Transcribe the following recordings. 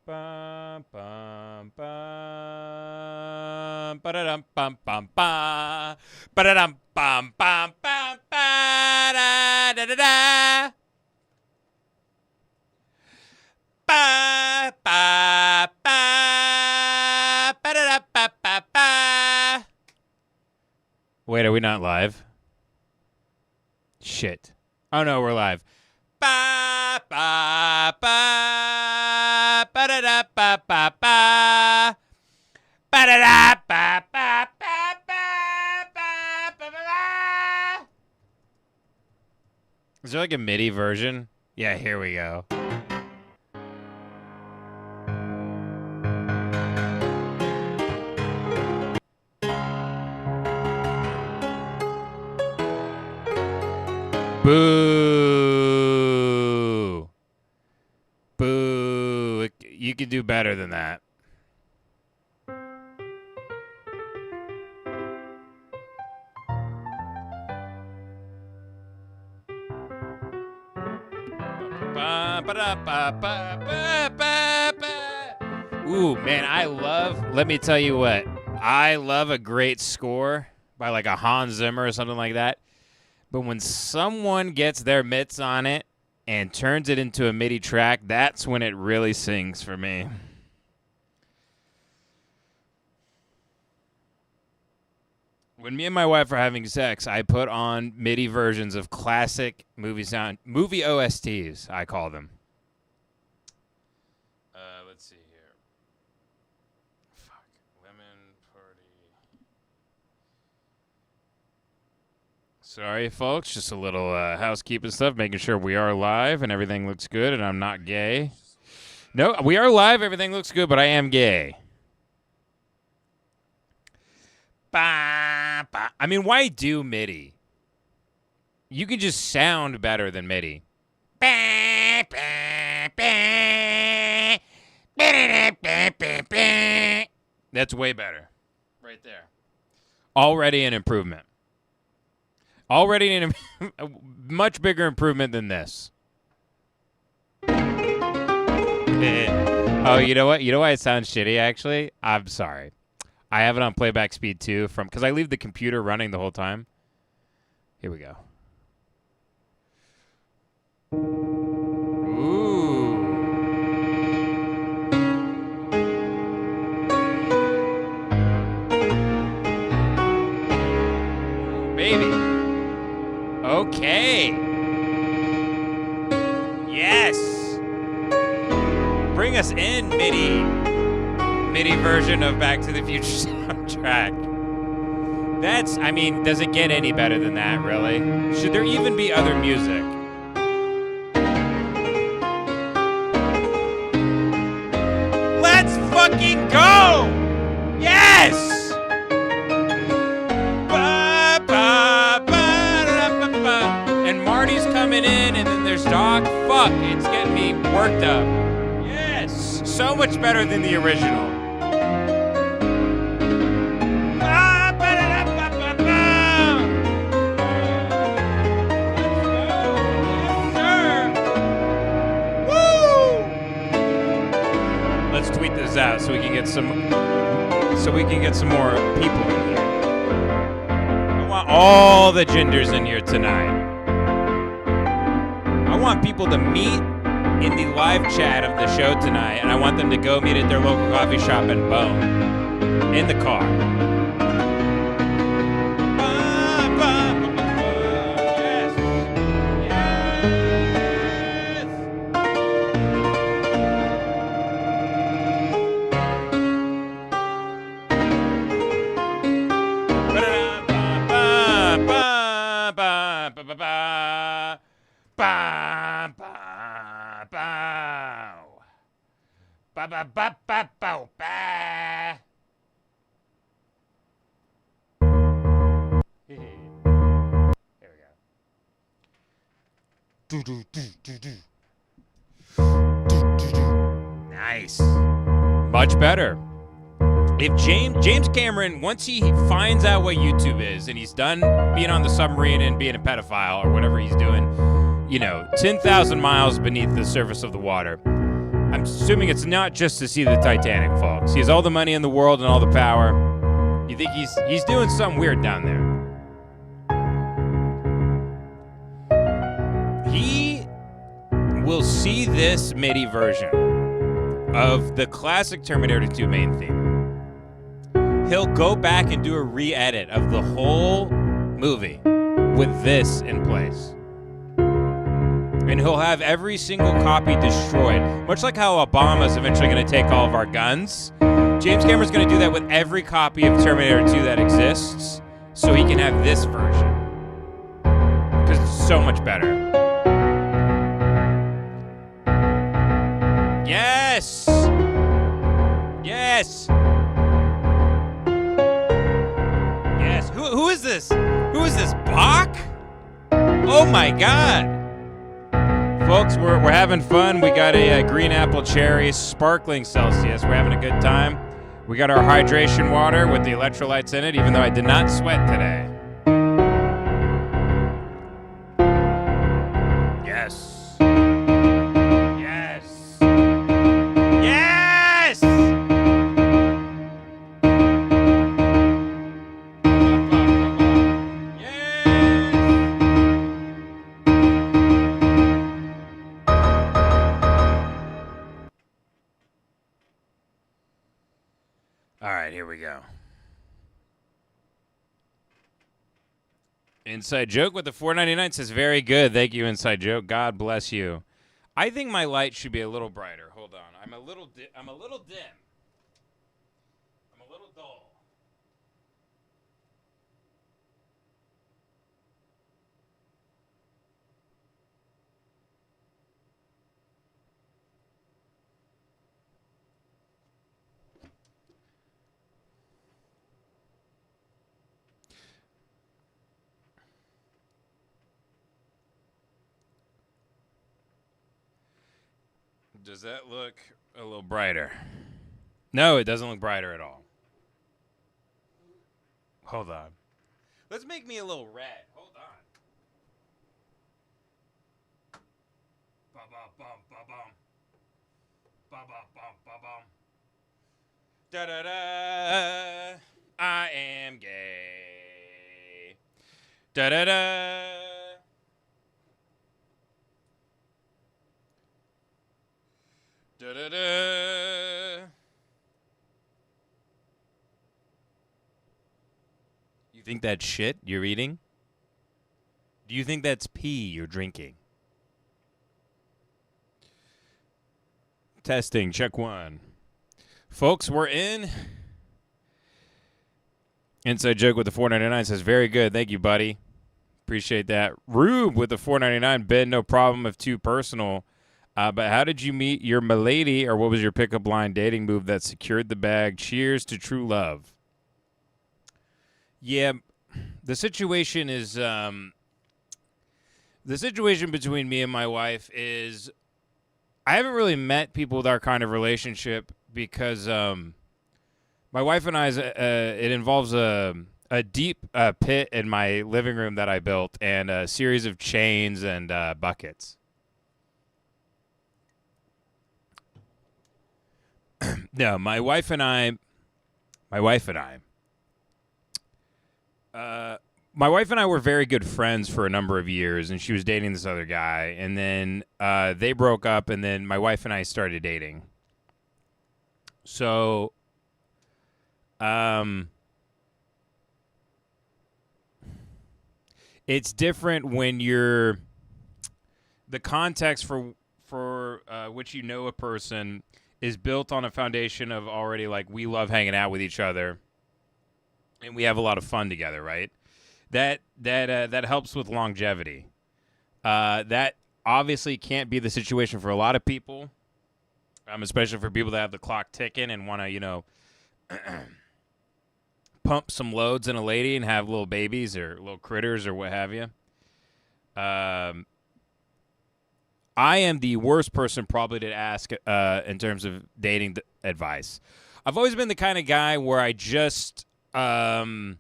Bum, bum, bum, ba-da-dum, bum, bum, ba. Ba-da-dum, bum, bum, bum, ba-da-da-da-da. Ba, ba, ba, ba-da-da, ba, ba, ba. Wait, are we not live? Shit. Oh, no, we're live. Ba, ba, ba, ba-da-da, ba, ba, ba. Ba-da-da, ba, ba, ba, ba, ba, ba, ba. Is there like a Midi version? Yeah, here we go. Boo. Boo. You could do better than that. Ooh, man, let me tell you what, I love a great score by like a Hans Zimmer or something like that. But when someone gets their mitts on it and turns it into a MIDI track, that's when it really sings for me. When me and my wife are having sex, I put on MIDI versions of classic movie OSTs, I call them. Let's see here. Fuck. Lemonparty. Sorry, folks. Just a little housekeeping stuff, making sure we are live and everything looks good and I'm not gay. No, we are live. Everything looks good, but I am gay. Ba, ba. I mean, why do MIDI? You can just sound better than MIDI. Ba, ba, ba. That's way better. Right there. Already an improvement. Already a much bigger improvement than this. Oh, you know what? You know why it sounds shitty, actually? I'm sorry. I have it on playback speed, too, because I leave the computer running the whole time. Here we go. Ooh. Baby. Okay. Yes. Bring us in, MIDI version of Back to the Future soundtrack. I mean, does it get any better than that, really? Should there even be other music? Let's fucking go! Yes! And Marty's coming in, and then there's Doc. Fuck, it's getting me worked up. Yes! So much better than the original. Let's tweet this out so we can get some more people in here. I want all the genders in here tonight. I want people to meet in the live chat of the show tonight, and I want them to go meet at their local coffee shop and bone in the car. Nice. Much better. If James Cameron, once he finds out what YouTube is and he's done being on the submarine and being a pedophile or whatever he's doing, 10,000 miles beneath the surface of the water, I'm assuming it's not just to see the Titanic, folks. He has all the money in the world and all the power. You think he's doing something weird down there. He will see this MIDI version of the classic Terminator 2 main theme. He'll go back and do a re-edit of the whole movie with this in place. And he'll have every single copy destroyed. Much like how Obama's eventually going to take all of our guns. James Cameron's going to do that with every copy of Terminator 2 that exists, so he can have this version. Because it's so much better. Yes! Yes! Yes. Who is this? Who is this? Bach? Oh my God! Folks, we're having fun. We got a green apple cherry, sparkling Celsius. We're having a good time. We got our hydration water with the electrolytes in it, even though I did not sweat today. Yes. Yes. Yes! All right, here we go. Inside Joke with the $4.99 says, very good. Thank you, Inside Joke. God bless you. I think my light should be a little brighter. Hold on. I'm a little dim. I'm a little dull. Does that look a little brighter? No, it doesn't look brighter at all. Hold on. Let's make me a little red. Hold on. Ba-ba-bum, ba-bum. Ba-ba-bum, ba-bum. Da-da-da. I am gay. Da-da-da. Da-da-da. You think that's shit you're eating? Do you think that's pee you're drinking? Testing, check one. Folks, we're in. Inside Joke with the $4.99 says, very good. Thank you, buddy. Appreciate that. Rube with the $4.99. Ben, no problem if too personal. But how did you meet your milady, or what was your pickup line dating move that secured the bag? Cheers to true love. Yeah, the situation is, the situation between me and my wife is, I haven't really met people with our kind of relationship because my wife and I, it involves a deep pit in my living room that I built and a series of chains and buckets. No, my wife and I were very good friends for a number of years, and she was dating this other guy, and then they broke up, and then my wife and I started dating. So, it's different when you're the context for which you know a person is built on a foundation of already, like, we love hanging out with each other and we have a lot of fun together, right? That helps with longevity. That obviously can't be the situation for a lot of people, especially for people that have the clock ticking and want to, pump some loads in a lady and have little babies or little critters or what have you. I am the worst person probably to ask in terms of dating advice. I've always been the kind of guy where I just try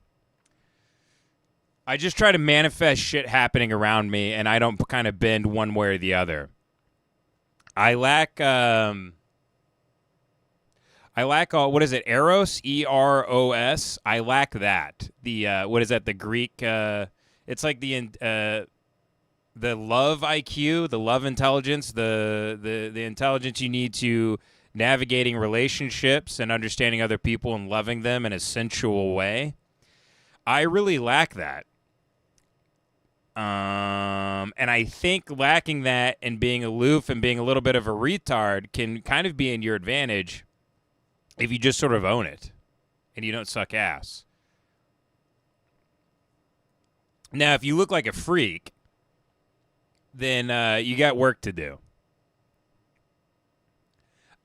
to manifest shit happening around me, and I don't kind of bend one way or the other. I lack I lack all. What is it? Eros, Eros. I lack that. The what is that? The Greek. It's like the love IQ, the love intelligence, the intelligence you need to navigating relationships and understanding other people and loving them in a sensual way. I really lack that. And I think lacking that and being aloof and being a little bit of a retard can kind of be in your advantage if you just sort of own it and you don't suck ass. Now, if you look like a freak, then you got work to do.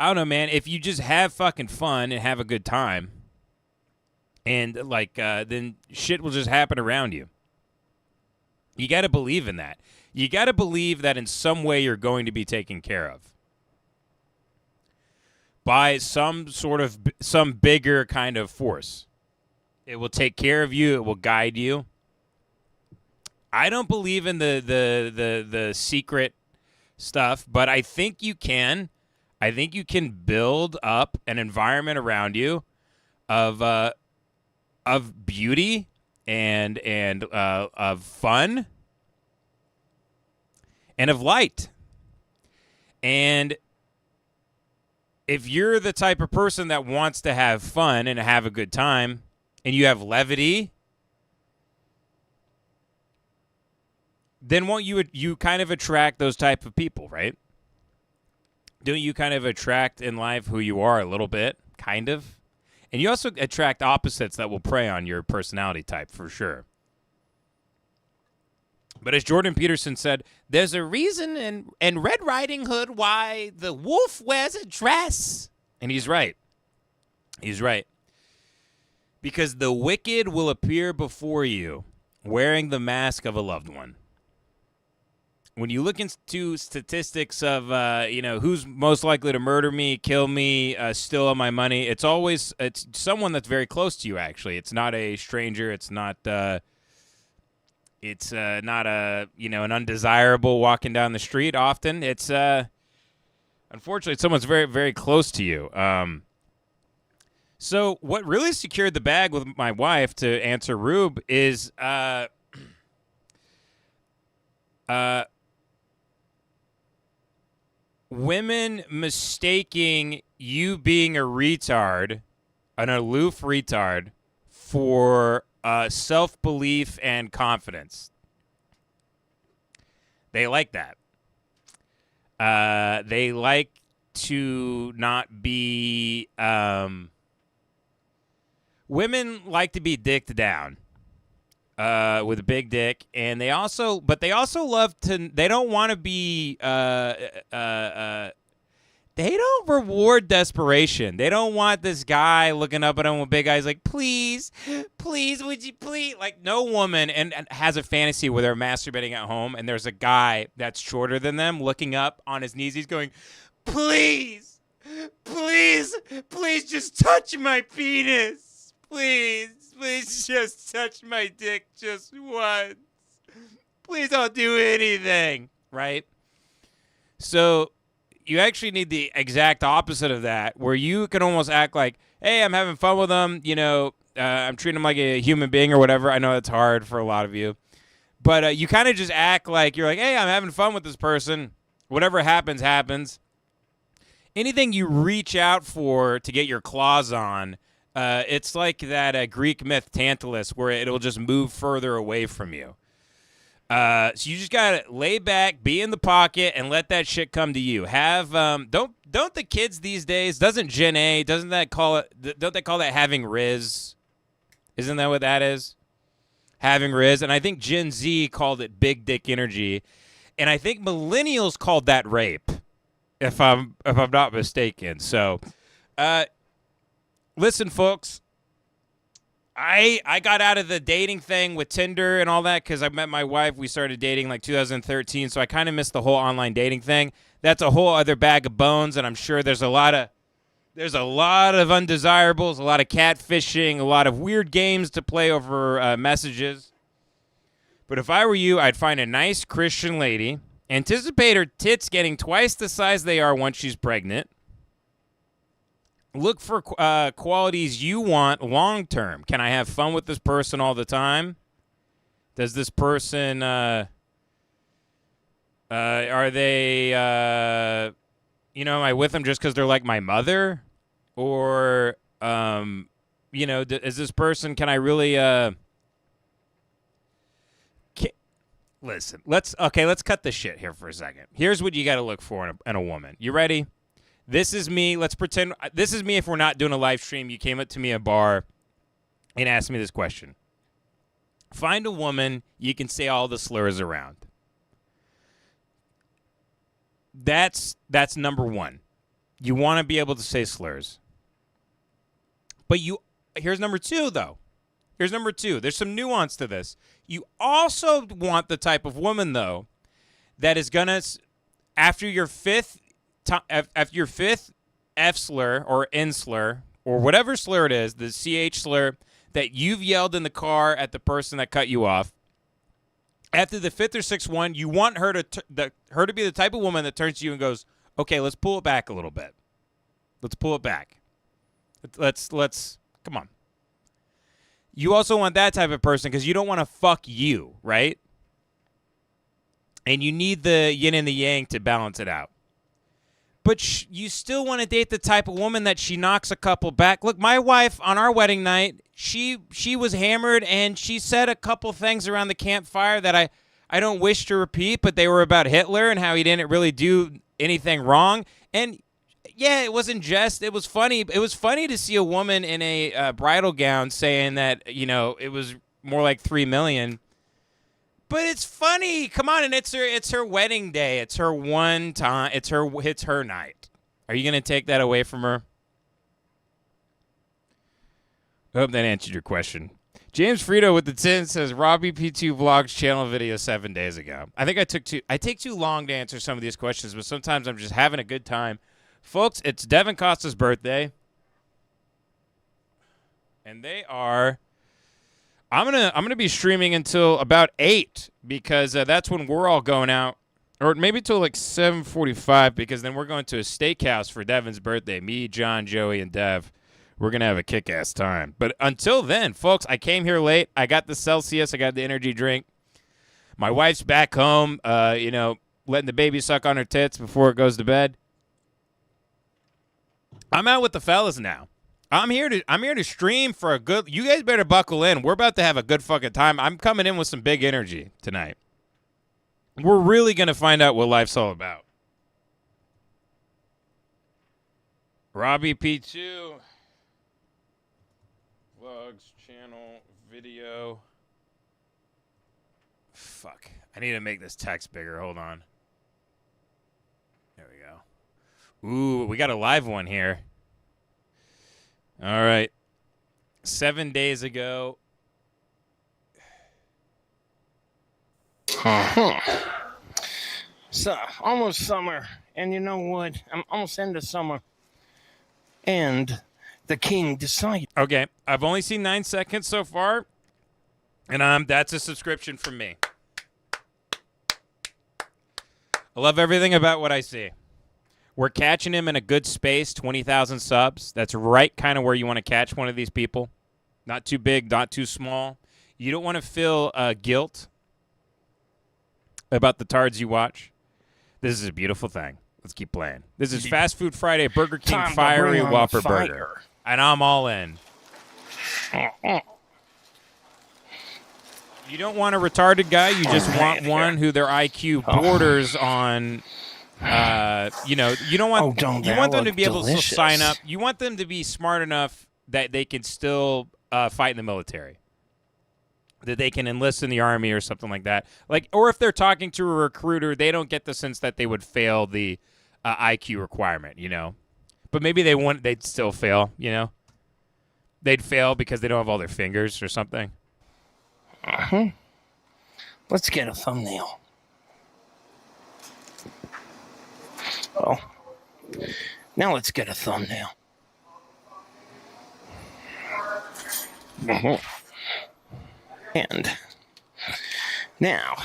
I don't know, man. If you just have fucking fun and have a good time, and then shit will just happen around you. You got to believe in that. You got to believe that in some way you're going to be taken care of by some bigger kind of force. It will take care of you. It will guide you. I don't believe in the secret stuff, but I think you can. I think you can build up an environment around you of beauty and of fun and of light. And if you're the type of person that wants to have fun and have a good time, and you have levity, then won't you kind of attract those type of people, right? Don't you kind of attract in life who you are a little bit, kind of? And you also attract opposites that will prey on your personality type, for sure. But as Jordan Peterson said, there's a reason in Red Riding Hood why the wolf wears a dress. And he's right. He's right. Because the wicked will appear before you wearing the mask of a loved one. When you look into statistics of, who's most likely to murder me, kill me, steal all my money, it's someone that's very close to you, actually. It's not a stranger. It's not an undesirable walking down the street often. It's, unfortunately, someone's very, very close to you. So what really secured the bag with my wife, to answer Rube, is women mistaking you being a retard, an aloof retard, for self-belief and confidence. They like that. They like to not be... women like to be dicked down. With a big dick, and they also love to. They don't want to be. They don't reward desperation. They don't want this guy looking up at them with big eyes, like, please, would you please? Like, no woman and has a fantasy where they're masturbating at home, and there's a guy that's shorter than them looking up on his knees. He's going, please, just touch my penis, please. Please just touch my dick just once. Please don't do anything, right? So you actually need the exact opposite of that, where you can almost act like, hey, I'm having fun with them. I'm treating them like a human being or whatever. I know that's hard for a lot of you. But you kind of just act like you're like, hey, I'm having fun with this person. Whatever happens, happens. Anything you reach out for to get your claws on, it's like that Greek myth Tantalus, where it'll just move further away from you. So you just gotta lay back, be in the pocket, and let that shit come to you. Have don't the kids these days, don't they call that having Riz? Isn't that what that is? Having Riz, and I think Gen Z called it big dick energy, and I think millennials called that rape, if I'm not mistaken. So, listen, folks, I got out of the dating thing with Tinder and all that because I met my wife. We started dating like 2013, so I kind of missed the whole online dating thing. That's a whole other bag of bones, and I'm sure there's a lot of undesirables, a lot of catfishing, a lot of weird games to play over messages. But if I were you, I'd find a nice Christian lady, anticipate her tits getting twice the size they are once she's pregnant, Look for qualities you want long term. Can I have fun with this person all the time? Does this person are they am I with them just because they're like my mother, or is this person? Can I really listen? Let's cut this shit here for a second. Here's what you got to look for in a woman. You ready? This is me. Let's pretend this is me. If we're not doing a live stream, you came up to me at a bar and asked me this question. Find a woman you can say all the slurs around. That's number one. You want to be able to say slurs. But here's number two, though. Here's number two. There's some nuance to this. You also want the type of woman, though, that is gonna, after your fifth F slur or N slur or whatever slur it is, the CH slur that you've yelled in the car at the person that cut you off, after the fifth or sixth one, you want her to be the type of woman that turns to you and goes, "Okay, let's pull it back a little bit. Let's pull it back. Let's come on." You also want that type of person because you don't want to fuck you, right? And you need the yin and the yang to balance it out. But you still want to date the type of woman that she knocks a couple back. Look, my wife on our wedding night, she was hammered and she said a couple things around the campfire that I don't wish to repeat, but they were about Hitler and how he didn't really do anything wrong. And yeah, it wasn't just. It was funny. It was funny to see a woman in a bridal gown saying that, it was more like 3 million. But it's funny. Come on, and it's her wedding day. It's her one time. It's her night. Are you gonna take that away from her? I hope that answered your question. James Frito with the 10 says Robbie P2 vlogs channel video 7 days ago. I think I take too long to answer some of these questions, but sometimes I'm just having a good time. Folks, it's Devin Costa's birthday. And they are I'm gonna be streaming until about 8 because that's when we're all going out, or maybe till like 7:45 because then we're going to a steakhouse for Devin's birthday. Me, John, Joey, and Dev. We're gonna have a kick-ass time. But until then, folks, I came here late. I got the Celsius. I got the energy drink. My wife's back home. Letting the baby suck on her tits before it goes to bed. I'm out with the fellas now. I'm here to stream for a good. You guys better buckle in. We're about to have a good fucking time. I'm coming in with some big energy tonight. We're really gonna find out what life's all about. Robbie P2 vlogs channel video. Fuck. I need to make this text bigger. Hold on. There we go. Ooh, we got a live one here. All right. 7 days ago. So, almost summer. And you know what? I'm almost into summer. And the king decided. Okay. I've only seen 9 seconds so far. And that's a subscription from me. I love everything about what I see. We're catching him in a good space, 20,000 subs. That's right kind of where you want to catch one of these people. Not too big, not too small. You don't want to feel guilt about the tards you watch. This is a beautiful thing. Let's keep playing. This is Fast Food Friday, Burger King Fiery Whopper Burger. And I'm all in. You don't want a retarded guy. You just want one who their IQ borders on... you don't want you want them to be able to sign up. You want them to be smart enough that they can still fight in the military, that they can enlist in the army or something like that. Or if they're talking to a recruiter, they don't get the sense that they would fail the IQ requirement. But maybe they'd still fail. They'd fail because they don't have all their fingers or something. Let's get a thumbnail. Oh, now let's get a thumbnail. And now,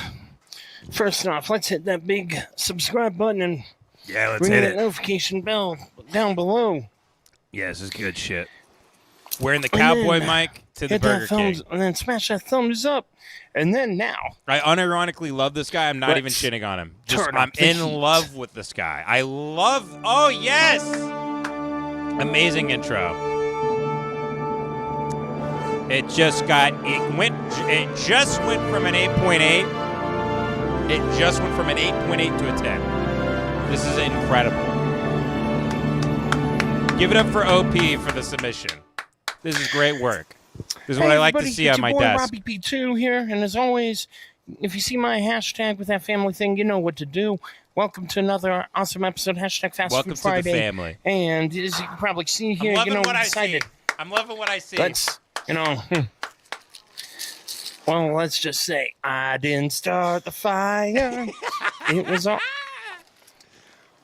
first off, let's hit that big subscribe button and let's ring hit that it. Notification bell down below. Yeah, this is good shit. Wearing the And cowboy then mic to the hit Burger that thumbs, King. and then smash that thumbs up. And then now, I unironically love this guy. I'm not even Let's shitting on him. turn I'm up the in heat. love with this guy. I love. Oh yes, amazing intro. It just just went from an 8.8. It just went from an 8.8 to a 10. This is incredible. Give it up for OP for the submission. This is great work. This is what I like to see on my desk. Robbie P2 here, and as always, if you see my hashtag with that family thing, you know what to do. Welcome to another awesome episode. Hashtag Fast Welcome Food Friday. to the family. And as you can probably see here, I'm loving we what I decided. see. I'm loving what I see. Let's just say I didn't start the fire. It was all.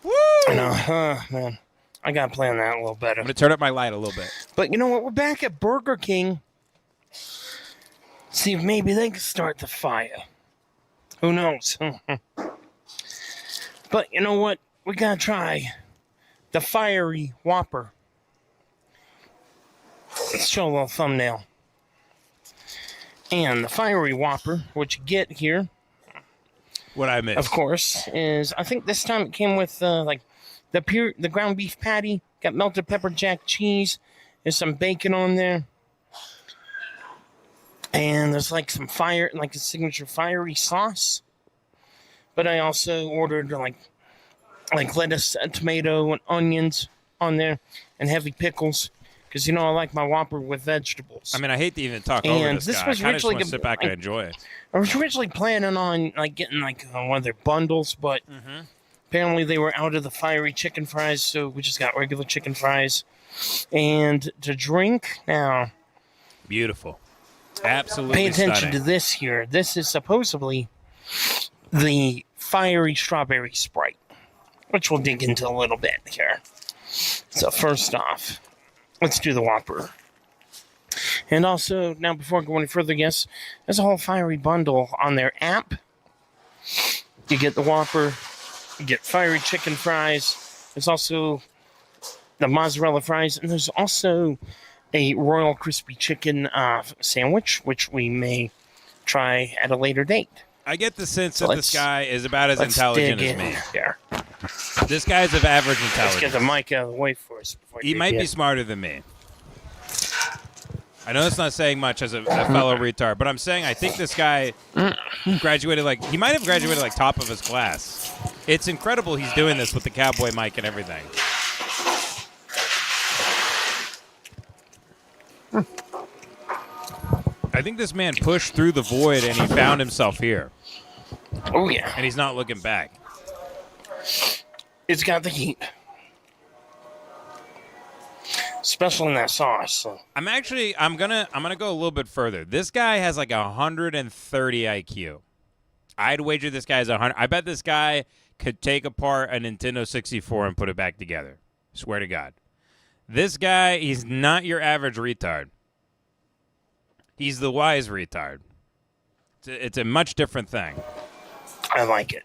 Woo! Man, I gotta plan that a little better. I'm gonna turn up my light a little bit. But you know what? We're back at Burger King. See if maybe they can start the fire. Who knows? But you know what? We gotta try the fiery Whopper. Let's show a little thumbnail. And the fiery Whopper, what you get here, What I missed, of course, is I think this time it came with the ground beef patty, got melted pepper jack cheese, there's some bacon on there, and there's like some a signature fiery sauce. But I also ordered like lettuce, tomato, and onions on there, and heavy pickles. Because, I like my Whopper with vegetables. I mean, I hate to even talk over this guy. I kind of just want to sit back and enjoy it. I was originally planning on getting one of their bundles, but apparently they were out of the fiery chicken fries, so we just got regular chicken fries. And to drink, now... Beautiful. Absolutely pay attention stunning. to this here. This is supposedly the fiery strawberry Sprite, which we'll dig into a little bit here. So first off... let's do the Whopper. And also, now before I go any further, yes, there's a whole fiery bundle on their app. You get the Whopper, you get fiery chicken fries. There's also the mozzarella fries, and there's also a Royal Crispy Chicken sandwich, which we may try at a later date. I get the sense that this guy is about as intelligent as me. Here. This guy's of average Let's intelligence. get the mic out of the way for us. He might be smarter than me. I know that's not saying much as a fellow retard, but I'm saying I think this guy graduated he might have graduated top of his class. It's incredible he's doing this with the cowboy mic and everything. I think this man pushed through the void and he found himself here. Oh, yeah. And he's not looking back. It's got the heat. Especially in that sauce. So. I'm gonna go a little bit further. This guy has 130 IQ. I'd wager this guy's 100. I bet this guy could take apart a Nintendo 64 and put it back together. Swear to God. This guy, he's not your average retard. He's the wise retard. It's a much different thing. I like it.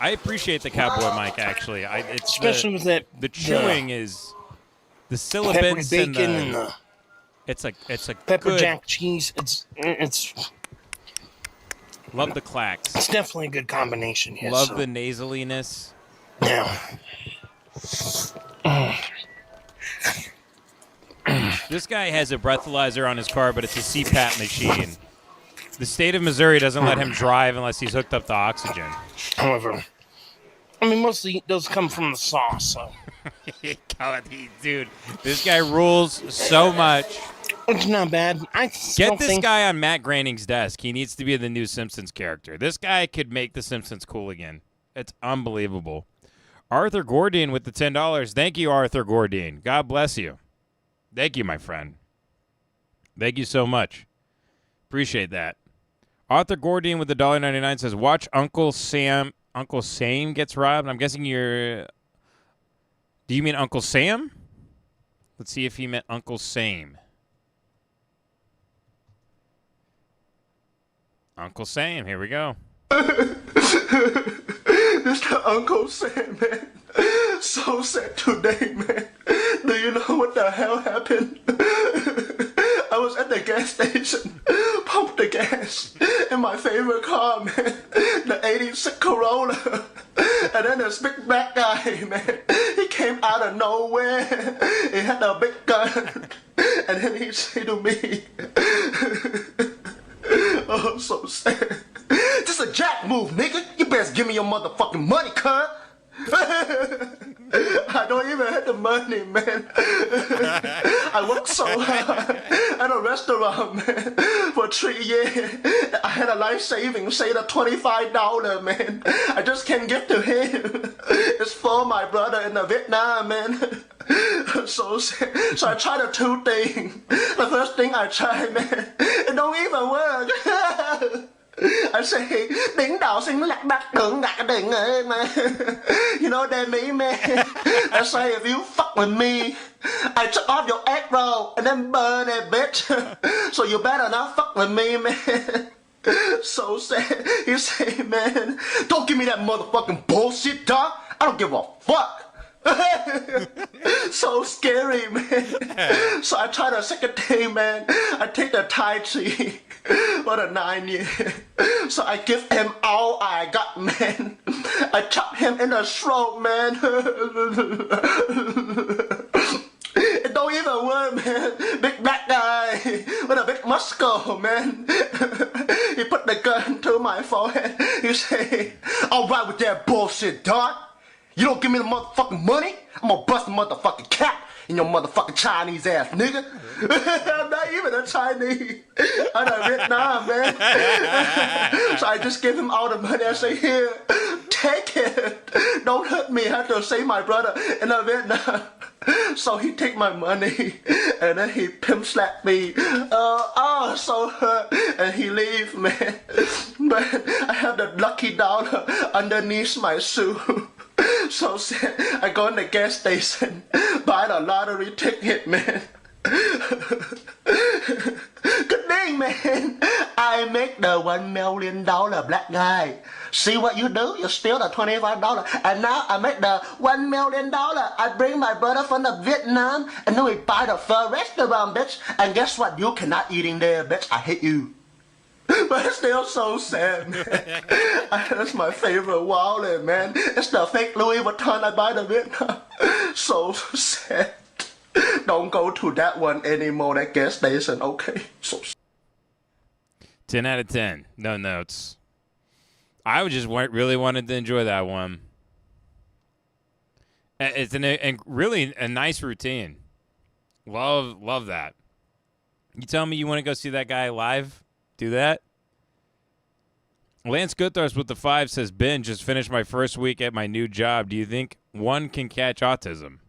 I appreciate the cowboy mic, actually. Especially with that. The chewing is the syllabants and the it's a pepper good, jack cheese. It's love the clacks. It's definitely a good combination. Yes, love the nasaliness. Yeah. This guy has a breathalyzer on his car, but it's a CPAP machine. The state of Missouri doesn't let him drive unless he's hooked up to oxygen. However, mostly those come from the sauce. So. God, dude, this guy rules so much. It's not bad. Get this guy on Matt Groening's desk. He needs to be the new Simpsons character. This guy could make the Simpsons cool again. It's unbelievable. Arthur Gordine with the $10. Thank you, Arthur Gordine. God bless you. Thank you, my friend. Thank you so much. Appreciate that. Arthur Gordine with the $1.99 says, watch Uncle Sam gets robbed. I'm guessing do you mean Uncle Sam? Let's see if he meant Uncle Sam. Uncle Sam, here we go. Mr. Uncle Sam, man. So sad today, man. Do you know what the hell happened? I was at the gas station, pumped the gas in my favorite car, man. The 86 Corolla. And then this big black guy, man. He came out of nowhere. He had a big gun. And then he said to me, oh, so sad. This a jack move, nigga. You best give me your motherfucking money, cunt. I don't even have the money, man. I worked so hard at a restaurant, man, for 3 years. I had a life savings, say the $25, man. I just can't give to him. It's for my brother in the Vietnam, man. So I tried the 2 things. The first thing I tried, man, it don't even work. I say, tiếng đào xinh lạc đắc đường ngạc đỉnh ấy, man. You know what that mean, man? I say, if you fuck with me, I chop off your egg roll and then burn it, bitch. So you better not fuck with me, man. So sad. He say, man, don't give me that motherfucking bullshit, dog. I don't give a fuck. So scary, man. So I try the second day, man. I take the Tai Chi for the 9 years. So I give him all I got, man. I chop him in the throat, man. It don't even work, man. Big black guy with a big muscle, man. He put the gun to my forehead. He say, all right with that bullshit, dog. You don't give me the motherfucking money, I'm gonna bust the motherfucking cap in your motherfucking Chinese ass, nigga. I'm not even a Chinese. I'm a Vietnam, man. So I just give him all the money. I say, here, take it. Don't hurt me. I have to save my brother in Vietnam. So he take my money and then he pimp slap me. So hurt. And he leave, man. But I have the lucky dollar underneath my shoe. So sad. I go in the gas station, buy the lottery ticket, man. Good thing, man. I make the $1 million black guy. See what you do? You steal the $25. And now I make the $1 million. I bring my brother from the Vietnam, and then we buy the pho restaurant, bitch. And guess what? You cannot eat in there, bitch. I hate you. But it's still so sad, man. That's my favorite wallet, man. It's the fake Louis Vuitton I buy the Vietnam. So sad. Don't go to that one anymore, that gas station, okay? So 10 out of 10. No notes. I just really wanted to enjoy that one. It's really a nice routine. Love that. You tell me you want to go see that guy live? Do that. Lance Goodthorst with the 5 says, Ben, just finished my first week at my new job. Do you think one can catch autism?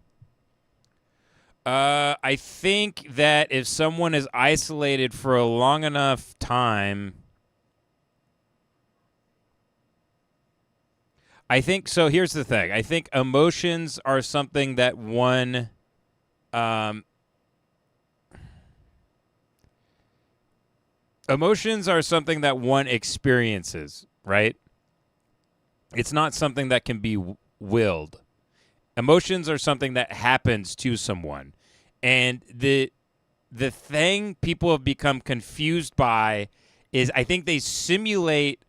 I think that if someone is isolated for a long enough time, I think so. Here's the thing. I think emotions are something that one emotions are something that one experiences, right? It's not something that can be willed. Emotions are something that happens to someone. And the thing people have become confused by is I think they simulate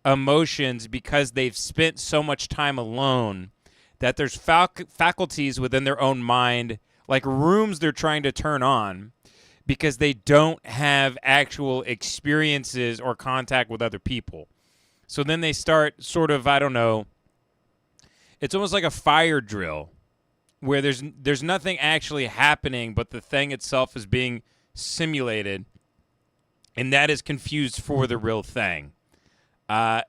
emotions because they've spent so much time alone that there's faculties within their own mind, like rooms they're trying to turn on, because they don't have actual experiences or contact with other people. So then they start sort of, I don't know, it's almost like a fire drill where there's nothing actually happening, but the thing itself is being simulated, and that is confused for the real thing. So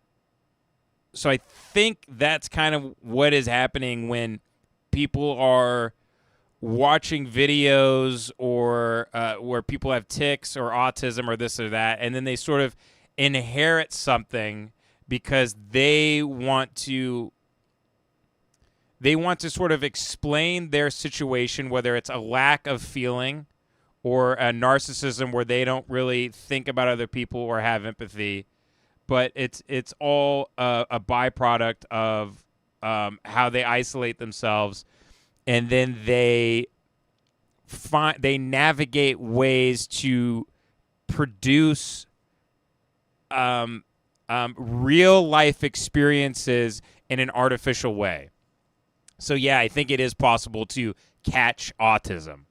I think that's kind of what is happening when people are watching videos or where people have tics or autism or this or that, and then they sort of inherit something because they want to sort of explain their situation, whether it's a lack of feeling or a narcissism where they don't really think about other people or have empathy. but it's all a byproduct of how they isolate themselves, and then they navigate ways to produce real life experiences in an artificial way. So yeah, I think it is possible to catch autism.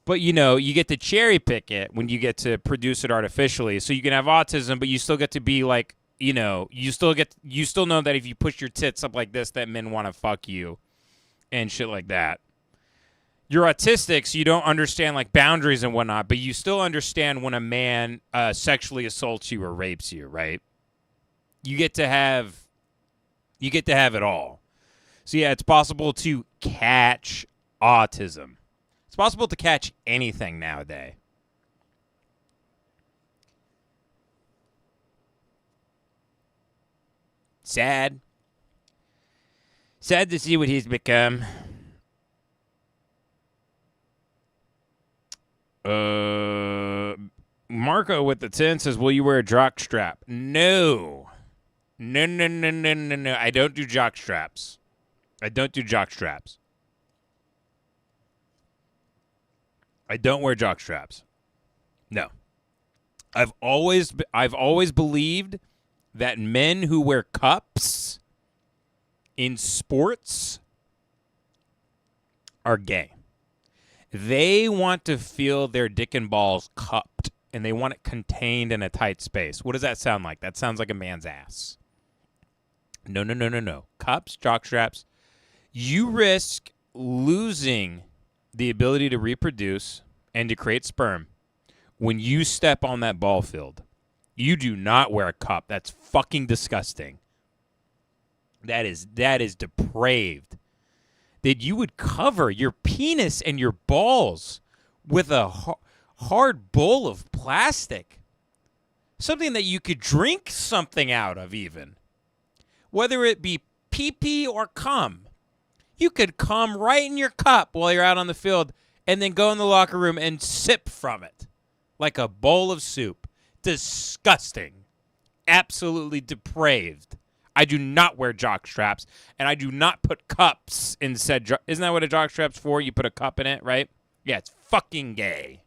But, you know, you get to cherry pick it when you get to produce it artificially. So you can have autism, but you still get to be like, you know, you still know that if you push your tits up like this, that men want to fuck you and shit like that. You're autistic, so you don't understand like boundaries and whatnot, but you still understand when a man sexually assaults you or rapes you, right? You get to have it all. So yeah, it's possible to catch autism. It's possible to catch anything nowadays. Sad. Sad to see what he's become. Marco with the 10 says, will you wear a jock strap? No. No. I don't do jock straps. I don't wear jock straps. No. I've always believed that men who wear cups in sports are gay. They want to feel their dick and balls cupped, and they want it contained in a tight space. What does that sound like? That sounds like a man's ass. No. Cups, jock straps. You risk losing the ability to reproduce and to create sperm when you step on that ball field. You do not wear a cup. That's fucking disgusting. That is depraved. That you would cover your penis and your balls with a hard bowl of plastic. Something that you could drink something out of even. Whether it be pee-pee or cum. You could cum right in your cup while you're out on the field and then go in the locker room and sip from it like a bowl of soup. Disgusting. Absolutely depraved. I do not wear jock straps, and I do not put cups in said jock. Isn't that what a jock strap's for? You put a cup in it, right? Yeah, it's fucking gay.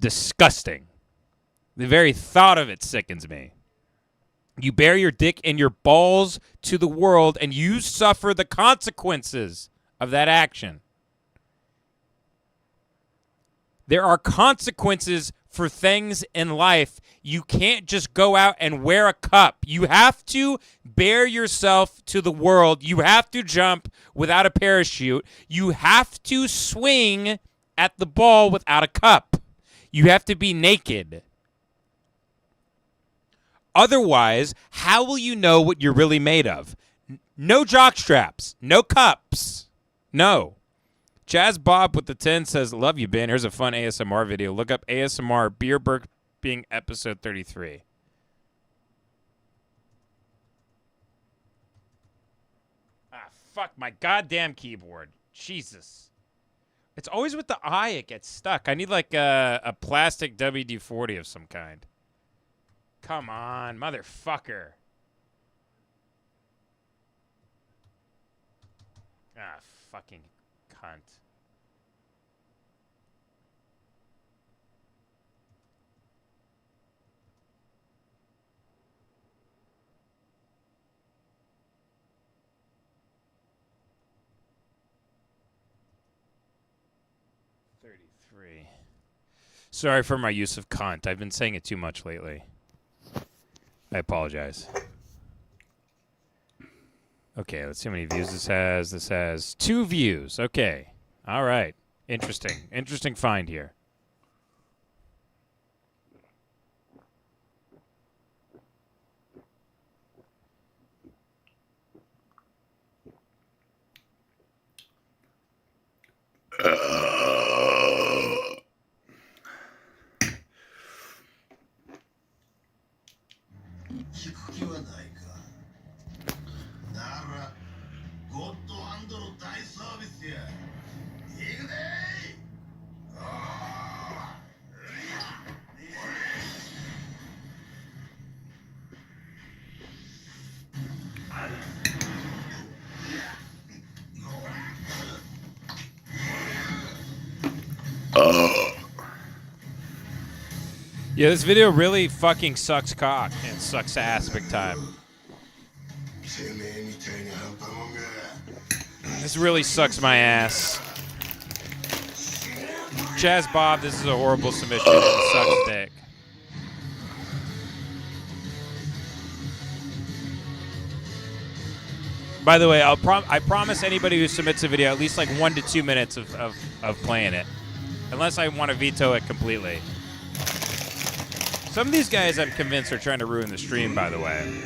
Disgusting. The very thought of it sickens me. You bare your dick and your balls to the world, and you suffer the consequences of that action. There are consequences for things in life. You can't just go out and wear a cup. You have to bare yourself to the world. You have to jump without a parachute. You have to swing at the ball without a cup. You have to be naked. Otherwise, how will you know what you're really made of? No jock straps. No cups. No. Jazz Bob with the 10 says, love you, Ben. Here's a fun ASMR video. Look up ASMR Beer Burping episode 33. Ah, fuck my goddamn keyboard. Jesus. It's always with the eye it gets stuck. I need like a plastic WD-40 of some kind. Come on, motherfucker. Ah, fucking cunt. Sorry for my use of cunt. I've been saying it too much lately. I apologize. Okay, let's see how many views this has. This has 2 views. Okay. All right. Interesting. Interesting find here. Yeah, this video really fucking sucks cock and sucks ass big time. This really sucks my ass. Chaz Bob, this is a horrible submission and it sucks dick. By the way, I promise anybody who submits a video at least like 1 to 2 minutes of playing it. Unless I want to veto it completely. Some of these guys I'm convinced are trying to ruin the stream, by the way.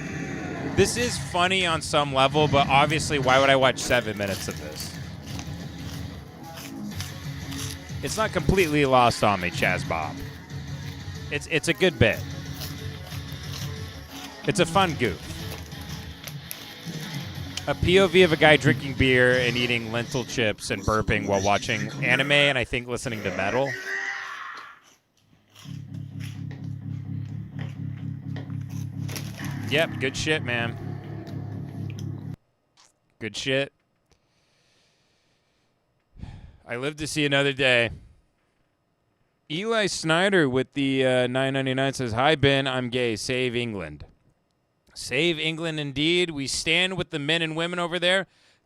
This is funny on some level, but obviously why would I watch 7 minutes of this? It's not completely lost on me, Chaz Bob. It's a good bit. It's a fun goof. A POV of a guy drinking beer and eating lentil chips and burping while watching anime and I think listening to metal. Yep, good shit, man. Good shit. I live to see another day. Eli Snyder with the $9.99 says, "Hi, Ben. I'm gay. Save England." Save England, indeed. We stand with the men and women over there.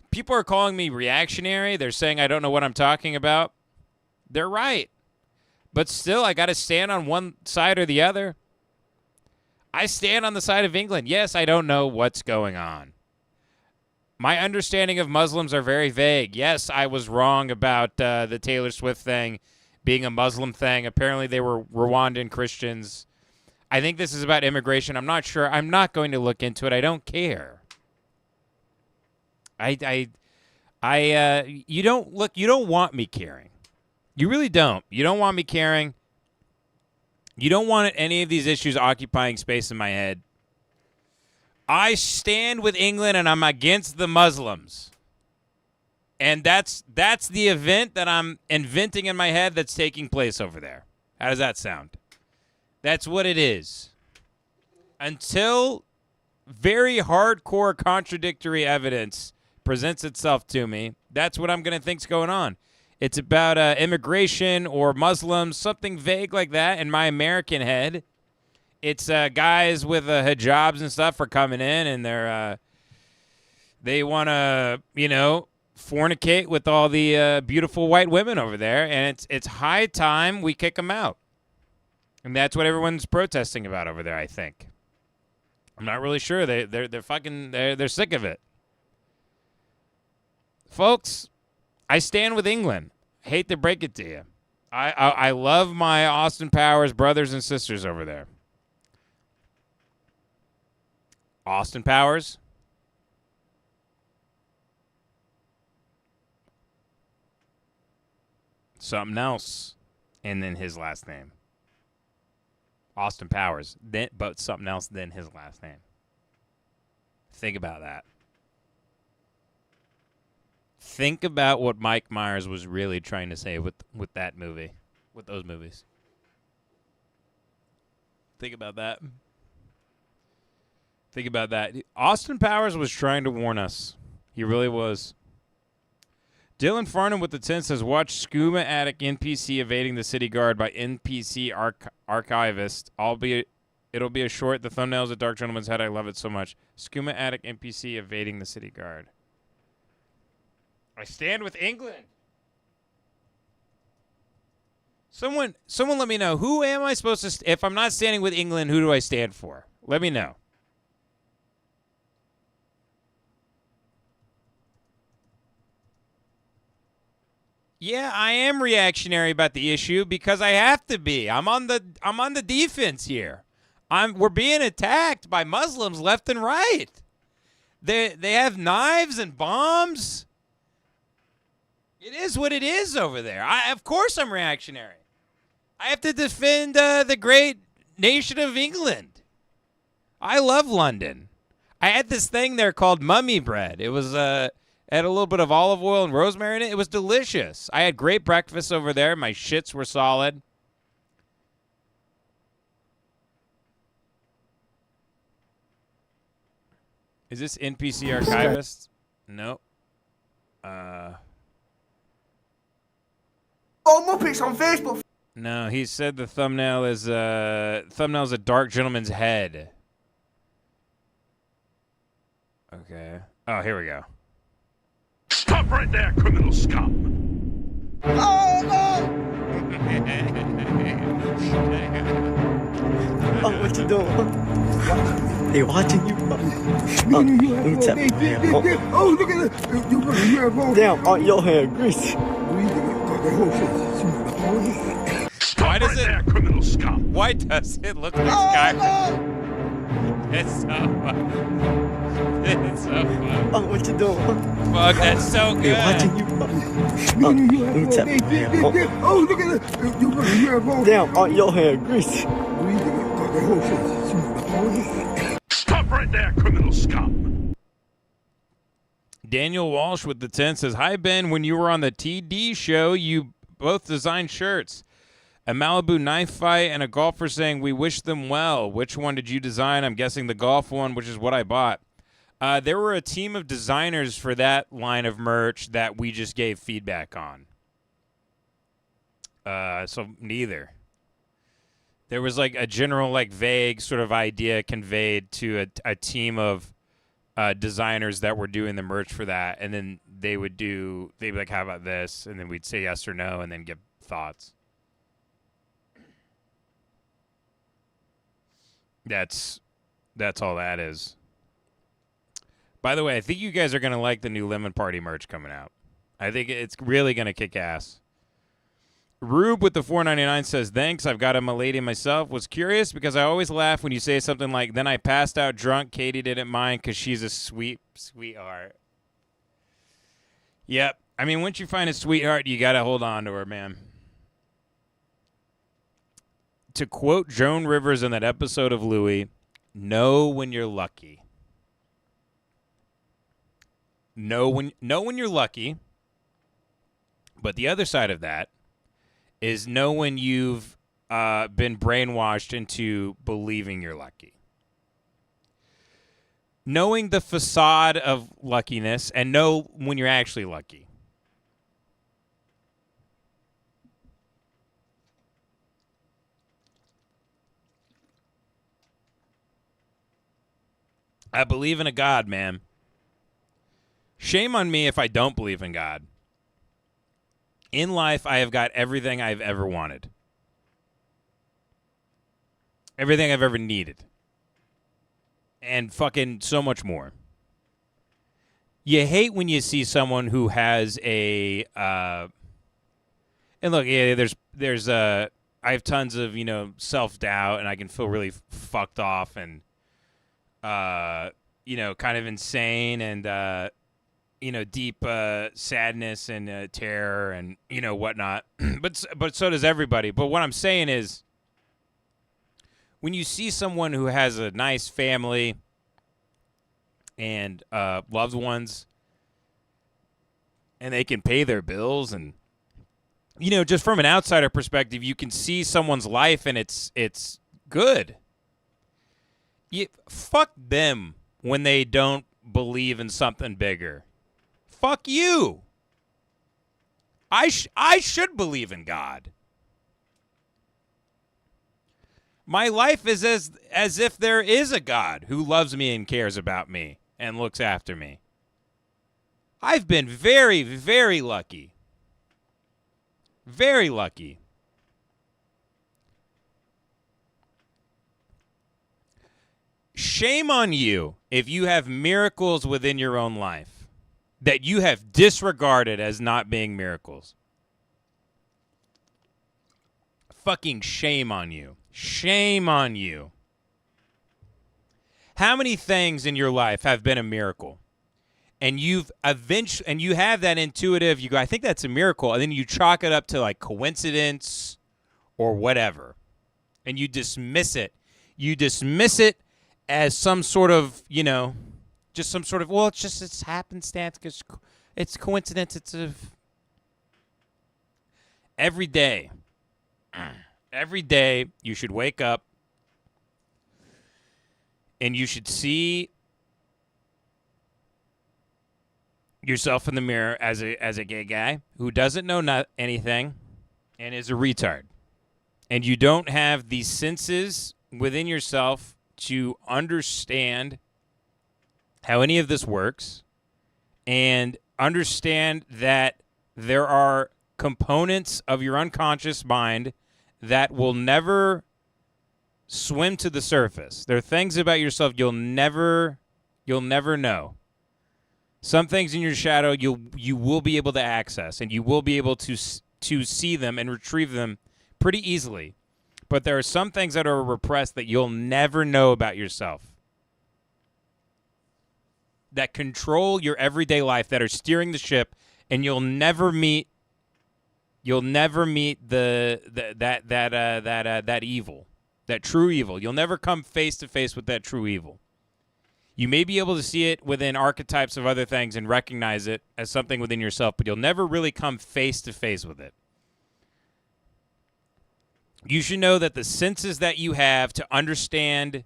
People are calling me reactionary. They're saying I don't know what I'm talking about. They're right. But still, I got to stand on one side or the other. I stand on the side of England. Yes, I don't know what's going on. My understanding of Muslims are very vague. Yes, I was wrong about the Taylor Swift thing being a Muslim thing. Apparently, they were Rwandan Christians. I think this is about immigration. I'm not sure. I'm not going to look into it. I don't care. You don't want me caring. You really don't. You don't want me caring. You don't want any of these issues occupying space in my head. I stand with England and I'm against the Muslims. And that's the event that I'm inventing in my head that's taking place over there. How does that sound? That's what it is. Until very hardcore contradictory evidence presents itself to me, that's what I'm going to think's going on. It's about immigration or Muslims, something vague like that in my American head. It's guys with hijabs and stuff are coming in and they want to, fornicate with all the beautiful white women over there. And it's high time we kick them out. And that's what everyone's protesting about over there, I think. I'm not really sure. They're sick of it. Folks, I stand with England. Hate to break it to you. I love my Austin Powers brothers and sisters over there. Austin Powers. Something else. And then his last name. Austin Powers, but something else than his last name. Think about that. Think about what Mike Myers was really trying to say with that movie, with those movies. Think about that. Think about that. Austin Powers was trying to warn us. He really was. Dylan Farnham with the 10 says, "Watch Skooma Attic NPC evading the city guard by NPC archivist. It'll be a short. The thumbnail's a Dark Gentleman's Head. I love it so much. Skooma Attic NPC evading the city guard." I stand with England. Someone let me know. Who am I supposed to... if I'm not standing with England, who do I stand for? Let me know. Yeah, I am reactionary about the issue because I have to be. I'm on the defense here. We're being attacked by Muslims left and right. They have knives and bombs. It is what it is over there. Of course I'm reactionary. I have to defend the great nation of England. I love London. I had this thing there called mummy bread. It was had a little bit of olive oil and rosemary in it. It was delicious. I had great breakfast over there. My shits were solid. Is this NPC archivist? No. Got Muppets on Facebook. No, he said the thumbnail's a dark gentleman's head. Okay. Oh, here we go. Stop right there, criminal scum! Oh, what you doing? They watching you. Let me tap my hand. Oh, look at that. You got Damn, on your hand, greasy. Why does Right it? there, criminal scum! Why does it look like Skyrim? It's so fun. It's so fun. Oh, what you doing? Fuck, that's so They good. watching you. Let me tap my hand. Oh, look at that. You got Damn, on your hand, greasy. Stop right there, criminal scum! Daniel Walsh with the 10 says, "Hi, Ben. When you were on the TD show, you both designed shirts. A Malibu knife fight and a golfer saying, 'We wish them well.' Which one did you design?" I'm guessing the golf one, which is what I bought. There were a team of designers for that line of merch that we just gave feedback on. So neither. There was like a general, like vague sort of idea conveyed to a team of designers that were doing the merch for that, and then they'd be like, "How about this?" And then we'd say yes or no, and then give thoughts. That's all that is. By the way, I think you guys are going to like the new lemonparty merch coming out. I think it's really going to kick ass. Rube with the $4.99 says, "Thanks, I've got a lady myself. Was curious because I always laugh when you say something like, 'Then I passed out drunk. Katie didn't mind because she's a sweetheart.'" Yep. I mean, once you find a sweetheart, you got to hold on to her, man. To quote Joan Rivers in that episode of Louie, "Know when you're lucky." Know when you're lucky. But the other side of that is know when you've been brainwashed into believing you're lucky. Knowing the facade of luckiness and know when you're actually lucky. I believe in a God, man. Shame on me if I don't believe in God. In life, I have got everything I've ever wanted. Everything I've ever needed. And fucking so much more. You hate when you see someone who has a and look, yeah, there's I have tons of, self-doubt, and I can feel really fucked off and kind of insane and deep sadness and terror and whatnot. but so does everybody. But what I'm saying is, when you see someone who has a nice family and loved ones, and they can pay their bills, and just from an outsider perspective, you can see someone's life and it's good. Fuck them when they don't believe in something bigger. Fuck you. I should believe in God. My life is as if there is a God who loves me and cares about me and looks after me. I've been very, very lucky. Very lucky. Shame on you if you have miracles within your own life that you have disregarded as not being miracles. Fucking shame on you. Shame on you. How many things in your life have been a miracle? And you have that intuitive, you go, I think that's a miracle, and then you chalk it up to like coincidence or whatever. And you dismiss it. You dismiss it as some sort of, just some sort of, well, it's happenstance, it's coincidence, every day you should wake up and you should see yourself in the mirror as a gay guy who doesn't know anything and is a retard. and you don't have the senses within yourself to understand how any of this works and understand that there are components of your unconscious mind that will never swim to the surface. There are things about yourself you'll never know. Some things in your shadow you will be able to access, and you will be able to see them and retrieve them pretty easily. But there are some things that are repressed that you'll never know about yourself, that control your everyday life, that are steering the ship, and you'll never meet that evil, that true evil. You'll never come face to face with that true evil. You may be able to see it within archetypes of other things and recognize it as something within yourself, but you'll never really come face to face with it. You should know that the senses that you have to understand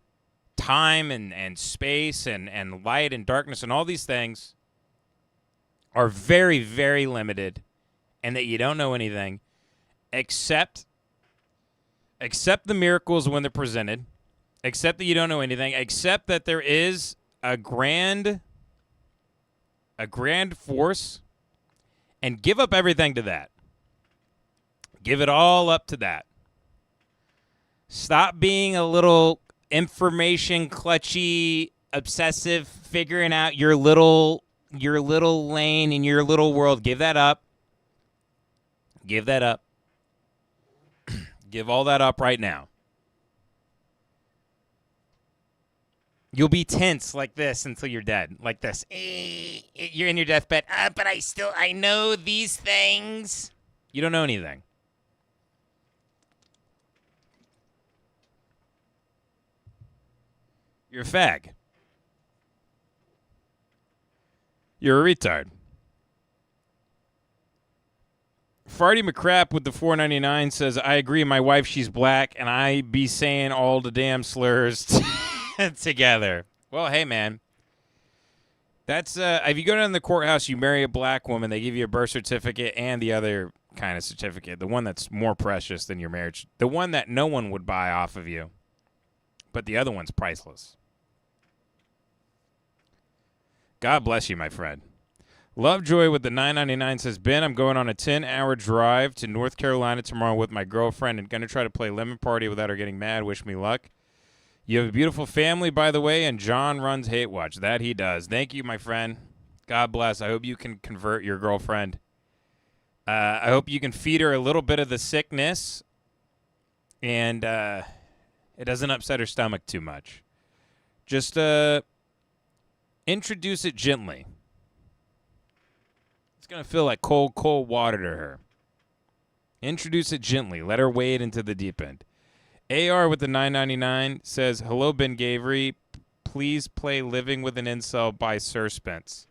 time and space and light and darkness and all these things are very, very limited, and that you don't know anything except the miracles when they're presented, except that you don't know anything, except that there is a grand force, and give up everything to that. Give it all up to that. Stop being a little information clutchy, obsessive, figuring out your little lane in your little world. Give that up. Give that up. Give all that up right now. You'll be tense like this until you're dead. Like this. You're in your deathbed. But I know these things. You don't know anything. You're a fag. You're a retard. Farty McCrap with the $4.99 says, I agree, my wife, she's black, and I be saying all the damn slurs together. Well, hey, man. That's, if you go down to the courthouse, you marry a black woman, they give you a birth certificate and the other kind of certificate, the one that's more precious than your marriage, the one that no one would buy off of you, but the other one's priceless. God bless you, my friend. Lovejoy with the $9.99 says, Ben, I'm going on a 10-hour drive to North Carolina tomorrow with my girlfriend and going to try to play Lemon Party without her getting mad. Wish me luck. You have a beautiful family, by the way, and John runs Hate Watch. That he does. Thank you, my friend. God bless. I hope you can convert your girlfriend. I hope you can feed her a little bit of the sickness and it doesn't upset her stomach too much. Just introduce it gently. It's going to feel like cold water to her. Introduce it gently. Let her wade into the deep end. AR with the $9.99 says, hello, Ben Gavery. Please play Living with an Incel by Sir Spence.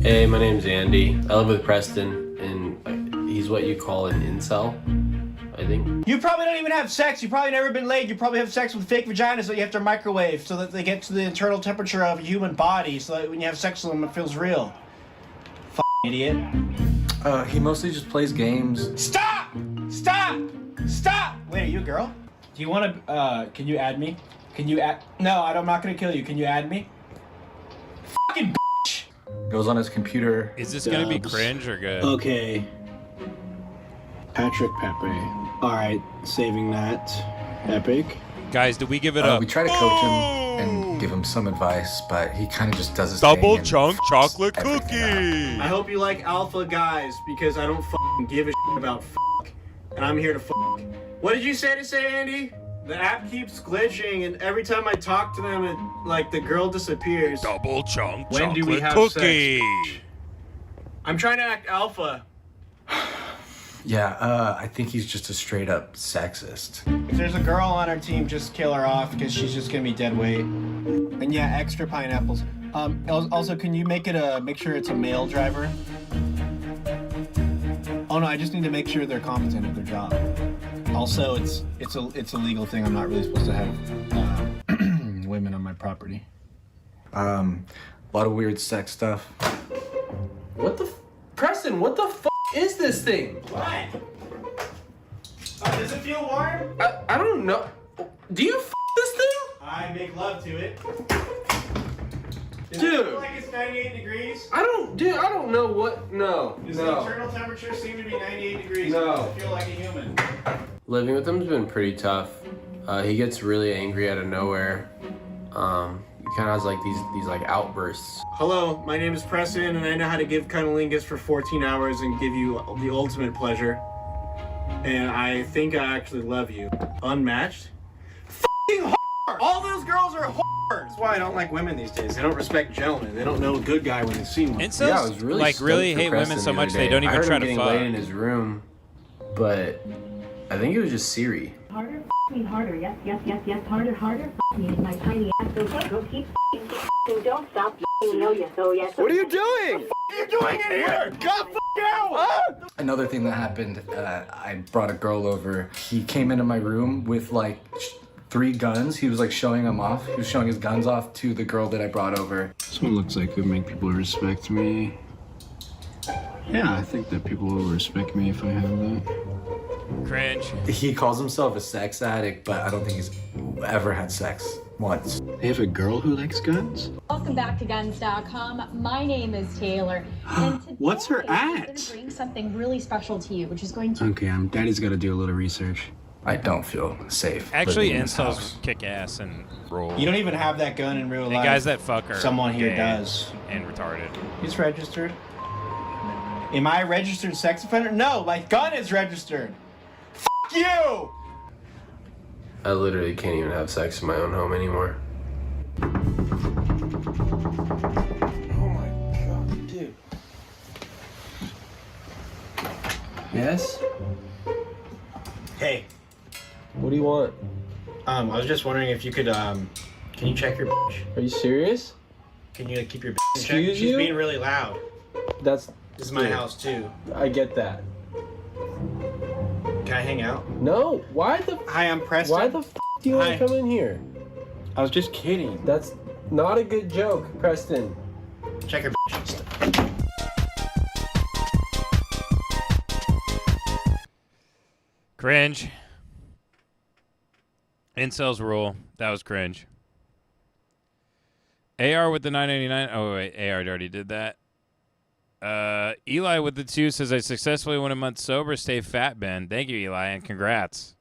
Hey, my name's Andy. I live with Preston, and he's what you call an incel, I think. You probably don't even have sex. You've probably never been laid. You probably have sex with fake vaginas that you have to microwave so that they get to the internal temperature of a human body so that when you have sex with them, it feels real. Idiot. He mostly just plays games. Stop! Stop! Stop! Wait, are you a girl? Do you want to, can you add me? Can you add? No, I'm not going to kill you. Can you add me? Fucking bitch! Goes on his computer. Is this going to be cringe or good? Okay. Patrick Pepe. Alright, saving that. Epic. Guys, do we give it up? We try to coach him and give him some advice, but he kind of just does his double thing chunk chocolate everything cookie. I hope you like alpha guys, because I don't f***ing give a shit about f***, and I'm here to f***. What did you say, Andy? The app keeps glitching, and every time I talk to them, it, like, the girl disappears. Double chunk When chocolate do we have cookie. sex? I'm trying to act alpha. Yeah, I think he's just a straight up sexist. If there's a girl on our team, just kill her off because she's just gonna be dead weight. And yeah, extra pineapples. Also, can you make sure it's a male driver? Oh no, I just need to make sure they're competent at their job. Also, it's a legal thing. I'm not really supposed to have my property? A lot of weird sex stuff. What the Preston, what the is this thing? What? Does it feel warm? I don't know. Do you this thing? I make love to it. Does Dude. it feel like it's 98 degrees? I don't know what. No. Does the internal temperature seem to be 98 degrees? No. Does it feel like a human? Living with him's been pretty tough. He gets really angry out of nowhere. He kind of has like these like outbursts. Hello, my name is Preston, and I know how to give cunnilingus for 14 hours and give you the ultimate pleasure. And I think I actually love you. Unmatched? F***ing whore! All those girls are whores! That's why I don't like women these days. They don't respect gentlemen. They don't know a good guy when they see one. Incels Yeah, I was really like stoked really for hate Preston women so the other much they day. don't I even heard try him to getting fuck. laid in his room, but I think it was just Siri. Harder, f me harder, yes, harder, f me in my tiny ass, so go keep f***ing, don't stop f***ing, no, yes, oh, yes. What are you doing? What are you doing in here? God f*** out! Another thing that happened, I brought a girl over. He came into my room with like 3 guns. He was like showing them off. He was showing his guns off to the girl that I brought over. This one looks like it would make people respect me. Yeah, I think that people will respect me if I have that. Cringe. He calls himself a sex addict, but I don't think he's ever had sex once. They have a girl who likes guns? Welcome back to Guns.com. My name is Taylor. And today What's her I'm at? going to bring something really special to you, which is going to... Okay, Daddy's got to do a little research. I don't feel safe. Actually, living in this incels house. kick ass and roll. You don't even have that gun in real And life. guys that fuck are Someone here gay does. and retarded. He's registered. Am I a registered sex offender? No, my gun is registered. F you! I literally can't even have sex in my own home anymore. Oh my god, dude. Yes? Hey, What do you want? I was just wondering if you could, can you check your bitch? Are you serious? Can you keep your bitch in check? Excuse She's you? being really loud. That's. This is my Dude, house too. I get that. Can I hang out? No, why the Hi, I'm Preston. why the f do you want Hi. to come in here? I was just kidding. That's not a good joke, Preston. Check your bitch. Cringe. Incels rule. That was cringe. AR with the 999. Oh wait, AR already did that. Eli with the 2 says I successfully went a month sober. Stay fat, Ben. Thank you, Eli, and congrats.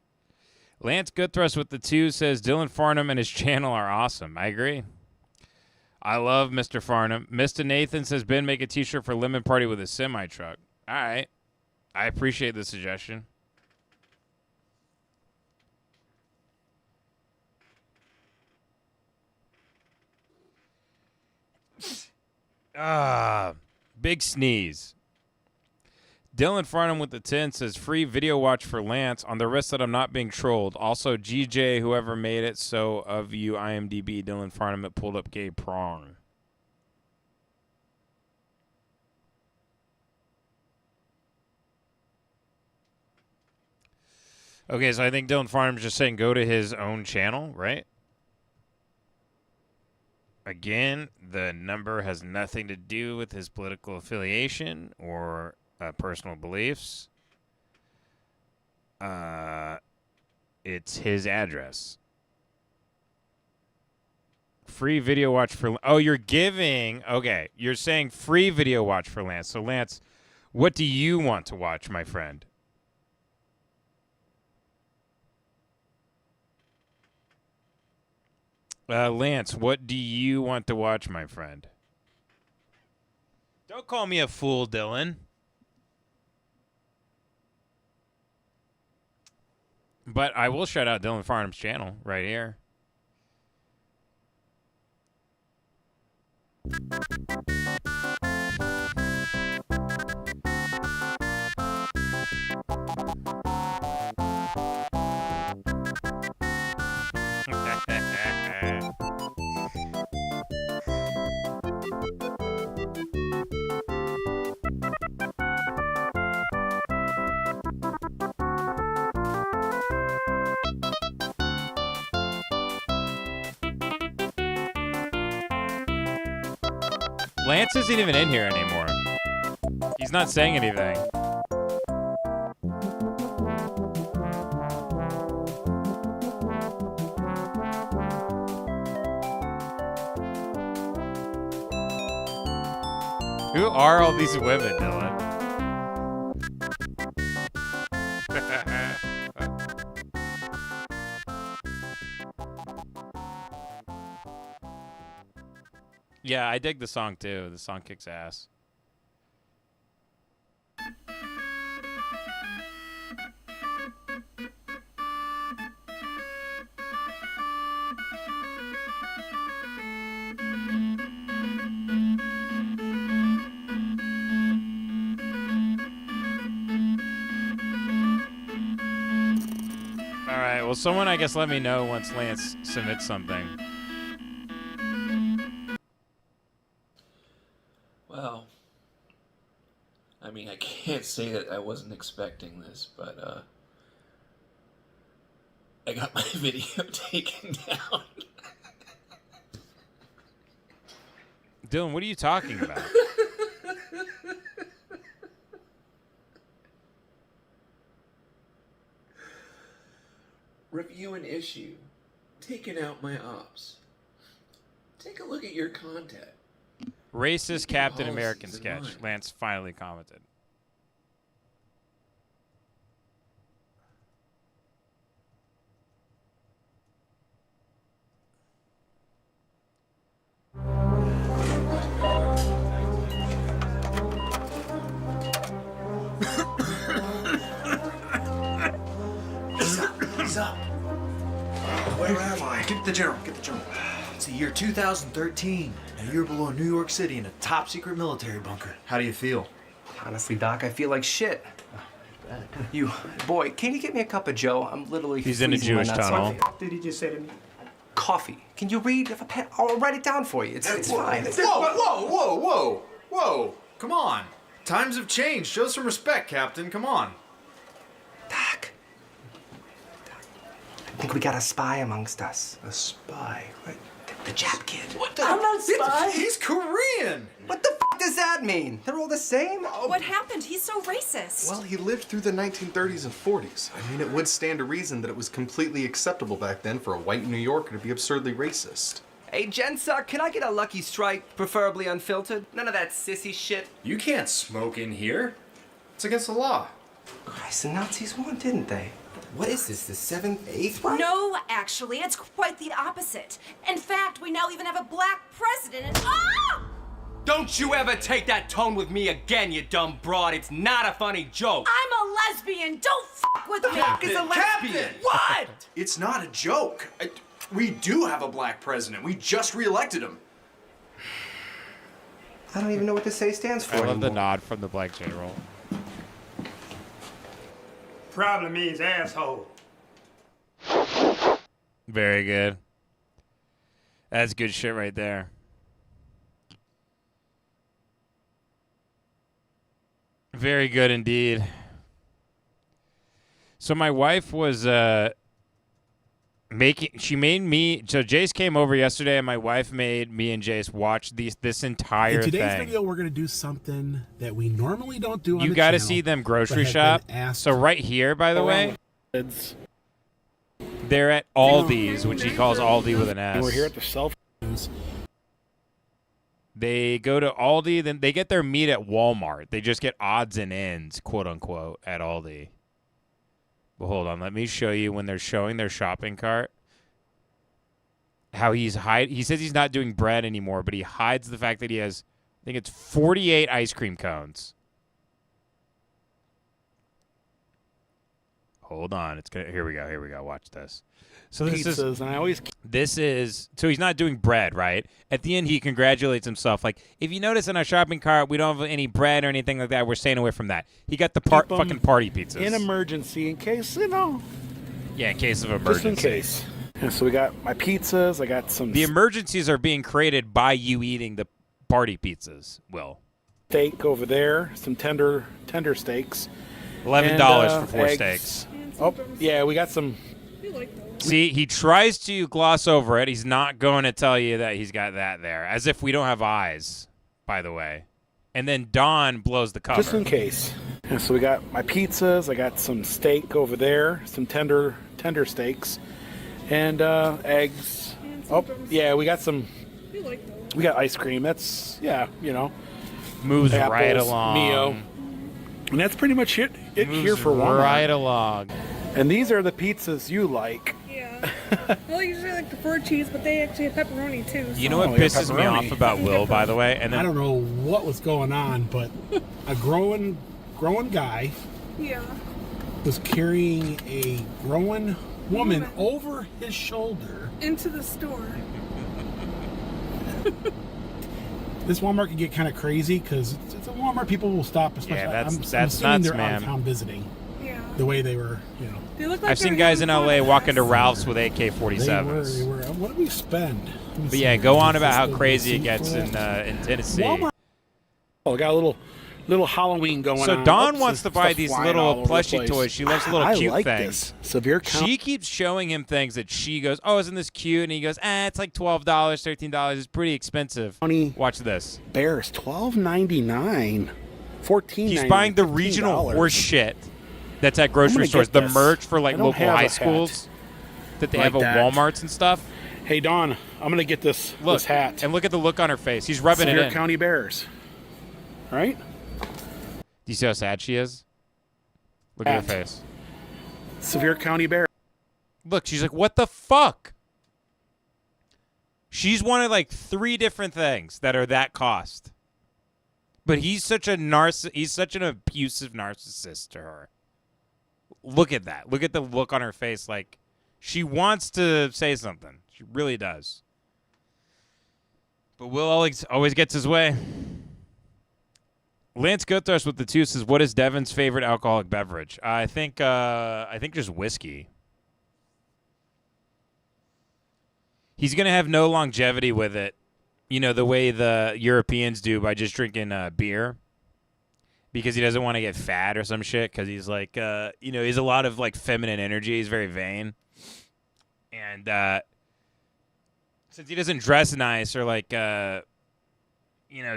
Lance Goodthrust with the 2 says Dylan Farnham and his channel are awesome. I agree. I love Mr. Farnham. Mr. Nathan says Ben make a t-shirt for Lemon Party with a semi truck. All right. I appreciate the suggestion. Big sneeze. Dylan Farnham with the 10 says free video watch for Lance on the risk that I'm not being trolled. Also, GJ, whoever made it, so of you, IMDb, Dylan Farnham that pulled up gay prong. Okay, so I think Dylan Farnham's just saying go to his own channel, right? Again, the number has nothing to do with his political affiliation or personal beliefs. It's his address. Free video watch for... Oh, you're giving... Okay, you're saying free video watch for Lance. So, Lance, what do you want to watch, my friend? Lance, what do you want to watch, my friend? Don't call me a fool, Dylan. But I will shout out Dylan Farnham's channel right here. Lance isn't even in here anymore. He's not saying anything. Who are all these women, Dylan? Yeah, I dig the song too. The song kicks ass. All right, well, someone, I guess, let me know once Lance submits something. Well, I mean, I can't say that I wasn't expecting this, but I got my video taken down. Dylan, what are you talking about? Review an issue. Taking out my ops. Take a look at your content. Racist Captain policies American in sketch. mind. Lance finally commented. He's up. Where am I? Get the general. Get the general. It's the year 2013. A year below New York City in a top secret military bunker. How do you feel? Honestly, Doc, I feel like shit. You, boy, can you get me a cup of Joe? I'm literally He's in a freezing my Jewish nuts tunnel. off. What did he just say to me? Coffee. Can you read? If a pen, I'll write it down for you. It's fine. Whoa! Come on. Times have changed. Show some respect, Captain. Come on. Doc, I think we got a spy amongst us. A spy? What? The Jap kid. What I'm not a spy. He's Korean. What the f does that mean? They're all the same? What happened? He's so racist. Well, he lived through the 1930s and 40s. I mean, it would stand to reason that it was completely acceptable back then for a white New Yorker to be absurdly racist. Hey, Jensa, can I get a Lucky Strike, preferably unfiltered? None of that sissy shit. You can't smoke in here. It's against the law. Christ, the Nazis won, didn't they? What is this, the 7th, 8th one? No, actually, it's quite the opposite. In fact, we now even have a black president and ah! Don't you ever take that tone with me again, you dumb broad. It's not a funny joke. I'm a lesbian. Don't fuck with me. Fuck is a lesbian? What? It's not a joke. We do have a black president. We just reelected him. I don't even know what the say stands for I love the anymore. nod from the black general. Probably means asshole. Very good. That's good shit right there. Very good indeed. So my wife was she made me, so Jace came over yesterday and my wife made me and Jace watch this entire In today's thing. video, we're going to do something that we normally don't do on You the got to channel, see them but grocery have shop. been asked So right here, by the way, they're at Aldi's, which he calls Aldi with an S. We're here at the cell phones. They go to Aldi, then they get their meat at Walmart. They just get odds and ends, quote unquote, at Aldi. Well, hold on. Let me show you when they're showing their shopping cart. How he says he's not doing bread anymore, but he hides the fact that he has, I think it's 48 ice cream cones. Hold on. Here we go. Watch this. So this is so he's not doing bread, right? At the end, he congratulates himself. Like, if you notice in our shopping cart, we don't have any bread or anything like that. We're staying away from that. He got the fucking party pizzas. In emergency, in case, you know. Yeah, in case of emergency. Just in case. Yeah, so we got my pizzas. I got some The emergencies are being created by you eating the party pizzas, Will. steak over there, some tender steaks. $11 for 4 eggs. steaks. Oh, yeah, we got some. See, he tries to gloss over it. He's not going to tell you that he's got that there, as if we don't have eyes. by the way. And then Dawn blows the cover. Just in case. Yeah, so we got my pizzas. I got some steak over there, some tender steaks, and eggs. Oh, yeah, we got some. We got ice cream. That's moves apples, right along. Mio, and that's pretty much it here for Walmart. Right along. And these are the pizzas you like. Yeah. Well, usually like the 4 cheese, but they actually have pepperoni too. So. You know what pisses me off about Will, by the way? And then I don't know what was going on, but a growing guy was carrying a growing woman over his shoulder into the store. This Walmart can get kind of crazy because it's a Walmart. People will stop. Especially, I'm that's assuming nuts, they're out of man. town visiting. The way they were, They look like I've seen guys in LA walk into Ralph's with AK-47s. They were. What did we spend? But yeah, go on about how crazy it gets in Tennessee. Walmart. Oh, got a little Halloween going on. So Dawn Oops, wants to there's buy stuff these flying all little over the plushy place. toys. She loves little I cute like things. This. Severe count. She keeps showing him things that she goes, "Oh, isn't this cute?" And he goes, "It's like $12, $13. It's pretty expensive." Watch this. Bears $12.99, $14.99. He's buying the regional horse shit that's at grocery stores. The merch for like local high schools that they have at Walmarts and stuff. Hey Dawn, I'm gonna get this hat. And look at the look on her face. He's rubbing Severe it in. County Bears. Right? Do you see how sad she is? Look at her face. Severe County Bears. Look, she's like, what the fuck? She's wanted like 3 different things that are that cost. But he's such a he's such an abusive narcissist to her. Look at that. Look at the look on her face. Like, she wants to say something. She really does. But Will always gets his way. Lance Goodthirst with the 2 says, "What is Devin's favorite alcoholic beverage?" I think just whiskey. He's gonna have no longevity with it, the way the Europeans do by just drinking beer, because he doesn't want to get fat or some shit. Because he's like, he's a lot of like feminine energy. He's very vain, and since he doesn't dress nice or like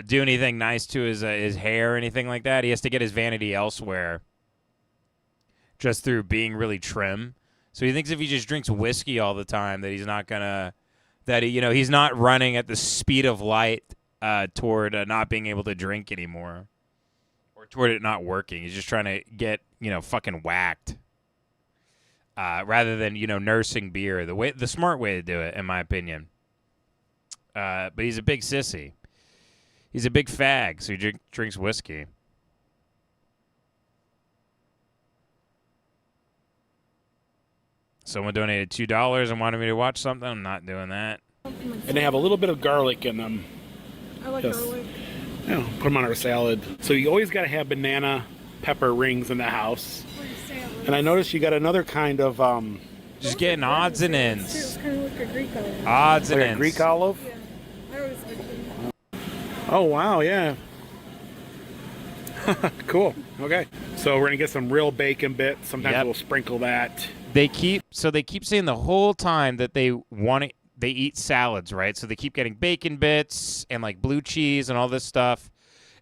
do anything nice to his hair or anything like that, he has to get his vanity elsewhere just through being really trim. So he thinks if he just drinks whiskey all the time that he's not gonna, he's not running at the speed of light toward not being able to drink anymore, or toward it not working. He's just trying to get fucking whacked rather than nursing beer, the smart way to do it, in my opinion. But he's a big sissy. He's a big fag, so he drinks whiskey. Someone donated $2 and wanted me to watch something. I'm not doing that. And they have a little bit of garlic in them. I like garlic. Put them on our salad. So you always got to have banana pepper rings in the house. And I noticed you got another kind of just getting odds and ends. It's kind of like a Greek olive. Odds and like ends. A Greek olive? Yeah. I always like them. Oh, wow, yeah. Cool. Okay. So we're going to get some real bacon bits. Sometimes we'll sprinkle that. They keep saying the whole time that they eat salads, right? So they keep getting bacon bits and like blue cheese and all this stuff.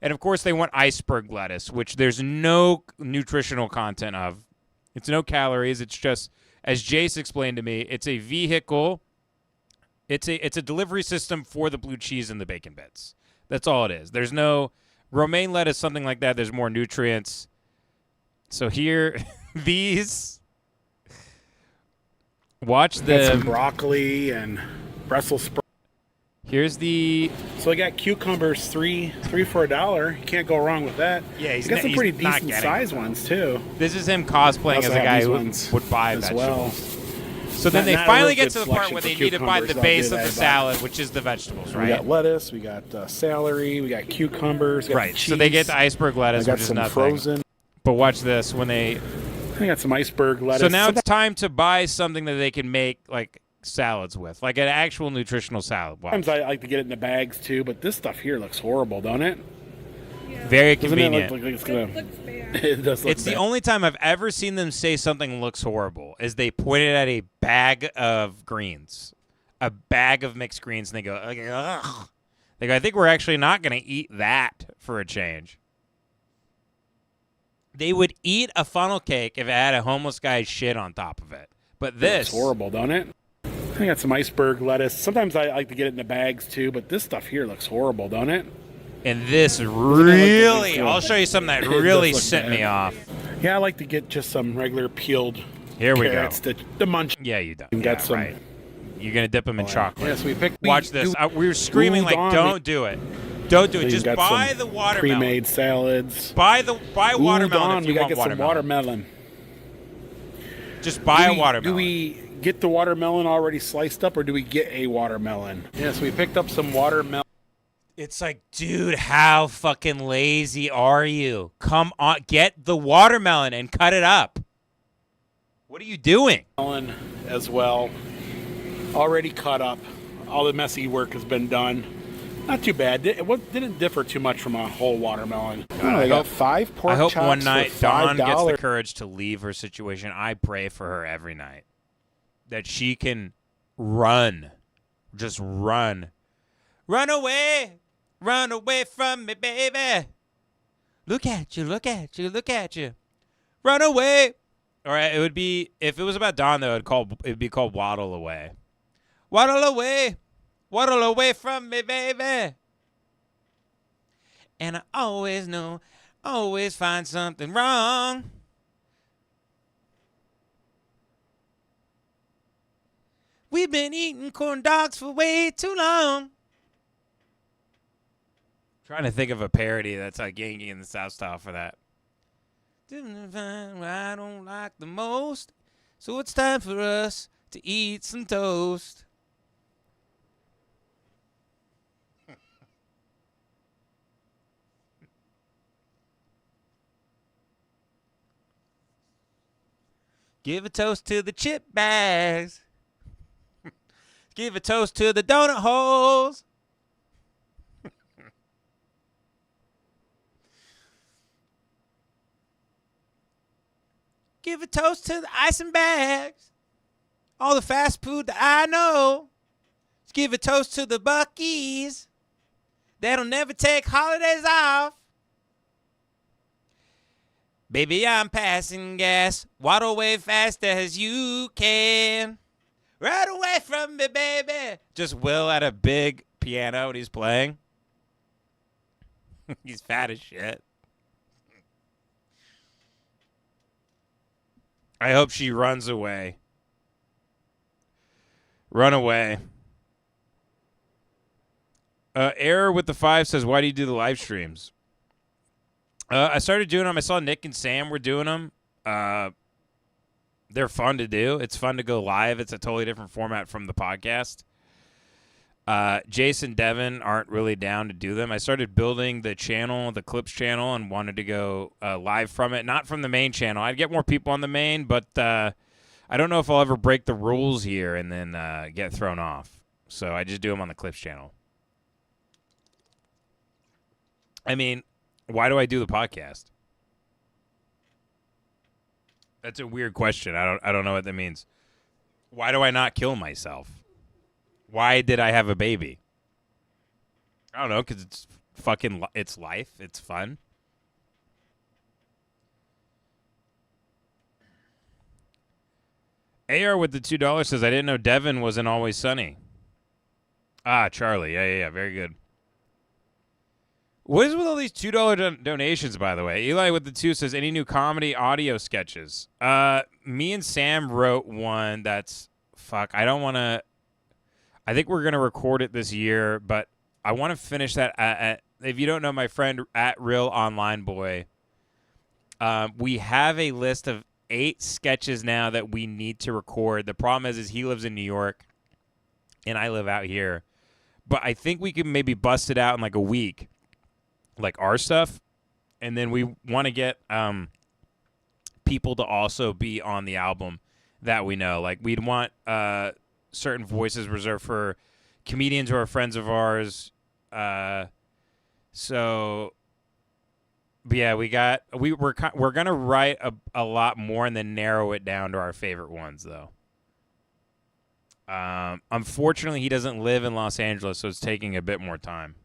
And of course they want iceberg lettuce, which there's no nutritional content of. It's no calories. It's just, as Jace explained to me, it's a vehicle. It's a delivery system for the blue cheese and the bacon bits. That's all it is. There's no romaine lettuce, something like that. There's more nutrients. So here, these. Watch Got some them. broccoli and Brussels sprouts. Here's the. So I got cucumbers, three for $1. You can't go wrong with that. Yeah, he's got some pretty decent size ones too. This is him cosplaying as a guy who would buy as vegetables. well. So then they Not a finally real get good to the part selection where for they need to buy the cucumbers, base I'll of do the that, salad, which is the vegetables, right? We got lettuce, we got celery, we got cucumbers, we got Right. cheese. So they get the iceberg lettuce, I got which is some nothing. frozen. But watch this when they. I got some iceberg lettuce. So now it's time to buy something that they can make like salads with, like an actual nutritional salad. Watch. Sometimes I like to get it in the bags too, but this stuff here looks horrible, don't it? Very Doesn't it convenient. look like it's gonna... It does look It's the bad. only time I've ever seen them say something looks horrible is they point it at a bag of greens, a bag of mixed greens, and they go, ugh. Like, I think we're actually not going to eat that for a change. They would eat a funnel cake if it had a homeless guy's shit on top of it. But this... It's horrible, don't it? I got some iceberg lettuce. Sometimes I like to get it in the bags, too, but this stuff here looks horrible, don't it? And this really... I'll show you something that really sent me off. Yeah, I like to get just some regular peeled Here we carrots go. to munch. Yeah, you don't. And Yeah, got some... right. You're going to dip them in chocolate. Yeah, so we picked... Watch this. We were screaming like, don't do it. Don't do it. Just buy the watermelon. Pre-made salads. Buy watermelon if we you gotta want get some watermelon. Just buy a watermelon. Do we get the watermelon already sliced up, or do we get a watermelon? Yeah, so we picked up some watermelon. It's like, dude, how fucking lazy are you? Come on, get the watermelon and cut it up. What are you doing? As well. Already cut up. All the messy work has been done. Not too bad. It didn't differ too much from a whole watermelon. I got 5 pork I hope chops one night for Dawn gets $5. the courage to leave her situation. I pray for her every night. That she can run. Just run. Run away. Run away from me, baby. Look at you, look at you, look at you. Run away. All right, it would be, if it was about Dawn, though, it'd be called Waddle Away. Waddle away. Waddle away from me, baby. And I always know, always find something wrong. We've been eating corn dogs for way too long. Trying to think of a parody that's like Yankee in the South style for that. Didn't find what I don't like the most, so it's time for us to eat some toast. Give a toast to the chip bags. Give a toast to the donut holes. Give a toast to the icing bags. All the fast food that I know. Let's give a toast to the Buc-ee's. That'll never take holidays off. Baby, I'm passing gas. Waddle away fast as you can. Right away from me, baby. Just Will at a big piano and he's playing. He's fat as shit. I hope she runs away. Run away. Error with the 5 says, why do you do the live streams? I started doing them. I saw Nick and Sam were doing them. They're fun to do. It's fun to go live. It's a totally different format from the podcast. Jason, Devin aren't really down to do them. I started building the channel, the Clips channel, and wanted to go live from it. Not from the main channel. I'd get more people on the main, but I don't know if I'll ever break the rules here and then get thrown off. So I just do them on the Clips channel. I mean, why do I do the podcast? That's a weird question. I don't know what that means. Why do I not kill myself? Why did I have a baby? I don't know, because it's fucking, it's life. It's fun. AR with the $2 says, I didn't know Devin wasn't Always Sunny. Ah, Charlie. Yeah. Very good. What is with all these $2 donations, by the way? Eli with the 2 says, any new comedy audio sketches? Me and Sam wrote one that's, I don't want to, I think we're going to record it this year, but I want to finish that if you don't know my friend at Real Online Boy, we have a list of 8 sketches now that we need to record. The problem is he lives in New York and I live out here, but I think we can maybe bust it out in like a week. Like our stuff, and then we want to get people to also be on the album that we know. Like we'd want certain voices reserved for comedians who are friends of ours. So, but yeah, we're gonna write a lot more and then narrow it down to our favorite ones, though. Unfortunately, he doesn't live in Los Angeles, so it's taking a bit more time.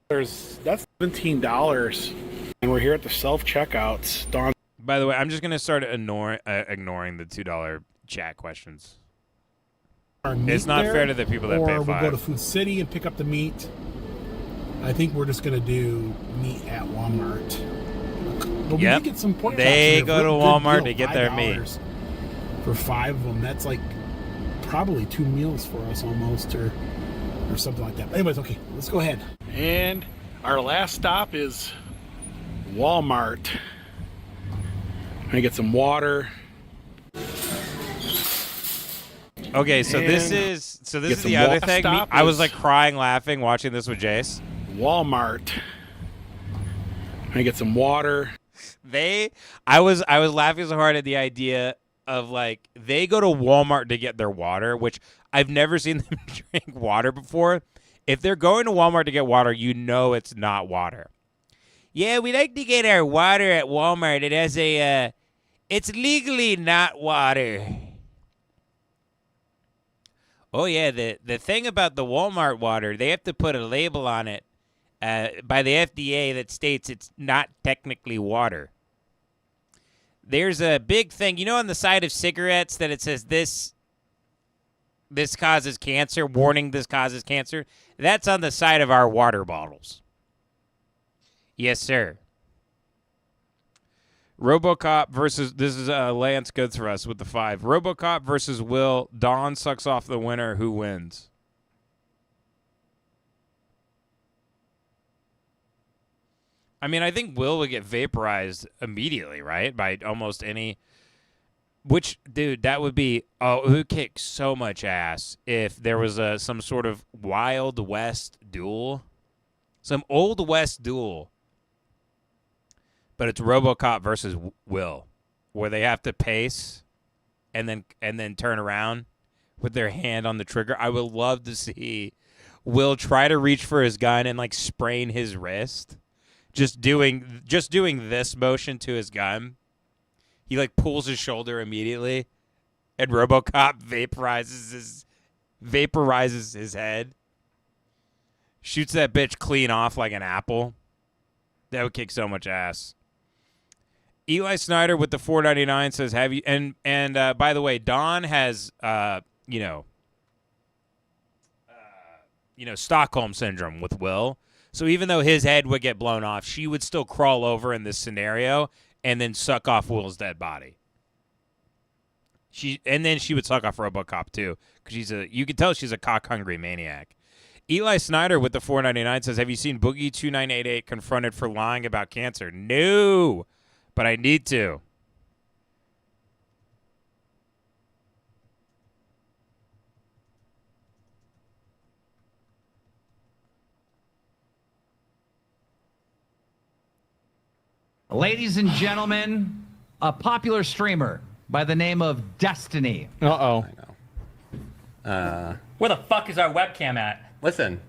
That's $17, and we're here at the self checkouts. Dawn. By the way, I'm just gonna start ignoring the $2 chat questions. It's not fair to the people that pay Or $5. we'll go to Food City and pick up the meat. I think we're just gonna do meat at Walmart. But we did get some pork chops They in go there. to Good Walmart deal, to get their meat. $5 for 5 of them. That's like probably 2 meals for us almost, or something like that. But anyways, okay, let's go ahead. And our last stop is Walmart. I'm gonna get some water. Okay, so this is the other thing. I was like crying, laughing, watching this with Jace. Walmart. I'm gonna get some water. I was laughing so hard at the idea of like they go to Walmart to get their water, which I've never seen them drink water before. If they're going to Walmart to get water, you know it's not water. Yeah, we like to get our water at Walmart. It has it's legally not water. Oh yeah, the thing about the Walmart water, they have to put a label on it by the FDA that states it's not technically water. There's a big thing, you know, on the side of cigarettes that it says this causes cancer, warning this causes cancer. That's on the side of our water bottles. Yes, sir. RoboCop versus, this is Lance Goods for us with the 5. RoboCop versus Will. Dawn sucks off the winner. Who wins? I mean, I think Will would get vaporized immediately, right? By almost any. Which, dude, that would be. Oh, it would kick so much ass if there was some sort of Wild West duel. Some Old West duel. But it's RoboCop versus Will, where they have to pace and then turn around with their hand on the trigger. I would love to see Will try to reach for his gun and like sprain his wrist. Just doing this motion to his gun. He like pulls his shoulder immediately, and RoboCop vaporizes his head. Shoots that bitch clean off like an apple. That would kick so much ass. Eli Snyder with the $4.99 says, "Have you?" And by the way, Dawn has Stockholm syndrome with Will. So even though his head would get blown off, she would still crawl over in this scenario and then suck off Will's dead body. She would suck off RoboCop too, because you can tell she's a cock hungry maniac. Eli Snyder with the $4.99 says, "Have you seen Boogie 2988 confronted for lying about cancer?" No. But I need to. Ladies and gentlemen, a popular streamer by the name of Destiny. Uh-oh. Where the fuck is our webcam at? Listen.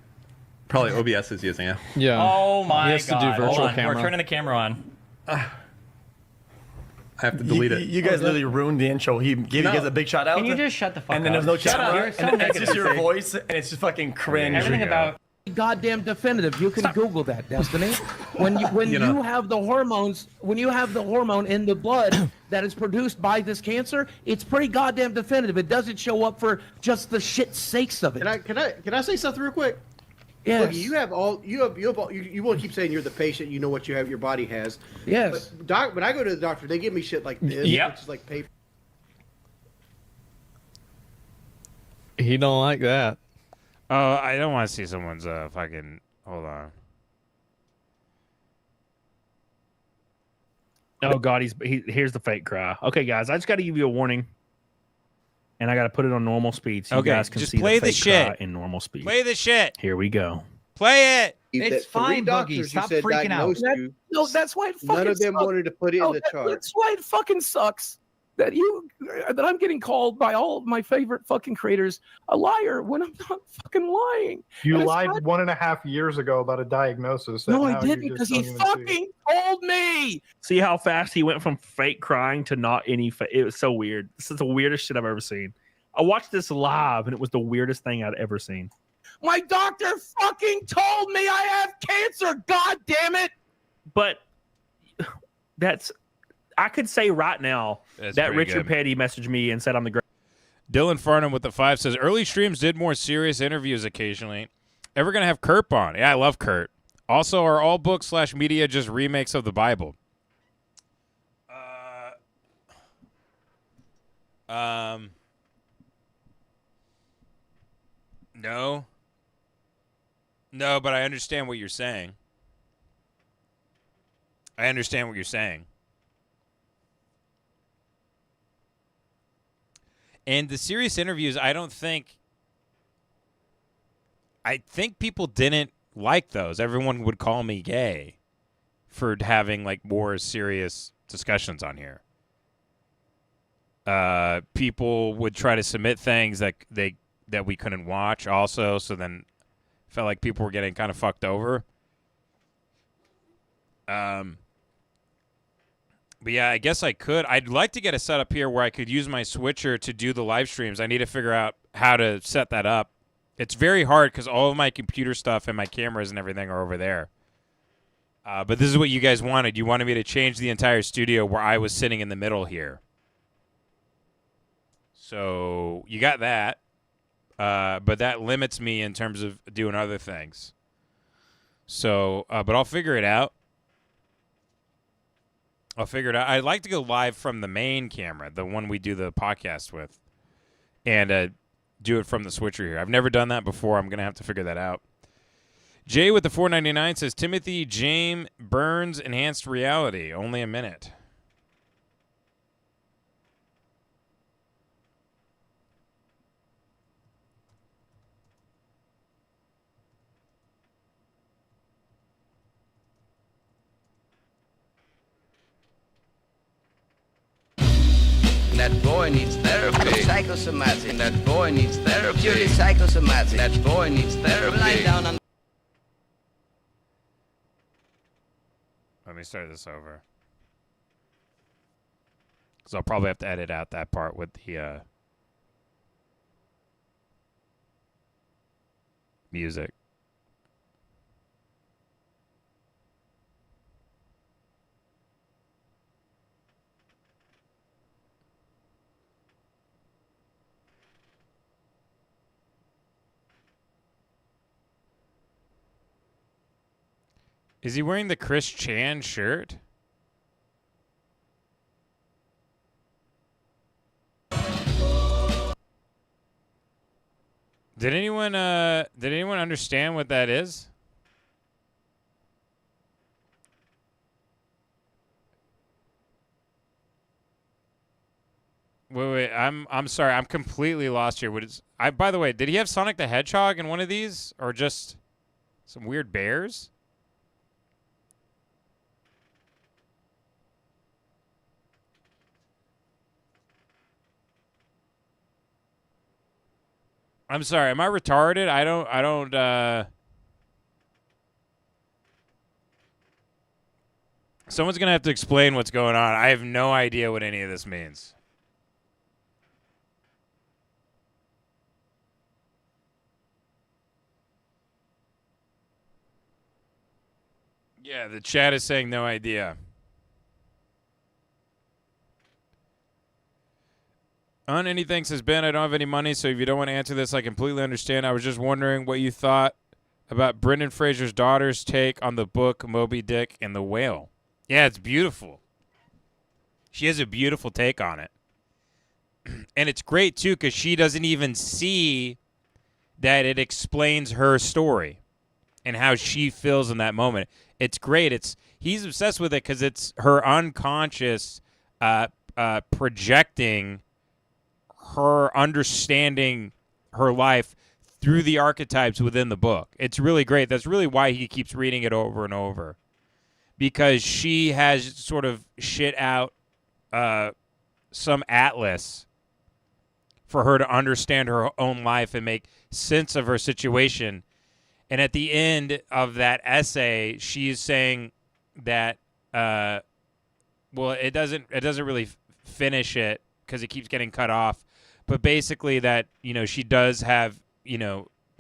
Probably OBS is using it. Yeah. Oh my he has god. to do virtual Hold on. camera. We're turning the camera on. I have to delete it. You guys literally ruined the intro. He gave you guys a big shout out. Can you just shut the fuck up? And then there's no Shut up. camera. You're so And then it's just negative. your voice, and it's just fucking cringe. Everything about goddamn definitive. You can Google that, Destiny. When you have the hormones, when you have the hormone in the blood that is produced by this cancer, it's pretty goddamn definitive. It doesn't show up for just the shit sakes of it. Can I say something real quick? Yes. Look, you won't keep saying you're the patient. You know what your body has. Yes. But when I go to the doctor, they give me shit like this, Yep. which is like paper. He don't like that. Oh, I don't want to see someone's fucking. Hold on. Oh God, here's the fake cry. Okay, guys, I just got to give you a warning, and I got to put it on normal speed so Okay, you guys can just see play the the fake shit. cry in normal speed. Play the shit. Here we go. Play it. It's fine, Boogie. Stop freaking out. No, that's why it fucking None of them sucks. wanted to put it in No, the chart. That's why it fucking sucks that I'm getting called by all of my favorite fucking creators a liar when I'm not fucking lying. You And it's lied not- 1.5 years ago about a diagnosis. that No, I now you didn't, just because he don't even see. fucking told me. See how fast he went from fake crying to not any. It was so weird. This is the weirdest shit I've ever seen. I watched this live, and it was the weirdest thing I'd ever seen. My doctor fucking told me I have cancer. God damn it! But I could say right now That's that pretty Richard good. Petty messaged me and said I'm the great. Dylan Farnham with the 5 says, early streams did more serious interviews occasionally. Ever going to have Kurt on? Yeah, I love Kurt. Also, are all books / media just remakes of the Bible? No. No, but I understand what you're saying. And the serious interviews, I think people didn't like those. Everyone would call me gay for having like more serious discussions on here. People would try to submit things that we couldn't watch also, so then felt like people were getting kind of fucked over. But yeah, I guess I could. I'd like to get a setup here where I could use my switcher to do the live streams. I need to figure out how to set that up. It's very hard because all of my computer stuff and my cameras and everything are over there. But this is what you guys wanted. You wanted me to change the entire studio where I was sitting in the middle here. So you got that. But that limits me in terms of doing other things. So, but I'll figure it out. I'd like to go live from the main camera, the one we do the podcast with, and do it from the switcher here. I've never done that before. I'm going to have to figure that out. Jay with the $4.99 says, Timothy Jame Burns Enhanced Reality. Only a minute. That boy needs therapy. Psychosomatic. That boy needs therapy. Purely psychosomatic. That boy needs therapy. Lying down on. Let me start this over. Because I'll probably have to edit out that part with the music. Is he wearing the Chris Chan shirt? Did anyone understand what that is? Wait, I'm sorry, I'm completely lost here. By the way, did he have Sonic the Hedgehog in one of these, or just some weird bears? I'm sorry, am I retarded? I don't Someone's gonna have to explain what's going on. I have no idea what any of this means. Yeah, the chat is saying no idea. On anything says, Ben, I don't have any money, so if you don't want to answer this, I completely understand. I was just wondering what you thought about Brendan Fraser's daughter's take on the book Moby Dick and the Whale. Yeah, it's beautiful. She has a beautiful take on it. And it's great, too, because she doesn't even see that it explains her story and how she feels in that moment. It's great. He's obsessed with it because it's her unconscious projecting her understanding her life through the archetypes within the book. It's really great. That's really why he keeps reading it over and over, because she has sort of shit out some atlas for her to understand her own life and make sense of her situation. And at the end of that essay, she's saying that, well, it doesn't really finish it because it keeps getting cut off. But basically that, she does have,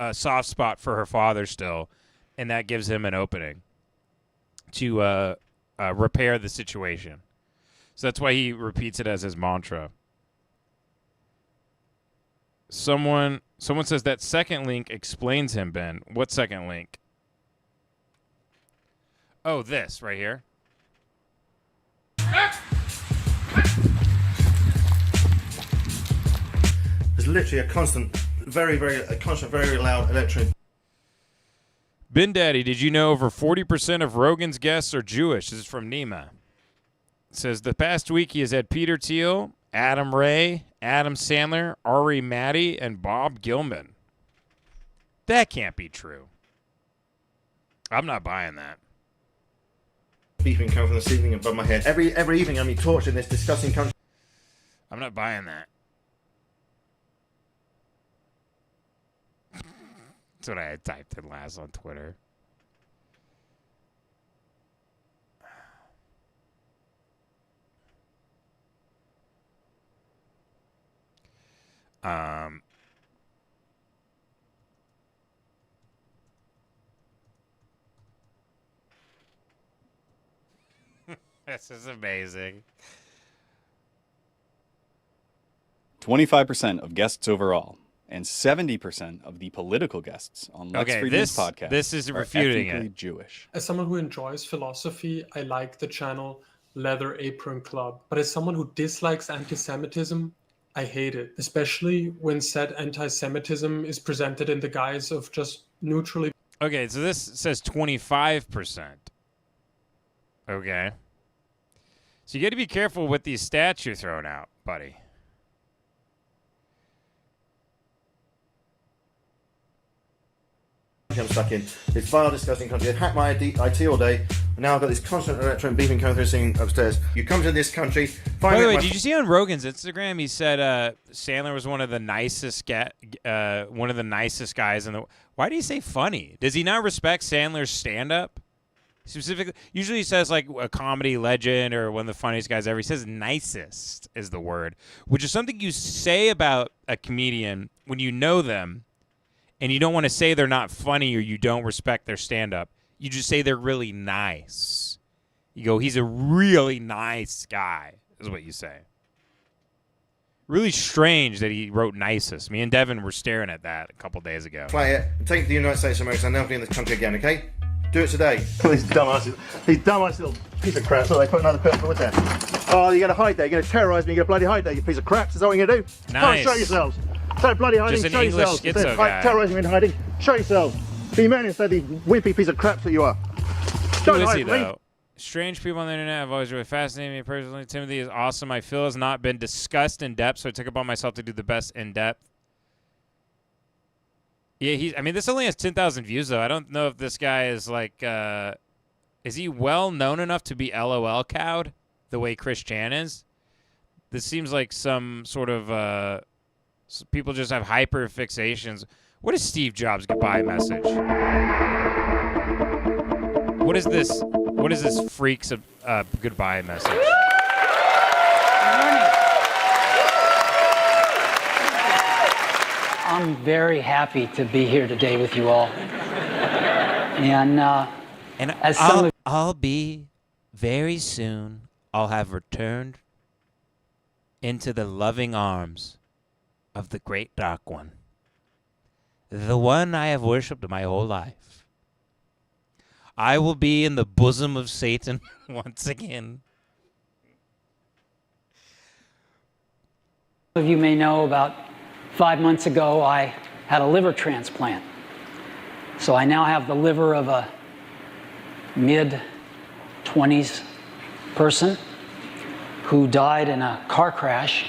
a soft spot for her father still, and that gives him an opening to repair the situation. So that's why he repeats it as his mantra. Someone says that second link explains him, Ben. What second link? Oh, this right here. There's literally a constant, very loud electric. Ben Daddy, did you know over 40% of Rogan's guests are Jewish? This is from Nima. It says the past week he has had Peter Thiel, Adam Ray, Adam Sandler, Ari Maddie, and Bob Gilman. That can't be true. I'm not buying that. Beeping coming from the ceiling above my head. Every evening I'm tortured in this disgusting country. I'm not buying that. That's what I had typed in last on Twitter. This is amazing. 25% of guests overall, and 70% of the political guests on Lex Friedman's podcast this is refuting are ethnically it. Jewish. As someone who enjoys philosophy, I like the channel Leather Apron Club. But as someone who dislikes anti-Semitism, I hate it, especially when said anti-Semitism is presented in the guise of just neutrally. Okay, so this says 25%. Okay. So you got to be careful with these stats you're throwing out, buddy. I'm stuck in this vile, disgusting country. They've hacked my IT all day, and now I've got this constant electric beeping coming through the ceiling upstairs. You come to this country. By the way, did you see on Rogan's Instagram? He said Sandler was one of the nicest guys in the. Why did he say funny? Does he not respect Sandler's stand-up? Specifically, usually he says like a comedy legend or one of the funniest guys ever. He says nicest is the word, which is something you say about a comedian when you know them. And you don't want to say they're not funny or you don't respect their stand-up. You just say they're really nice. You go, he's a really nice guy, is what you say. Really strange that he wrote nicest. Me and Devin were staring at that a couple days ago. Play it and take it to the United States of America. I'm never be in this country again, okay? Do it today. These dumbass little piece of crap. So they put another person with there. Oh, you're going to hide there. You're going to terrorise me. You're going to bloody hide there, you piece of crap. Is that what you're going to do? Nice. Come on, show yourselves. Don't bloody hiding. Just an Show English yourselves. schizo guy. Terrorising me in hiding. Show yourselves. Be men instead of the wimpy piece of crap that you are. Who is he, though? Strange people on the internet have always really fascinated me personally. Timothy is awesome. I feel has not been discussed in depth, so I took upon myself to do the best in depth. Yeah, I mean, this only has 10,000 views, though. I don't know if this guy is like, is he well known enough to be LOL cowed the way Chris Chan is? This seems like some sort of, people just have hyper fixations. What is Steve Jobs' goodbye message? What is this? What is this freak's goodbye message? I'm very happy to be here today with you all. And as I'll be very soon. I'll have returned into the loving arms of the great dark one, the one I have worshipped my whole life. I will be in the bosom of Satan once again. Some of you may know about 5 months ago I had a liver transplant. So I now have the liver of a mid-20s person who died in a car crash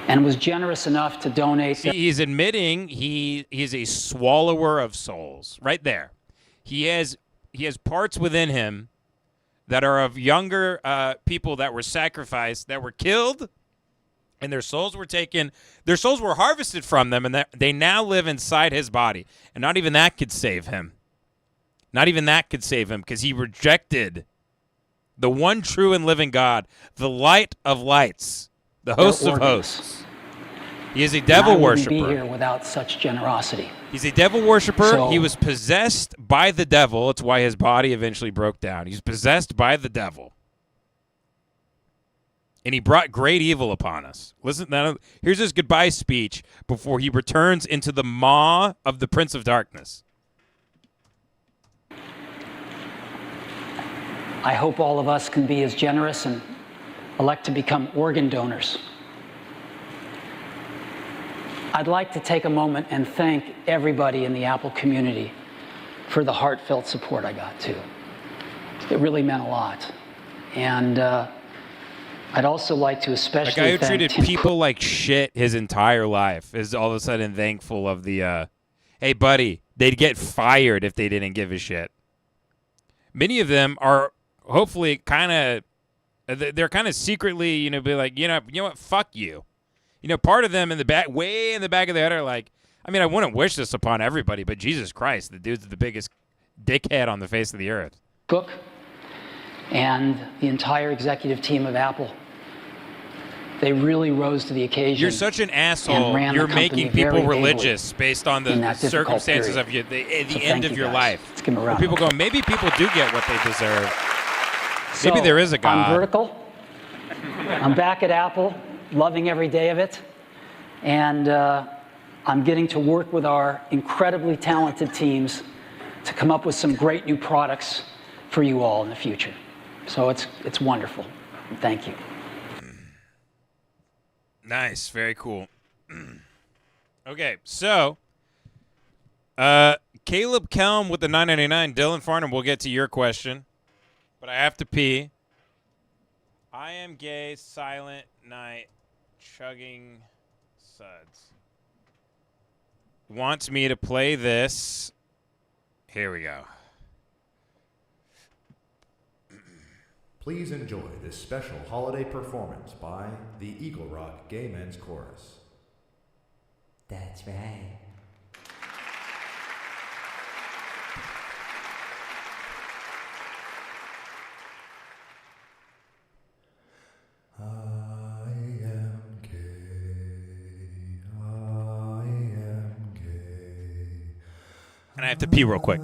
and was generous enough to donate. He's admitting he is a swallower of souls. Right there. He has parts within him that are of younger people that were sacrificed, that were killed, and their souls were taken. Their souls were harvested from them, and they now live inside his body. And not even that could save him. Not even that could save him because he rejected the one true and living God, the light of lights, the host of hosts. He is a devil and I wouldn't worshiper. be here without such generosity. He's a devil worshiper. So- He was possessed by the devil. It's why his body eventually broke down. He's possessed by the devil. And he brought great evil upon us. Listen, now, here's his goodbye speech before he returns into the maw of the Prince of Darkness. I hope all of us can be as generous and elect to become organ donors. I'd like to take a moment and thank everybody in the Apple community for the heartfelt support I got, too. It really meant a lot. And I'd also like to A especially guy who thank treated Tim people like shit his entire life is all of a sudden thankful of the, hey, buddy, they'd get fired if they didn't give a shit. Many of them are hopefully kind of, they're kind of secretly, be like, you know what, fuck you. Part of them in the back, way in the back of their head are like, I mean, I wouldn't wish this upon everybody, but Jesus Christ, the dude's the biggest dickhead on the face of the earth. Cook and the entire executive team of Apple. They really rose to the occasion. You're such an and asshole. ran the You're company making very people ably religious based on in the that difficult circumstances period. of the So end thank of you, your guys. life. Let's give 'em a Where round people of go, applause. maybe people do get what they deserve. Maybe So, there is a God. I'm vertical. I'm back at Apple, loving every day of it. And I'm getting to work with our incredibly talented teams to come up with some great new products for you all in the future. So it's wonderful. Thank you. Nice. Very cool. Okay, so Caleb Kelm with the $9.99. Dylan Farnham, we'll get to your question. But I have to pee. I am gay, silent night, chugging suds. Wants me to play this. Here we go. Please enjoy this special holiday performance by the Eagle Rock Gay Men's Chorus. That's right. And I have to pee real quick.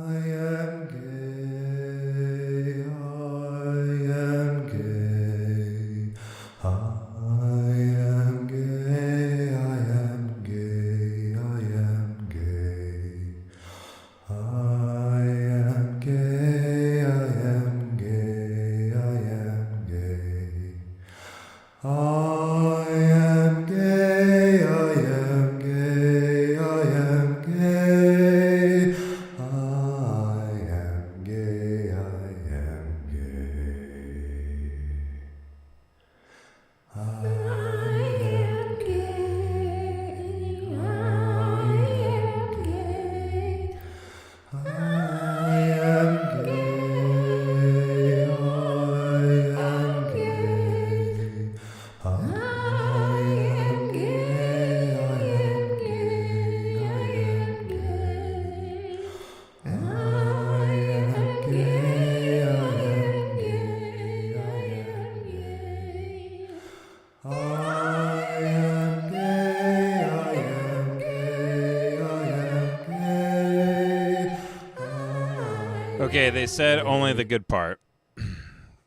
Okay, they said only the good part.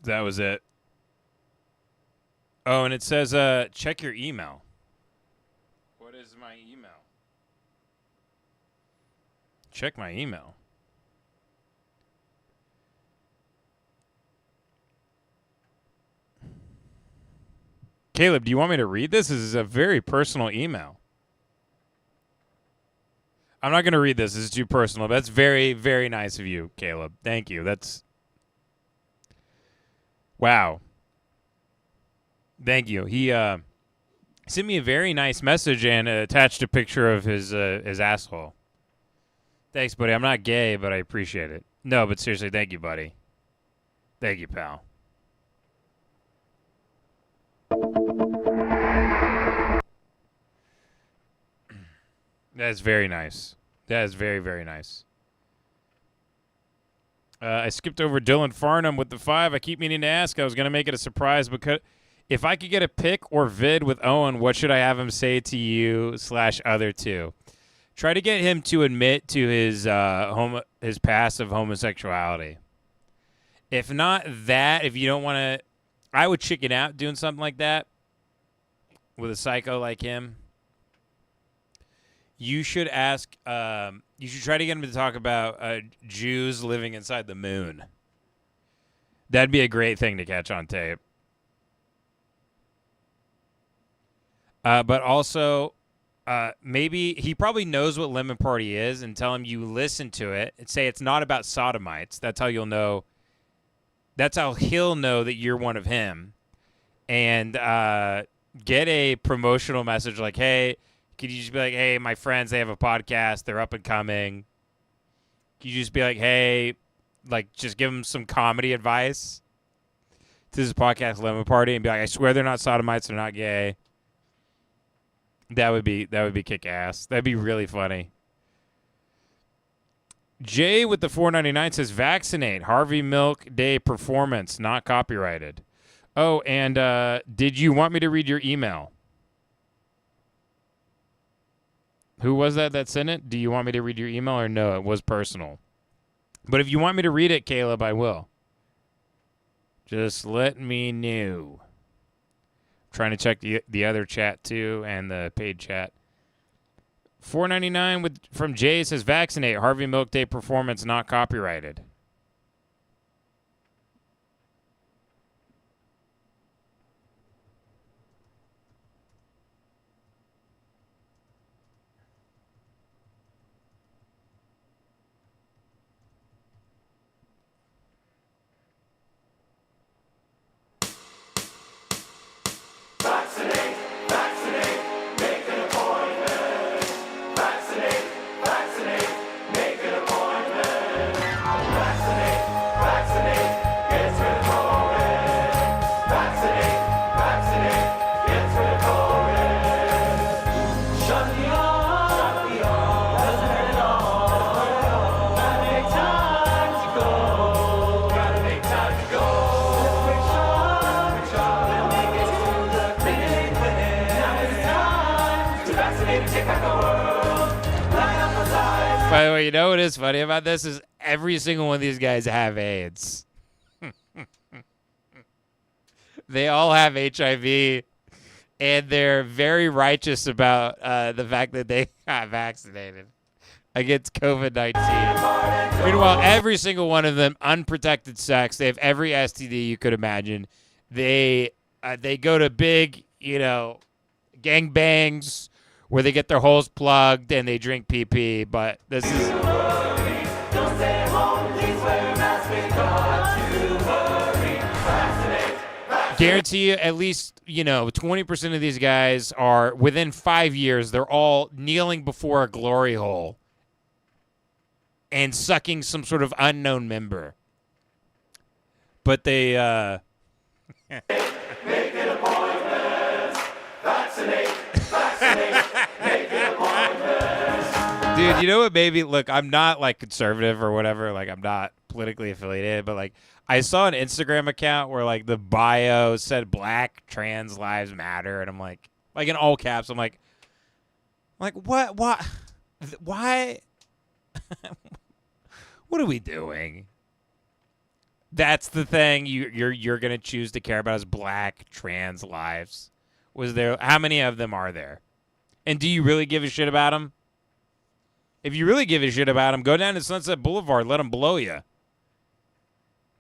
That was it. Oh, and it says, check your email. What is my email? Check my email. Caleb, do you want me to read this? This is a very personal email. I'm not going to read this. This is too personal. That's very, very nice of you, Caleb. Thank you. That's... Wow. Thank you. He sent me a very nice message and attached a picture of his asshole. Thanks, buddy. I'm not gay, but I appreciate it. No, but seriously, thank you, buddy. Thank you, pal. That is very nice. That is very, very nice. I skipped over Dylan Farnham with the 5. I keep meaning to ask. I was going to make it a surprise, because If I could get a pic or vid with Owen, what should I have him say to you / other two? Try to get him to admit to his past of homosexuality. If not that, if you don't want to, I would chicken out doing something like that with a psycho like him. You should ask, you should try to get him to talk about Jews living inside the moon. That'd be a great thing to catch on tape. But also, maybe he probably knows what Lemon Party is, and tell him you listen to it and say it's not about sodomites. That's how you'll know. That's how he'll know that you're one of him. And get a promotional message like, hey, could you just be like, hey, my friends, they have a podcast. They're up and coming. Could you just be like, hey, like just give them some comedy advice to this podcast, Lemon Party, and be like, I swear they're not sodomites. They're not gay. That would be kick ass. That'd be really funny. Jay with the $4.99 says vaccinate Harvey Milk Day performance not copyrighted. Oh, and did you want me to read your email? Who was that sent it? Do you want me to read your email or no? It was personal. But if you want me to read it, Caleb, I will. Just let me know. Trying to check the other chat too and the paid chat. $4.99 from Jay says vaccinate Harvey Milk Day performance not copyrighted. By the way, you know what is funny about this is every single one of these guys have AIDS. They all have HIV, and they're very righteous about the fact that they got vaccinated against COVID-19. Meanwhile, every single one of them, unprotected sex. They have every STD you could imagine. They go to big, gangbangs where they get their holes plugged and they drink PP. But this is... Guarantee you at least, 20% of these guys are, within 5 years, they're all kneeling before a glory hole and sucking some sort of unknown member. But they, Making appointments. Vaccinate. Making appointments. Dude, you know what, baby? Look, I'm not, conservative or whatever. I'm not politically affiliated, but, I saw an Instagram account where, the bio said Black Trans Lives Matter, and I'm like in all caps, I'm like, what? Why? What are we doing? That's the thing you're gonna choose to care about is Black Trans lives. How many of them are there? And do you really give a shit about them? If you really give a shit about them, go down to Sunset Boulevard, let them blow you.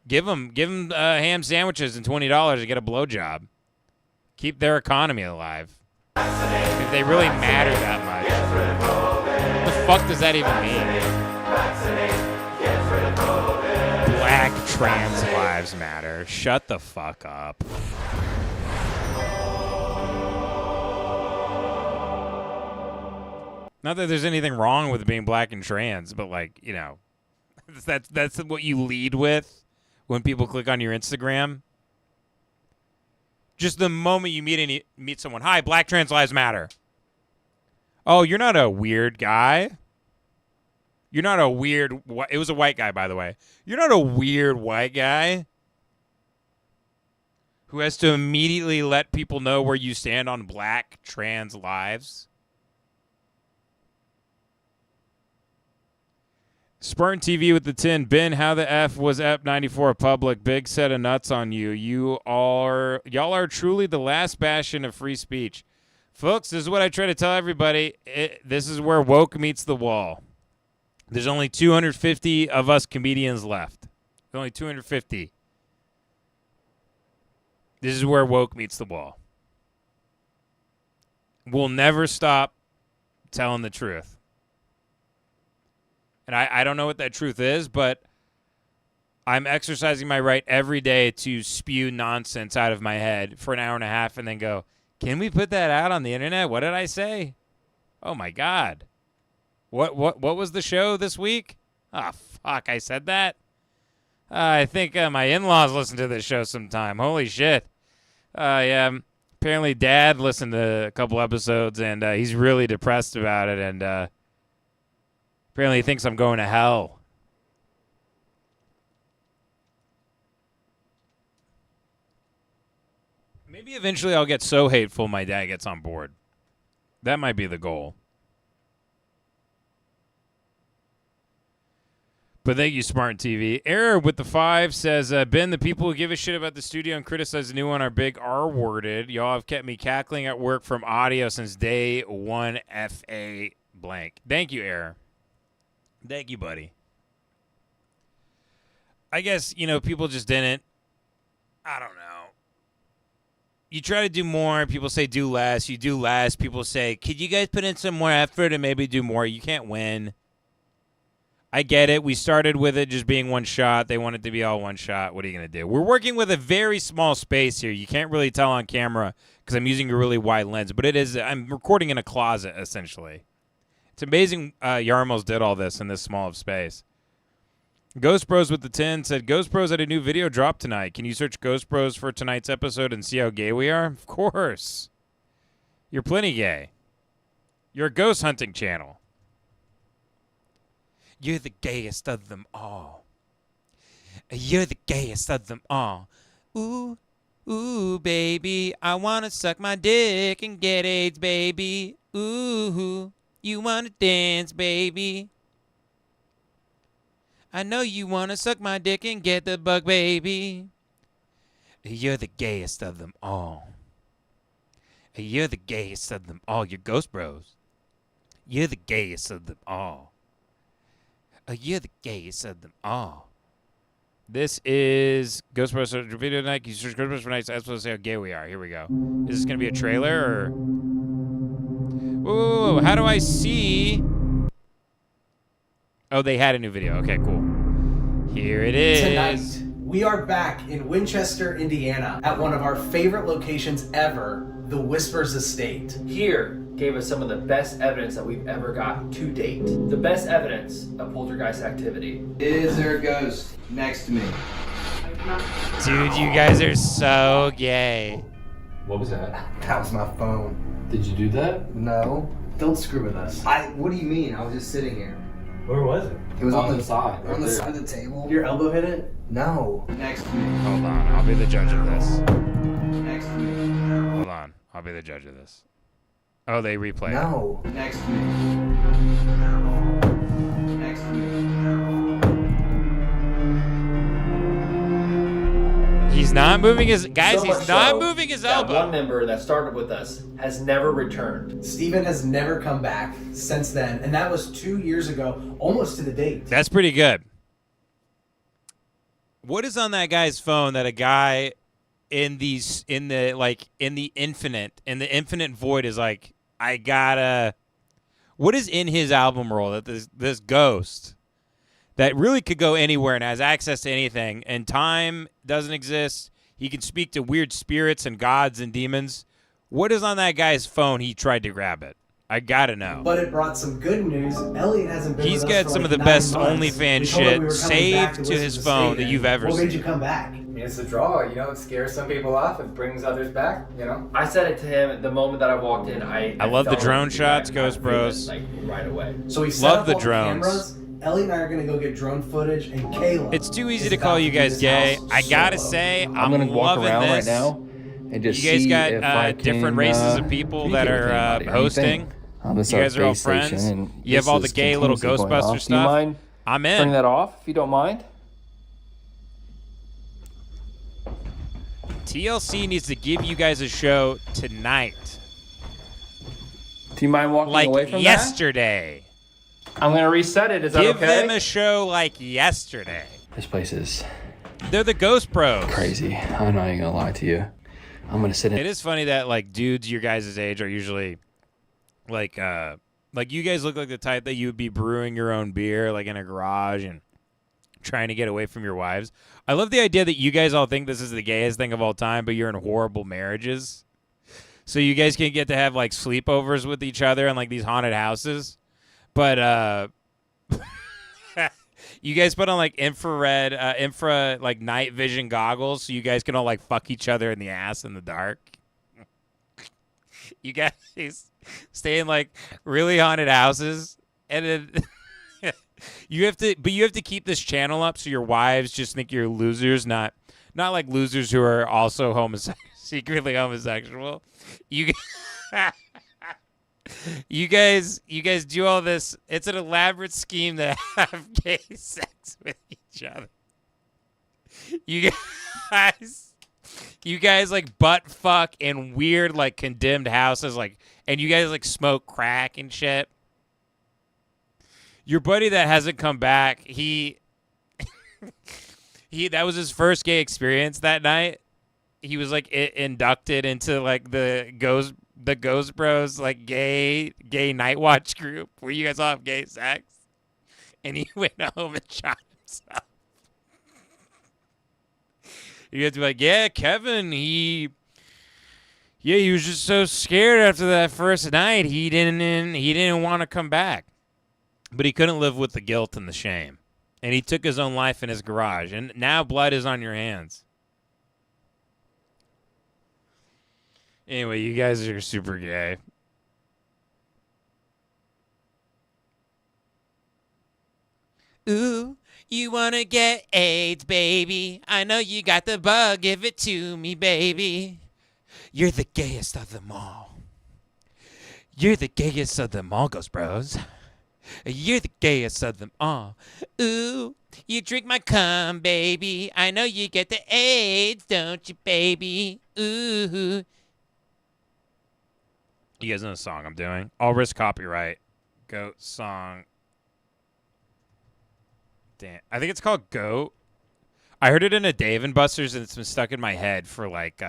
Give them ham sandwiches and $20 to get a blowjob. Keep their economy alive. If they really matter that much. What the fuck does that even mean? Black trans lives matter. Shut the fuck up. Not that there's anything wrong with being black and trans, but that's what you lead with. When people click on your Instagram, just the moment you meet someone, hi, Black Trans Lives Matter. Oh, you're not a weird guy. You're not a weird. It was a white guy, by the way. You're not a weird white guy. who has to immediately let people know where you stand on black trans lives. Spartan TV with the 10. Ben, how the F was EP94 public? Big set of nuts on you. Y'all are truly the last bastion of free speech. Folks, this is what I try to tell everybody. This is where woke meets the wall. There's only 250 of us comedians left. There's only 250. This is where woke meets the wall. We'll never stop telling the truth. And I don't know what that truth is, but I'm exercising my right every day to spew nonsense out of my head for an hour and a half and then go, can we put that out on the internet? What did I say? Oh, my God. What was the show this week? Oh, fuck, I said that? I think my in-laws listen to this show sometime. Holy shit. Yeah, apparently Dad listened to a couple episodes, and he's really depressed about it, and apparently he thinks I'm going to hell. Maybe eventually I'll get so hateful my dad gets on board. That might be the goal. But thank you, Smart TV. Error with the 5 says, Ben, the people who give a shit about the studio and criticize the new one are big R-worded. Y'all have kept me cackling at work from audio since day one, FA blank. Thank you, Error. Thank you, buddy. I guess, people just didn't. I don't know. You try to do more. People say do less. You do less. People say, could you guys put in some more effort and maybe do more? You can't win. I get it. We started with it just being one shot. They want it to be all one shot. What are you going to do? We're working with a very small space here. You can't really tell on camera because I'm using a really wide lens. But it is. I'm recording in a closet, essentially. It's amazing Yarmos did all this in this small of space. Ghost Bros with the 10 said, Ghost Bros had a new video drop tonight. Can you search Ghost Bros for tonight's episode and see how gay we are? Of course. You're plenty gay. You're a ghost hunting channel. You're the gayest of them all. You're the gayest of them all. Ooh, ooh, baby, I want to suck my dick and get AIDS, baby. Ooh, you want to dance, baby. I know you want to suck my dick and get the bug, baby. You're the gayest of them all. You're the gayest of them all. You're Ghost Bros. You're the gayest of them all. You're the gayest of them all. This is Ghost Bros video tonight. Can you search Ghost Bros for nights? I'm supposed to say how gay we are. Here we go. Is this going to be a trailer or? Whoa, how do I see? Oh, they had a new video. Okay, cool. Here it is. Tonight, we are back in Winchester, Indiana, at one of our favorite locations ever, the Whispers Estate. Here gave us some of the best evidence that we've ever got to date. The best evidence of poltergeist activity. Is there a ghost next to me? Dude, you guys are so gay. What was that? That was my phone. Did you do that? No. Don't screw with us. What do you mean? I was just sitting here. Where was it? It was on the side. On the side of the table. Your elbow hit it? No. Next to me. Hold on, I'll be the judge of this. Next to me. Hold on, I'll be the judge of this. Oh, they replay. No. Next to me. Next to me. He's not moving his guys. He's not moving his elbow. That one member that started with us has never returned. Steven has never come back since then, and that was 2 years ago, almost to the date. That's pretty good. What is on that guy's phone that a guy in the infinite void is like, I gotta. What is in his album roll that this ghost that really could go anywhere and has access to anything, and time doesn't exist? He can speak to weird spirits and gods and demons. What is on that guy's phone? He tried to grab it. I gotta know. But it brought some good news. Elliot hasn't been He's with us got for some like of the 9 best months. OnlyFans We told him shit we were coming back saved to Whispers his Estate, phone that and you've ever What made seen. you come back? It's a draw, it scares some people off, it brings others back, I said it to him the moment that I walked in. I love the felt drone it, shots, I Ghost felt it, Bros. like right away. So he set Love up the all drones. cameras, Ellie and I are gonna go get drone footage, and Kayla. It's too easy to call you guys gay. I gotta say, I'm gonna walk loving around this. right now and just you guys see got if I different can, races of people that communicate with are anybody. What do you hosting. think? This You is guys our are all base station, friends. and You have this all the is gay little continuously going Ghostbuster off. stuff. Do you mind I'm in. turning that off if you don't mind? TLC needs to give you guys a show tonight. Do you mind walking like away from yesterday? I'm gonna reset it. Is that Give okay? them a show like yesterday. This place is They're the Ghost Bros. crazy. I'm not even gonna lie to you. I'm gonna sit in. It is funny that like dudes your guys' age are usually like you guys look like the type that you would be brewing your own beer like in a garage and trying to get away from your wives. I love the idea that you guys all think this is the gayest thing of all time, but you're in horrible marriages. So you guys can get to have like sleepovers with each other in like these haunted houses. But you guys put on like infra like night vision goggles so you guys can all like fuck each other in the ass in the dark. You guys stay in like really haunted houses and then you have to keep this channel up so your wives just think you're losers, not like losers who are also secretly homosexual. You guys do all this. It's an elaborate scheme to have gay sex with each other. You guys like butt fuck in weird like condemned houses, like, and you guys like smoke crack and shit. Your buddy that hasn't come back, he that was his first gay experience that night. He was like inducted into like the Ghost Bros like gay night watch group where you guys all have gay sex, and he went home and shot himself. You guys be like, yeah, Kevin, he was just so scared after that first night. He didn't want to come back. But he couldn't live with the guilt and the shame. And he took his own life in his garage. And now blood is on your hands. Anyway, you guys are super gay. Ooh, you want to get AIDS, baby. I know you got the bug. Give it to me, baby. You're the gayest of them all. You're the gayest of them all, Ghost Bros. You're the gayest of them all. Ooh, you drink my cum, baby. I know you get the AIDS, don't you, baby? Ooh. You guys know the song I'm doing? I'll risk copyright. Goat song. Damn. I think it's called Goat. I heard it in a Dave & Buster's and it's been stuck in my head for like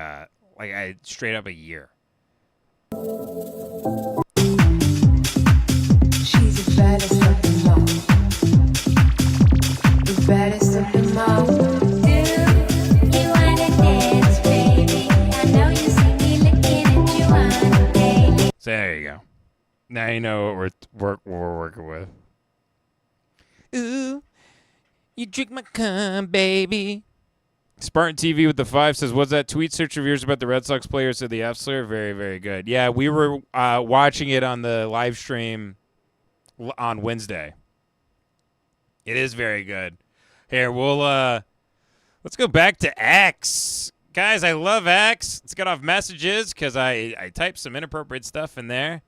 straight up a year. She's the baddest of them all. The baddest of them all. Do you wanna dance, baby? I know you see me looking at you on a daily. So there you go. Now you know what we're working with. Ooh, you drink my cum, baby. Spartan TV with the 5 says, was that tweet search of yours about the Red Sox players of the F slur? Very, very good. Yeah, we were watching it on the live stream on Wednesday. It is very good. Here, we'll let's go back to X. Guys, I love X. Let's get off messages because I typed some inappropriate stuff in there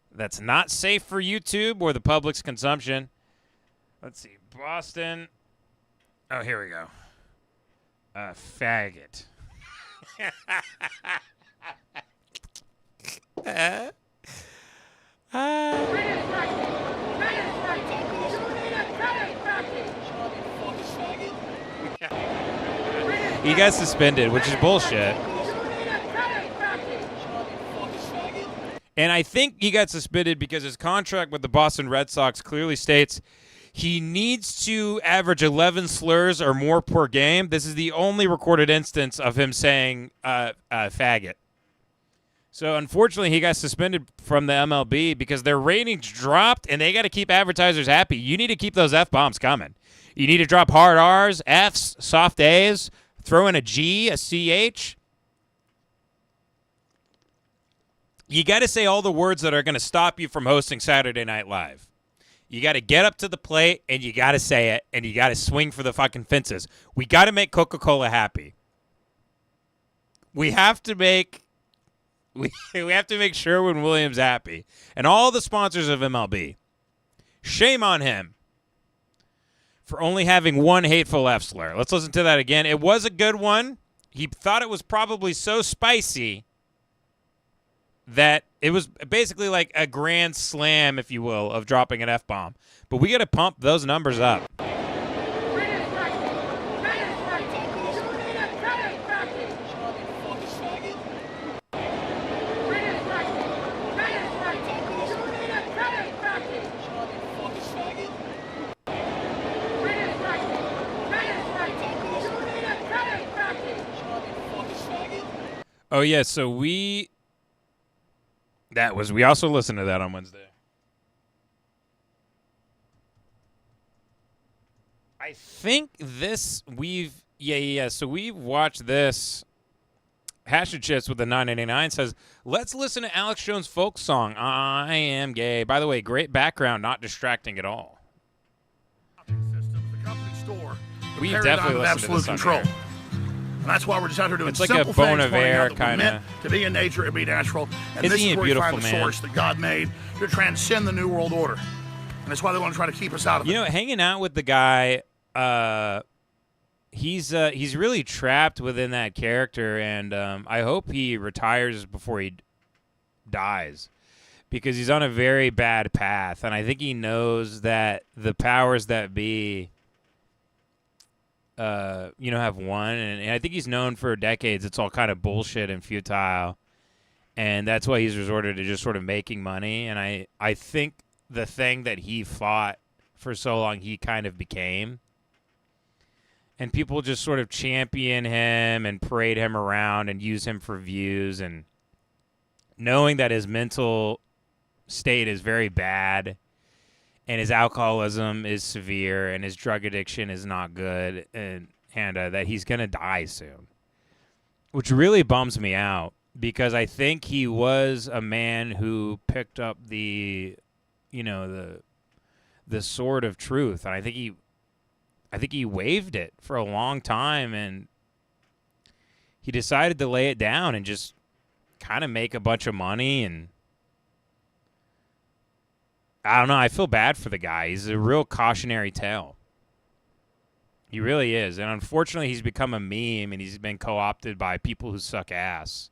that's not safe for YouTube or the public's consumption. Let's see. Boston. Oh, here we go. Faggot. He got suspended, which is bullshit. And I think he got suspended because his contract with the Boston Red Sox clearly states he needs to average 11 slurs or more per game. This is the only recorded instance of him saying faggot. So, unfortunately, he got suspended from the MLB because their ratings dropped, and they got to keep advertisers happy. You need to keep those F-bombs coming. You need to drop hard R's, F's, soft A's, throw in a G, a CH. You got to say all the words that are going to stop you from hosting Saturday Night Live. You got to get up to the plate, and you got to say it, and you got to swing for the fucking fences. We got to make Coca-Cola happy. We have to make Sherwin-Williams happy, and all the sponsors of MLB. Shame on him for only having one hateful F slur. Let's listen to that again. It was a good one. He thought it was probably so spicy that it was basically like a grand slam, if you will, of dropping an F-bomb. But we got to pump those numbers up. Oh, yeah, so we also listened to that on Wednesday. I think so we've watched this. Hash and Chips with the 989 says, let's listen to Alex Jones' folk song, I Am Gay. By the way, great background, not distracting at all. We've definitely listened to this control. And that's why we're just out here doing it's like simple a Bon things, pointing out Iver that we're meant kind of. to be in nature and be natural. And Isn't this he is a where we find beautiful the man? source that God made to transcend the New World Order. And that's why they want to try to keep us out of it. You know, hanging out with the guy, he's really trapped within that character, and I hope he retires before he dies, because he's on a very bad path, and I think he knows that the powers that be have won, and I think he's known for decades it's all kind of bullshit and futile, and that's why he's resorted to just sort of making money. And I think the thing that he fought for so long, he kind of became, and people just sort of champion him and parade him around and use him for views, and knowing that his mental state is very bad, and his alcoholism is severe, and his drug addiction is not good, and that he's going to die soon, which really bums me out, because I think he was a man who picked up the sword of truth, and I think he waved it for a long time, and he decided to lay it down and just kind of make a bunch of money. And I don't know. I feel bad for the guy. He's a real cautionary tale. He really is. And unfortunately, he's become a meme, and he's been co-opted by people who suck ass.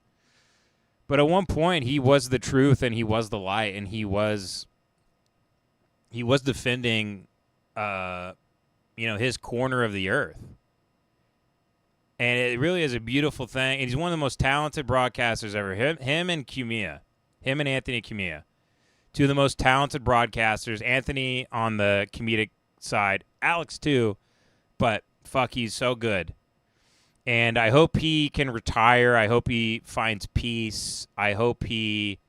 But at one point, he was the truth, and he was the light, and he was defending, his corner of the earth. And it really is a beautiful thing. And he's one of the most talented broadcasters ever. Him and Anthony Cumia. Two of the most talented broadcasters. Anthony on the comedic side. Alex, too. But, fuck, he's so good. And I hope he can retire. I hope he finds peace. I hope he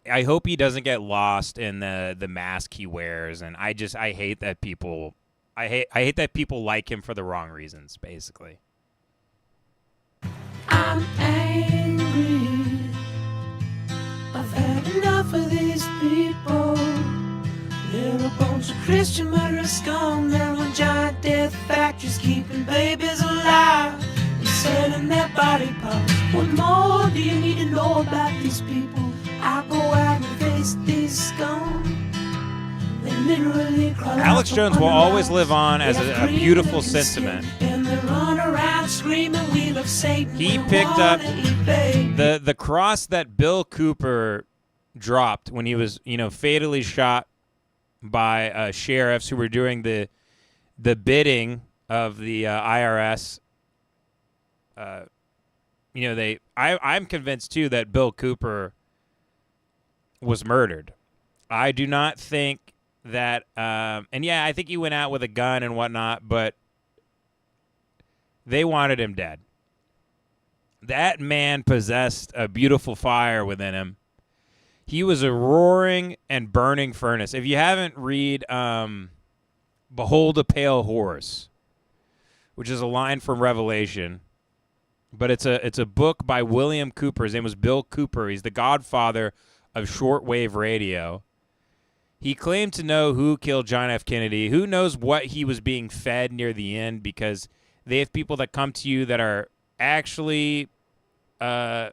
doesn't get lost in the mask he wears. And I hate that people... I hate that people like him for the wrong reasons, basically. I'm angry. I've had enough of these people. They're a bunch of Christian murderers scum. They're on giant death factories keeping babies alive and selling their body parts. What more do you need to know about these people? I go out and face these scum. Alex Jones will always live on as a beautiful sentiment. He picked up the cross that Bill Cooper dropped when he was, fatally shot by sheriffs who were doing the bidding of the IRS. I'm convinced too that Bill Cooper was murdered. I do not think that, I think he went out with a gun and whatnot, but they wanted him dead. That man possessed a beautiful fire within him. He was a roaring and burning furnace. If you haven't read Behold a Pale Horse, which is a line from Revelation, but it's a book by William Cooper. His name was Bill Cooper. He's the godfather of shortwave radio. He claimed to know who killed John F. Kennedy. Who knows what he was being fed near the end, because they have people that come to you that are actually, they're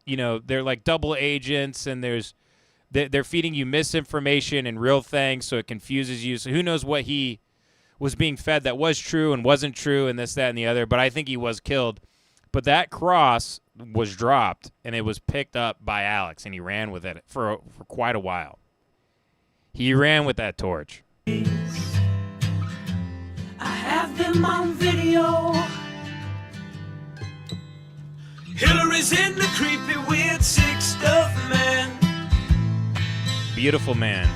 like double agents, and they're feeding you misinformation and real things, so it confuses you. So who knows what he was being fed that was true and wasn't true, and this, that, and the other. But I think he was killed. But that cross was dropped, and it was picked up by Alex, and he ran with it for quite a while. He ran with that torch. I have them on video. Hillary's in the creepy, weird, sick stuff, man. Beautiful man.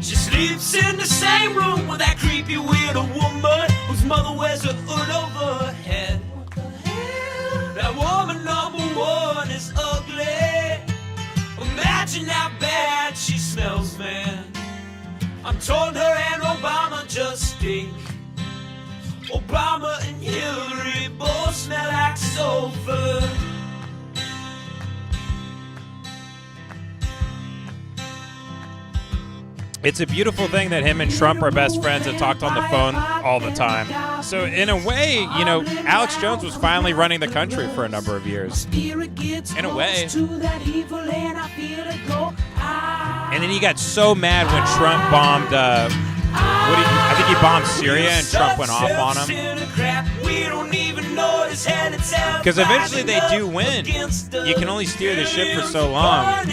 She sleeps in the same room with that creepy, weird woman whose mother wears a hood over her head. What the hell? That woman number one is ugly. Imagine how bad she smells, man. I'm told her and Obama just stink. Obama and Hillary both smell like sulfur. It's a beautiful thing that him and Trump are best friends and talked on the phone all the time. So in a way, Alex Jones was finally running the country for a number of years. In a way. And then he got so mad when Trump bombed, I think he bombed Syria, and Trump went off on him. Because eventually they do win. You can only steer the ship for so long.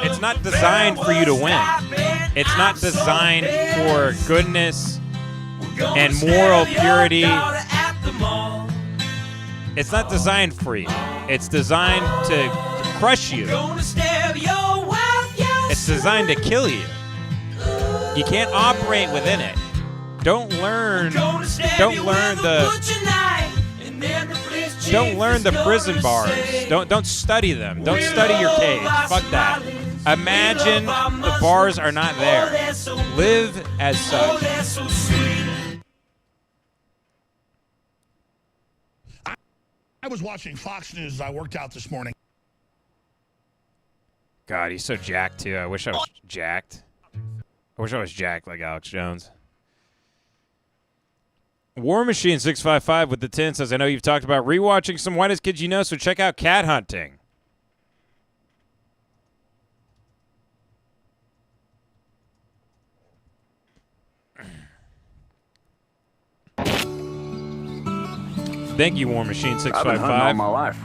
It's not designed for you to win. It's not designed for goodness and moral purity. It's not designed for you. It's designed to crush you. It's designed to kill you. You can't operate within it. Don't learn the prison bars. Don't study them. Don't study your cage. Fuck that. Imagine the bars are not there. Live as such. I was watching Fox News as I worked out this morning. God, he's so jacked too. I wish I was jacked. I wish I was jacked like Alex Jones. War Machine 655 with the 10 says, I know you've talked about rewatching some Whitest Kids You Know, so check out Cat Hunting. Thank you, War Machine 655. I've been hunting all my life.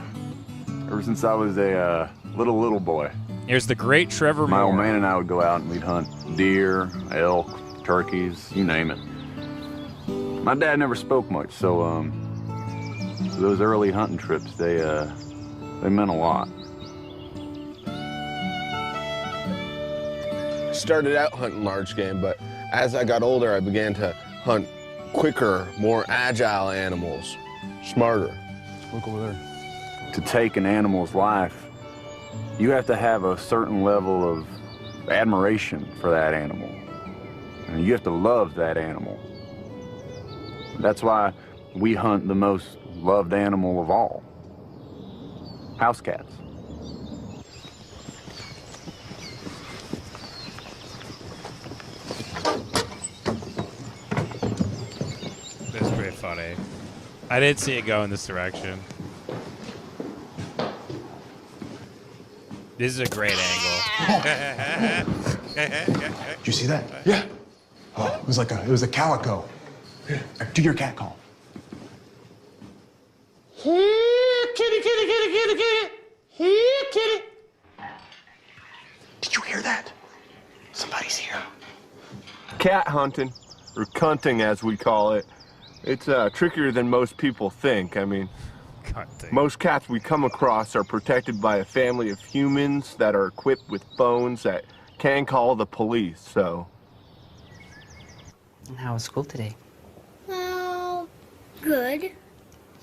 Ever since I was a little boy. Here's the great Trevor Moore. My old man and I would go out and we'd hunt deer, elk, turkeys, you name it. My dad never spoke much, so those early hunting trips, they meant a lot. Started out hunting large game, but as I got older, I began to hunt quicker, more agile animals, smarter. Look over there. To take an animal's life, you have to have a certain level of admiration for that animal. And you have to love that animal. That's why we hunt the most loved animal of all, house cats. That's pretty funny. I didn't see it go in this direction. This is a great angle. Did you see that? Yeah. Oh, it was a calico. Yeah. Do your cat call. Here, kitty, kitty, kitty, kitty, kitty. Here, kitty. Did you hear that? Somebody's here. Cat hunting, or cunting as we call it, it's trickier than most people think. I mean, most cats we come across are protected by a family of humans that are equipped with phones that can call the police, so. How was school today? Well, good.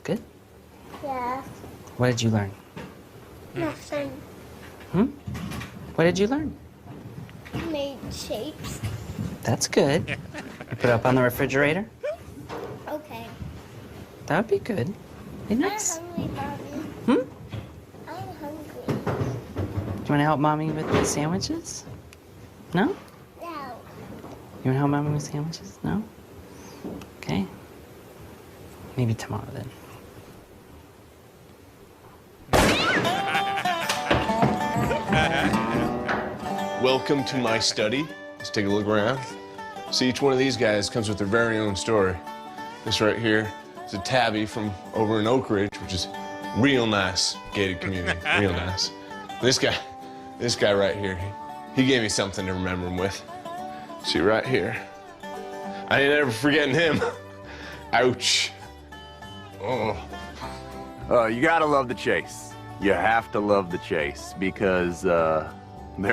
Good? Yeah. What did you learn? Nothing. What did you learn? Made shapes. That's good. You put it up on the refrigerator? Okay. That would be good. Be nice. I'm hungry, Mommy. I'm hungry. Do you want to help Mommy with the sandwiches? No? No. You want to help Mama with sandwiches? No? Okay. Maybe tomorrow then. Welcome to my study. Let's take a look around. See, each one of these guys comes with their very own story. This right here is a tabby from over in Oak Ridge, which is real nice gated community, real nice. This guy right here, he gave me something to remember him with. See right here. I ain't ever forgetting him. Ouch. Oh. You gotta love the chase. You have to love the chase because there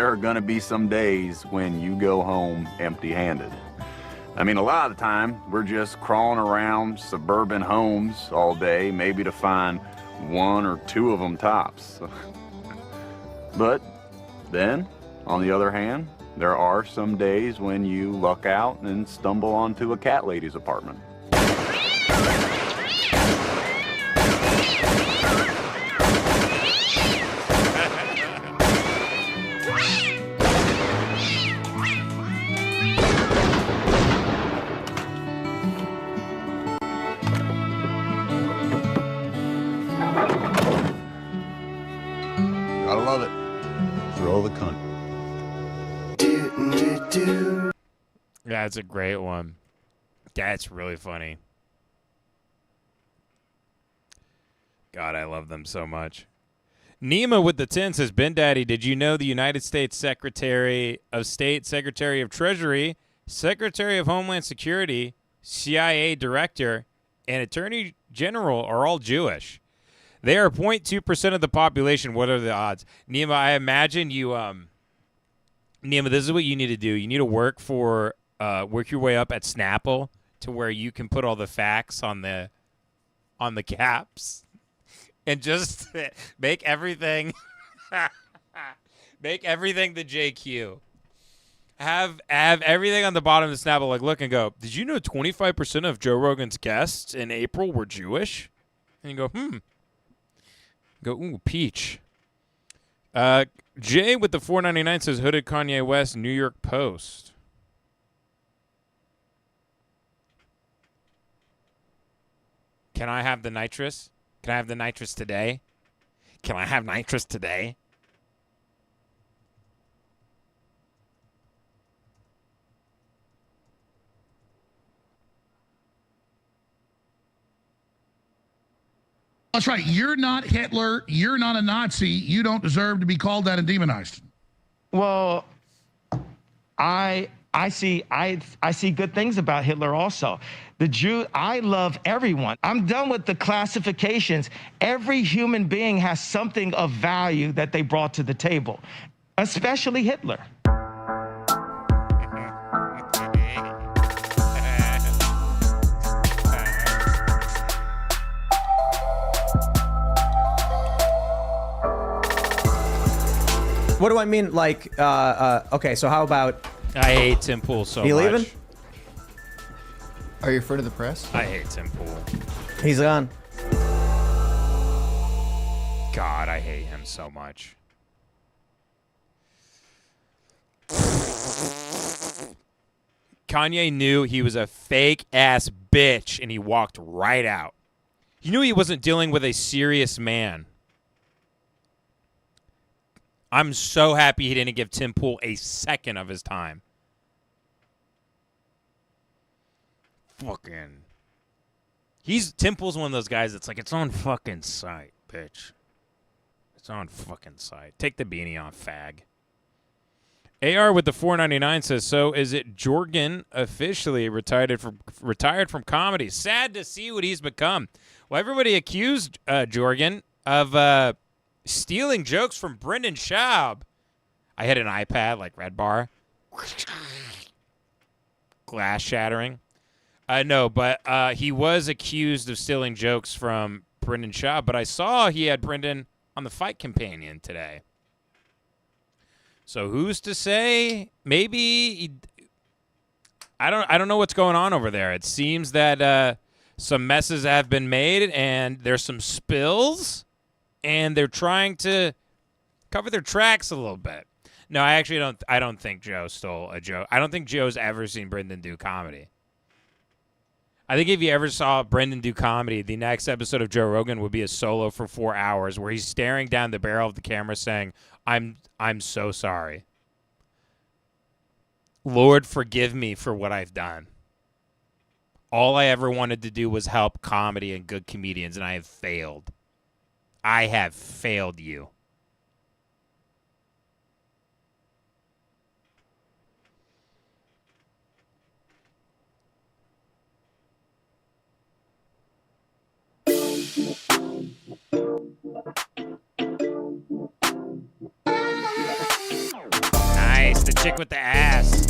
are gonna be some days when you go home empty-handed. I mean, a lot of the time, we're just crawling around suburban homes all day, maybe to find one or two of them tops. But then, on the other hand, there are some days when you luck out and stumble onto a cat lady's apartment. Gotta love it. Throw the cunt. Yeah, it's a great one. That's really funny. God, I love them so much. Nima with the 10 says, Ben Daddy, did you know the United States Secretary of State, Secretary of Treasury, Secretary of Homeland Security, CIA Director, and Attorney General are all Jewish? They are 0.2% of the population. What are the odds? Nima, I imagine you, Nima, this is what you need to do. You need to work your way up at Snapple to where you can put all the facts on the caps and just make everything, make everything the JQ. Have everything on the bottom of the Snapple, like, look and go, did you know 25% of Joe Rogan's guests in April were Jewish? And you go, Go, ooh, peach. Jay with the $4.99 says, hooded Kanye West, New York Post. Can I have the nitrous? Can I have the nitrous today? Can I have nitrous today? That's right. You're not Hitler. You're not a Nazi. You don't deserve to be called that and demonized. Well, I see good things about Hitler also. The Jew, I love everyone. I'm done with the classifications. Every human being has something of value that they brought to the table, especially Hitler. What do I mean? Like, okay, so how about... I hate Tim Pool so much. You leaving? Are you afraid of the press? I hate Tim Pool. He's gone. God, I hate him so much. Kanye knew he was a fake-ass bitch, and he walked right out. He knew he wasn't dealing with a serious man. I'm so happy he didn't give Tim Pool a second of his time. Fucking. Tim Pool's one of those guys that's like, it's on fucking site, bitch. It's on fucking site. Take the beanie off, fag. AR with the $4.99 says, so is it Jorgen officially retired from comedy? Sad to see what he's become. Well, everybody accused Jorgen of stealing jokes from Brendan Schaub. I hit an iPad like Red Bar. Glass shattering. No, but he was accused of stealing jokes from Brendan Schaub, but I saw he had Brendan on the Fight Companion today. So who's to say? Maybe I don't know what's going on over there. It seems that some messes have been made and there's some spills, and they're trying to cover their tracks a little bit. No, I actually don't. I don't think Joe stole a joke. I don't think Joe's ever seen Brendan do comedy. I think if you ever saw Brendan do comedy, the next episode of Joe Rogan would be a solo for 4 hours where he's staring down the barrel of the camera saying, I'm so sorry. Lord, forgive me for what I've done. All I ever wanted to do was help comedy and good comedians, and I have failed. I have failed you. Nice, the chick with the ass.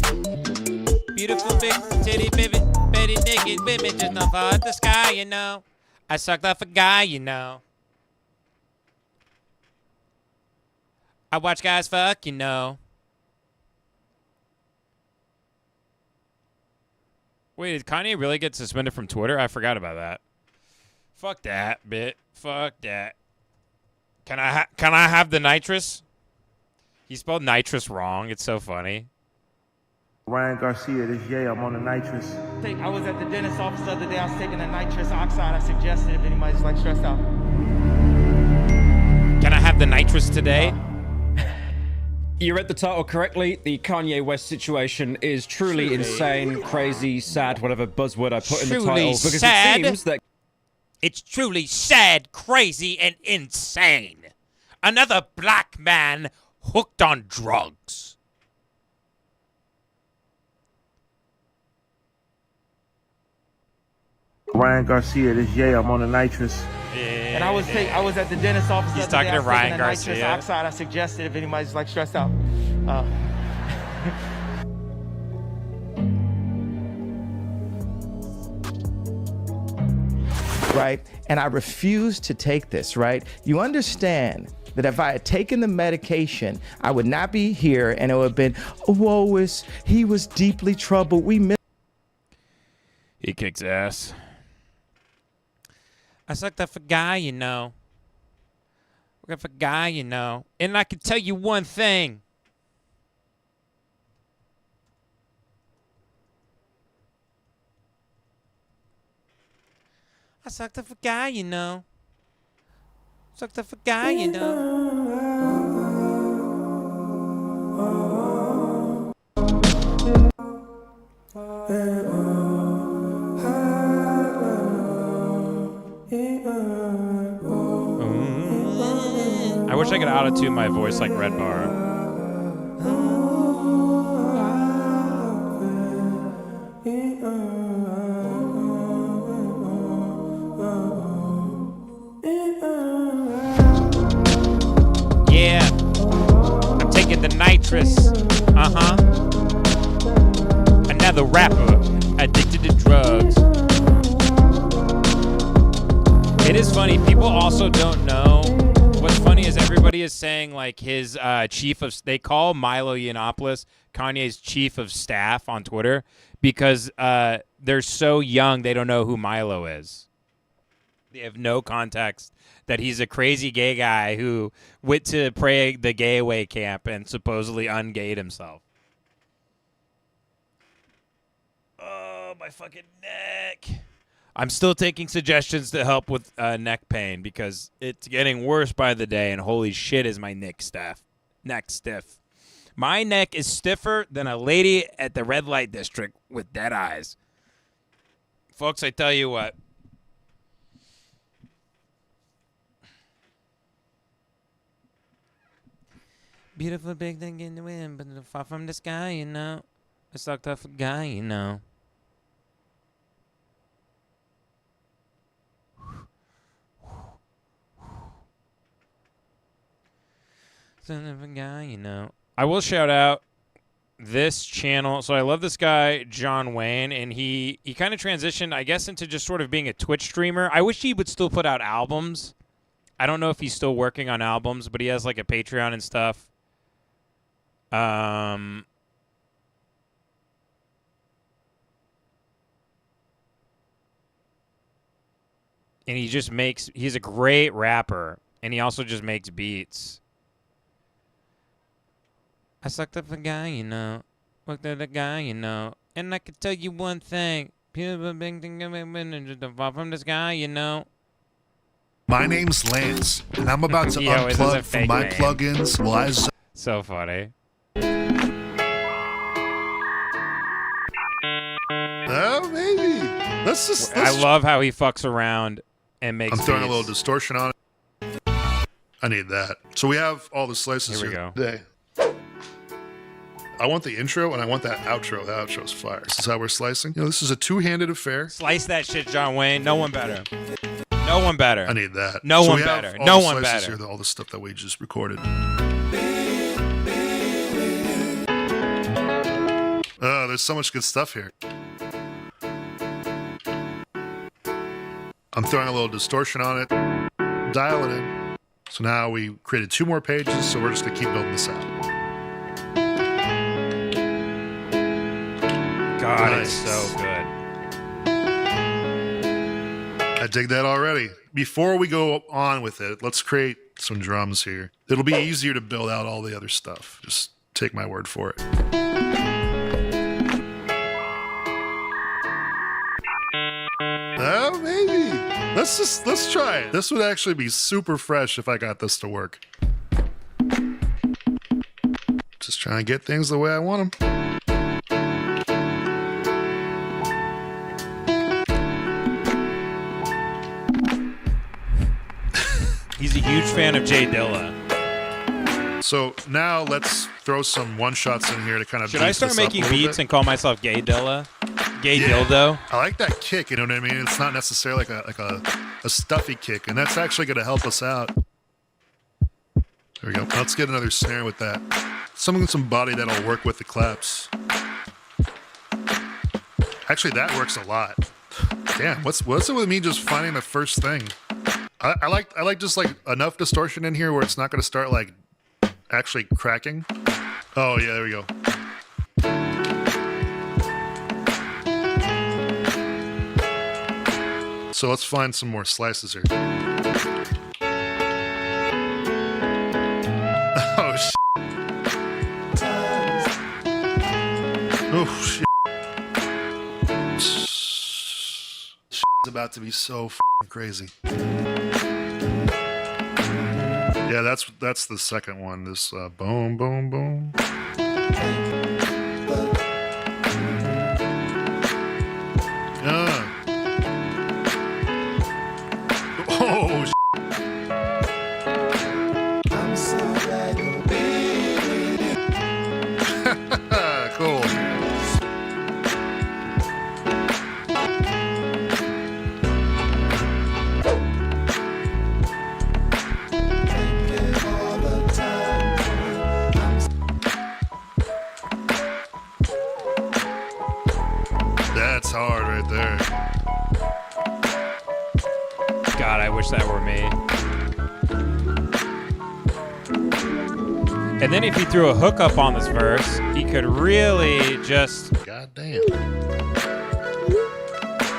Beautiful big titty bitty naked women just don't fall out the sky, you know. I sucked off a guy, you know. I watch guys fuck, you know. Wait, did Kanye really get suspended from Twitter? I forgot about that. Fuck that bit. Fuck that. Can I have the nitrous? He spelled nitrous wrong. It's so funny. Ryan Garcia, this Jay, I'm on the nitrous. I was at the dentist office the other day. I was taking a nitrous oxide. I suggested if anybody's like stressed out. Can I have the nitrous today? You read the title correctly. The Kanye West situation is truly insane, crazy, sad, whatever buzzword I put in the title. Because sad. It seems that it's truly sad, crazy, and insane. Another black man hooked on drugs. Ryan Garcia, this Jay, I'm on the nitrous. And I was at the dentist office. He's the other day. talking to Ryan Nitrous Garcia. oxide. I suggested if anybody's like stressed out. Right? And I refused to take this, right? You understand that if I had taken the medication, I would not be here and it would have been, oh, he was deeply troubled. He kicks ass. I sucked up a guy, you know. We're up a guy, you know. And I can tell you one thing. I sucked up a guy, you know. Sucked up a guy, you know. I wish I could auto-tune my voice like Red Bar. Yeah, I'm taking the nitrous. Another rapper addicted to drugs. It is funny. People also don't know. What's funny is everybody is saying like his chief of. They call Milo Yiannopoulos Kanye's chief of staff on Twitter because they're so young they don't know who Milo is. They have no context that he's a crazy gay guy who went to pray the gay away camp and supposedly ungayed himself. Oh, my fucking neck. I'm still taking suggestions to help with neck pain because it's getting worse by the day, and holy shit is my neck stiff. My neck is stiffer than a lady at the red light district with dead eyes. Folks, I tell you what. Beautiful big thing in the wind, but far from the sky, you know. I sucked off a guy, you know. Son of a guy, you know. I will shout out this channel. So I love this guy, John Wayne, and he kind of transitioned, I guess, into just sort of being a Twitch streamer. I wish he would still put out albums. I don't know if he's still working on albums, but he has like a Patreon and stuff. And he just he's a great rapper, and he also just makes beats. I sucked up a guy, you know. Worked at a guy, you know. And I can tell you one thing. People big thing far from this guy, you know. My name's Lance, and I'm about to Yo, is this a unplug from fake my name? plugins while I So funny. Oh, maybe. Let's I love how he fucks around and makes I'm throwing a beats. little distortion on it. I need that. So we have all the slices Here we here go. today. I want the intro and I want that outro. The outro's fire. This is how we're slicing. You know, this is a two-handed affair. Slice that shit, John Wayne. No one better. No one better. I need that. No So one we have better. all No the one slices better. Here, all the stuff that we just recorded. Oh, there's so much good stuff here. I'm throwing a little distortion on it. Dial it in. So now we created 2 more pages, so we're just gonna keep building this out. God, Nice. it's so good. I dig that already. Before we go on with it, let's create some drums here. It'll be easier to build out all the other stuff. Just take my word for it. Oh, maybe. Let's try it. This would actually be super fresh if I got this to work. Just trying to get things the way I want them. He's a huge fan of Jay Dilla. So now let's throw some one-shots in here to kind of Should I beef start this up a making little beats bit. and call myself Gay Dilla? Gay Yeah. Dildo? I like that kick, you know what I mean? It's not necessarily like a stuffy kick, and that's actually going to help us out. There we go. Let's get another snare with that. Some body that'll work with the claps. Actually, that works a lot. Damn, what's it with me just finding the first thing? I like just like enough distortion in here where it's not going to start like actually cracking. Oh yeah, there we go. So let's find some more slices here. Oh shit. Oh shit. Shit's about to be so f***ing crazy. Yeah, that's the second one. This boom, boom, boom. Oh, shit. I'm so glad you're Cool. That's hard right there. God, I wish that were me. And then if he threw a hookup on this verse, he could really just... God damn.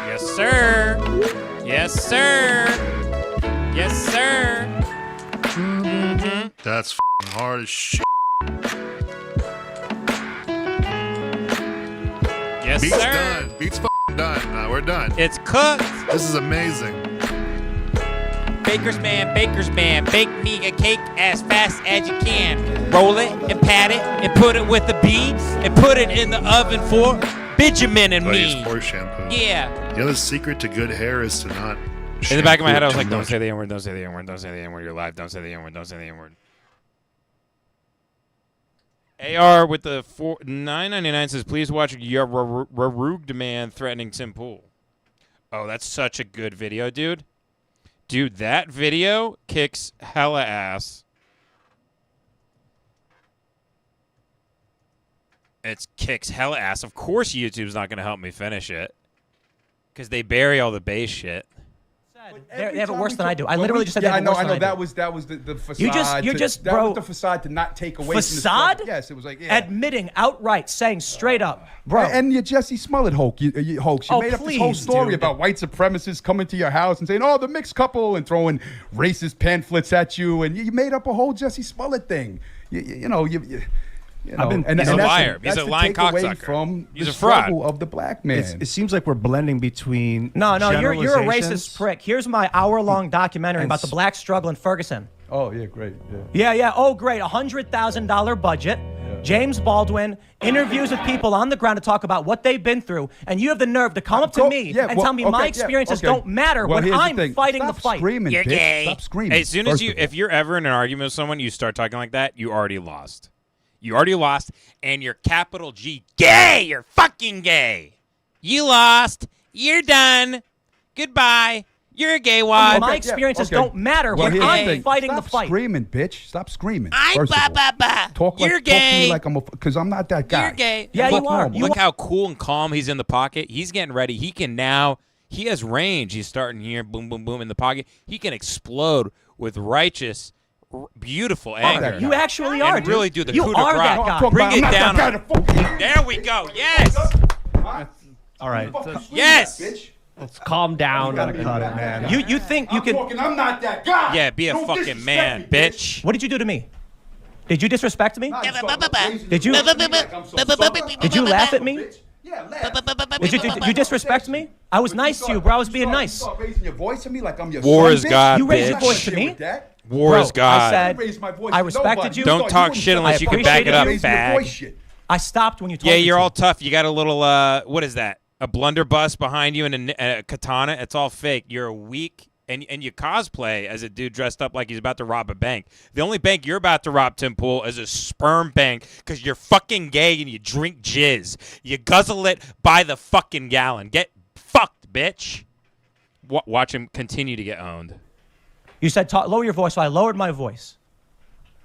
Yes, sir. Yes, sir. Yes, sir. Mm-hmm. That's f***ing hard as shit. Yes, Beat's sir. done. Beat's f***ing done. Nah, we're done. It's cooked. This is amazing. Baker's man, bake me a cake as fast as you can. Roll it and pat it and put it with a B and put it in the oven for Benjamin and I use me. horse shampoo. Yeah. The other secret to good hair is to not. In the back of my head, I was shampoo like, too don't much. say the N-word, don't say the N-word, don't say the N-word, you're live, don't say the N-word, don't say the N-word. AR with the $9.99 says, please watch your Raruged man threatening Tim Pool. Oh, that's such a good video, dude. Dude, that video kicks hella ass. It kicks hella ass. Of course YouTube's not going to help me finish it. Because they bury all the bass shit. They have it worse than I do. I literally just said they have it worse than I do. That was the facade. You're just, that bro. was the facade to not take away Facade? from the yes, it was like yeah. Admitting outright, saying straight up, bro. And your Jesse Smollett hoax. You made up this whole story dude. about white supremacists coming to your house and saying, "Oh, the mixed couple," and throwing racist pamphlets at you, and you made up a whole Jesse Smollett thing. You know, and he's a that's liar. He's that's a the lying takeaway cocksucker. From He's the a fraud. struggle of the black man. It seems like we're blending between No, you're a generalizations. racist prick. Here's my hour-long documentary about the black struggle in Ferguson. Oh yeah, great. Yeah. Yeah. Oh, great. $100,000 budget. James Baldwin interviews with people on the ground to talk about what they've been through, and you have the nerve to come up to me and tell me my experiences don't matter when I'm fighting the fight. You're gay. Stop screaming. As soon as if you're ever in an argument with someone, you start talking like that, you already lost. You already lost, and you're capital G gay. You're fucking gay. You lost. You're done. Goodbye. You're a gay wad. My experiences don't matter when I'm fighting the fight. Stop screaming, bitch. Stop screaming. I'm Talk You're like, gay. Talk to me like I'm because I'm not that guy. You're gay. Yeah, Talk you are. normal. Look how cool and calm he's in the pocket. He's getting ready. He can now. He has range. He's starting here. Boom, boom, boom in the pocket. He can explode with righteous, beautiful anger. You actually are. And really do the you coup de are that grace. guy. Bring it down. There we go. Yes. All right. Yes. Let's calm down. Gotta cut it, man. You think you can? I'm not that guy. Yeah, be a fucking man, bitch. What did you do to me? Did you disrespect me? Did you? Did you laugh at me? Did you disrespect me? I was nice to you, bro. I was being nice. Start raising your voice to me like I'm your War son, is bitch. God, You raised your bitch. voice to me. War is God. I said I respected you. Don't talk shit unless you can back it up, fag. I stopped when you told Yeah, me you're to. all tough. You got a little, what is that? A blunderbuss behind you and a katana. It's all fake. You're weak, and you cosplay as a dude dressed up like he's about to rob a bank. The only bank you're about to rob, Tim Pool, is a sperm bank because you're fucking gay and you drink jizz. You guzzle it by the fucking gallon. Get fucked, bitch. Watch him continue to get owned. You said lower your voice, so I lowered my voice.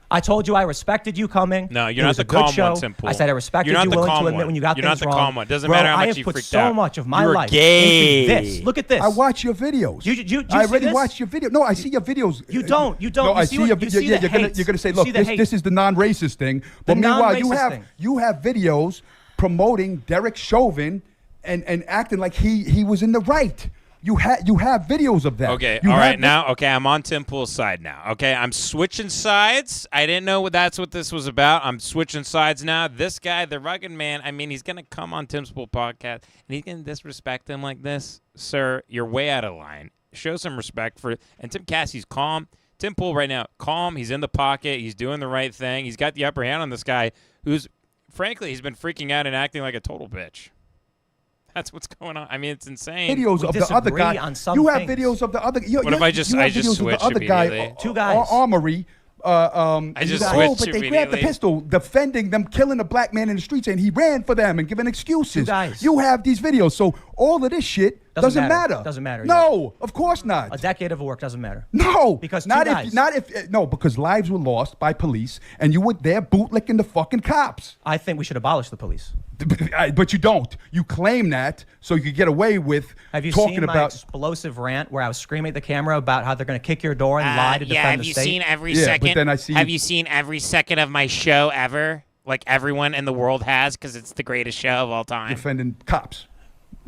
I told you I respected you coming. No, you're it not was the a good calm show. one, Tim Pool. I said I respected You're not you, the willing calm to admit one. when you got You're not things the wrong. calm one. Doesn't Bro, matter how I much have you put freaked so out. much of my You're life gay. into this. Look at this. I watch your videos. You I see already this? watched your video. No, I see your videos. You don't. You don't. No, You I see see what- your you video. see Yeah, the you're hate. gonna say, You look, see the hate. this is the non-racist thing. But The meanwhile, non-racist thing. you have videos promoting Derek Chauvin and acting like he was in the right. You have videos of that. Okay, You all have right, now, okay, I'm on Tim Pool's side now. Okay, I'm switching sides. I didn't know that's what this was about. I'm switching sides now. This guy, the rugged man, I mean, he's going to come on Tim's Pool podcast, and he's going to disrespect him like this. Sir, you're way out of line. Show some respect for – and Tim Cassie's calm. Tim Pool right now, calm. He's in the pocket. He's doing the right thing. He's got the upper hand on this guy who's – frankly, he's been freaking out and acting like a total bitch. That's what's going on. I mean, it's insane. videos of the other guy. You have videos of the other. What if I just switch immediately? Two guys. Armory. I just but switched they grabbed the immediately. pistol, defending them, killing a black man in the streets, and he ran for them and giving excuses. Two guys. You have these videos, so all of this shit doesn't matter. Doesn't matter. No, of course not. A decade of work doesn't matter. No, Because two not guys. because lives were lost by police, and you were there bootlicking the fucking cops. I think we should abolish the police. But you don't. You claim that so you could get away with Have you talking seen my about. explosive rant where I was screaming at the camera about how they're going to kick your door and lie to defend have the you state? seen every Yeah, but second? then I see- Have you seen every second of my show ever? Like everyone in the world has, because it's the greatest show of all time. Defending cops.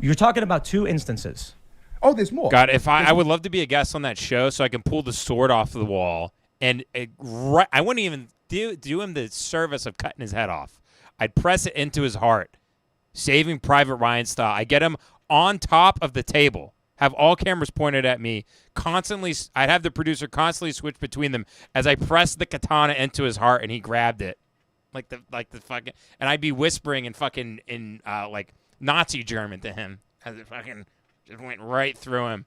You're talking about two instances. Oh, there's more. God, if I would love to be a guest on that show so I can pull the sword off the wall and I wouldn't even do him the service of cutting his head off. I'd press it into his heart, Saving Private Ryan style. I get him on top of the table, have all cameras pointed at me, constantly. I'd have the producer constantly switch between them as I pressed the katana into his heart and he grabbed it, like the fucking, and I'd be whispering in like Nazi German to him as it fucking just went right through him.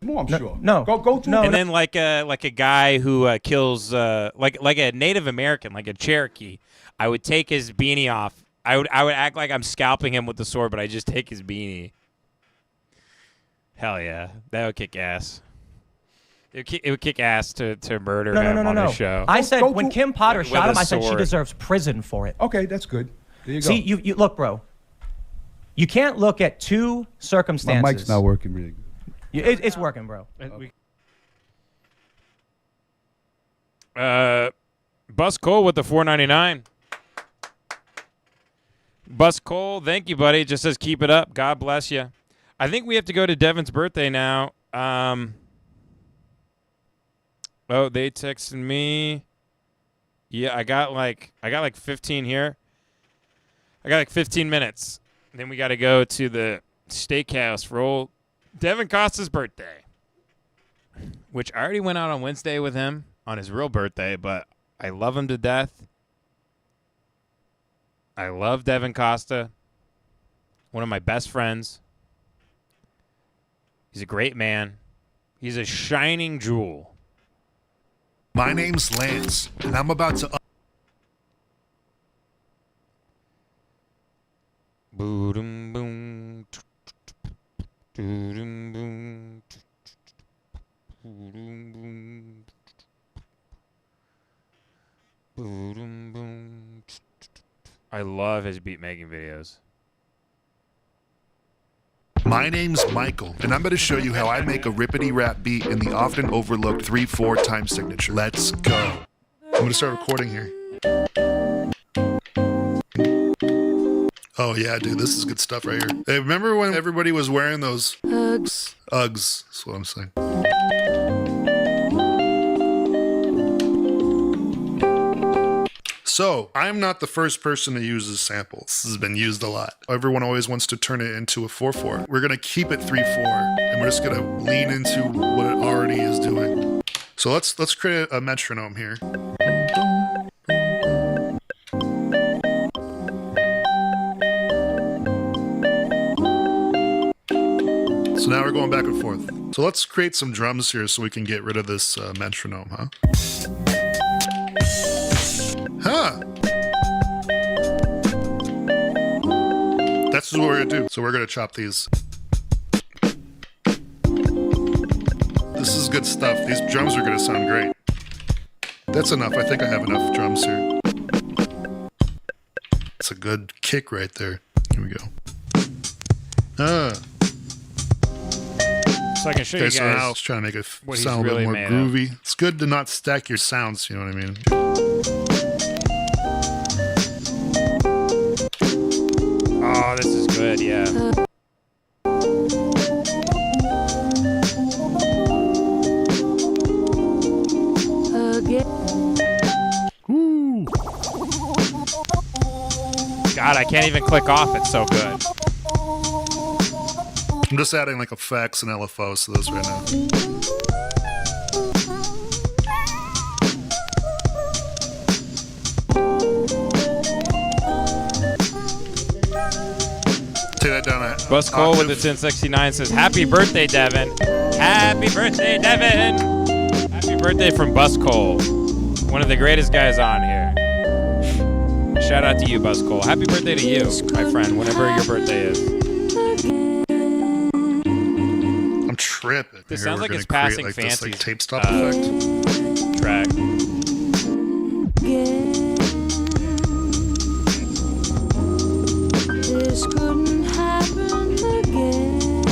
More, I'm sure. No. Go through. And then like a guy who kills like a Native American, like a Cherokee, I would take his beanie off. I would act like I'm scalping him with the sword, but I just take his beanie. Hell yeah, that would kick ass. It would kick ass to murder him on the show. I said Go when to- Kim Potter with shot a him, I said she sword. deserves prison for it. Okay, that's good. There you go. See, you look, bro. You can't look at two circumstances. My mic's not working really good. It's working, bro. Bus Cole with the $4.99. Bus Cole, thank you, buddy. It just says keep it up. God bless you. I think we have to go to Devin's birthday now. Oh, they texted me. Yeah, I got like 15 here. I got like 15 minutes. Then we got to go to the steakhouse for old Devin Costa's birthday, which I already went out on Wednesday with him on his real birthday, but I love him to death. I love Devin Costa, one of my best friends. He's a great man. He's a shining jewel. My name's Lance, and I'm about to... Boom, boom. Boom, boom. Boom, boom. I love his beat making videos. My name's Michael, and I'm going to show you how I make a rippity rap beat in the often overlooked 3/4 time signature. Let's go. I'm going to start recording here. Oh yeah, dude, this is good stuff right here. Hey, remember when everybody was wearing those Uggs? Uggs, that's what I'm saying. So, I'm not the first person to use this sample. This has been used a lot. Everyone always wants to turn it into a 4/4. We're gonna keep it 3/4, and we're just gonna lean into what it already is doing. So let's create a metronome here. So now we're going back and forth. So let's create some drums here so we can get rid of this metronome, huh? Huh. That's what we're gonna do. So we're gonna chop these. This is good stuff. These drums are gonna sound great. That's enough. I think I have enough drums here. It's a good kick right there. Here we go. So I can show you guys. So now I was trying to make it sound a little more groovy. It's good to not stack your sounds, you know what I mean? Oh, this is good, yeah. Woo. God, I can't even click off. It's so good. I'm just adding like effects and LFOs to this right now. Take that down. Bus Cole with the 1069 says, "Happy birthday, Devin! Happy birthday, Devin! Happy birthday from Bus Cole, one of the greatest guys on here. Shout out to you, Bus Cole. Happy birthday to you, my friend. Whenever your birthday is." I'm tripping. This sounds like it's passing like fancy. This, like, tape stop effect. Track. This couldn't happen again.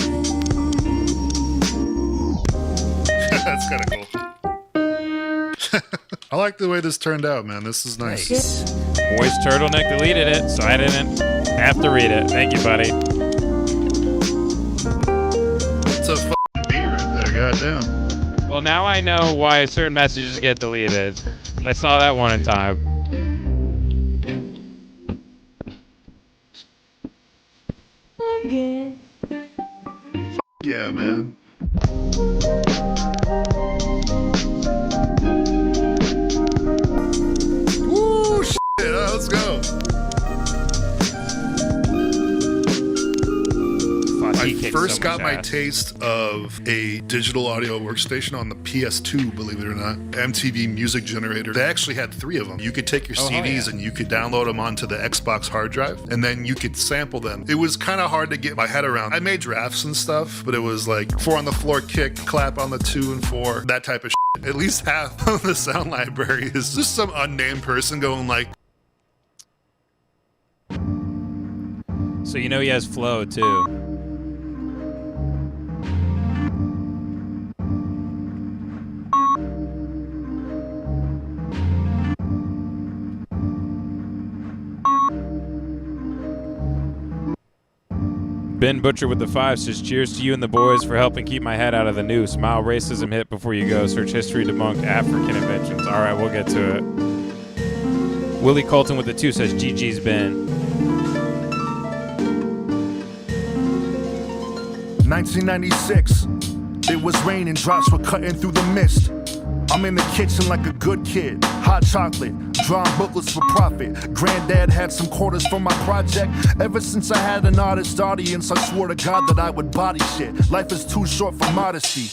That's kind of cool. I like the way this turned out, man. This is nice. Boys Turtleneck deleted it, so I didn't have to read it. Thank you, buddy. It's a fucking beat right there, goddamn. Well, now I know why certain messages get deleted. I saw that one in time. Again. Yeah, man. Woo, shit. Let's go. I first got my taste of a digital audio workstation on the PS2, believe it or not. MTV Music Generator. They actually had 3 of them. You could take your CDs and you could download them onto the Xbox hard drive, and then you could sample them. It was kind of hard to get my head around. I made drafts and stuff, but it was like 4 on the floor kick, clap on the 2 and 4, that type of shit. At least half of the sound library is just some unnamed person going like... So you know he has flow, too. Ben Butcher with the 5 says, "Cheers to you and the boys for helping keep my head out of the noose. Smile racism hit before you go. Search history, debunk African inventions." All right, we'll get to it. Willie Colton with the 2 says GG's Ben. 1996. It was raining, drops were cutting through the mist. I'm in the kitchen like a good kid. Hot chocolate, drawing booklets for profit. Granddad had some quarters for my project. Ever since I had an artist audience, I swore to God that I would body shit. Life is too short for modesty.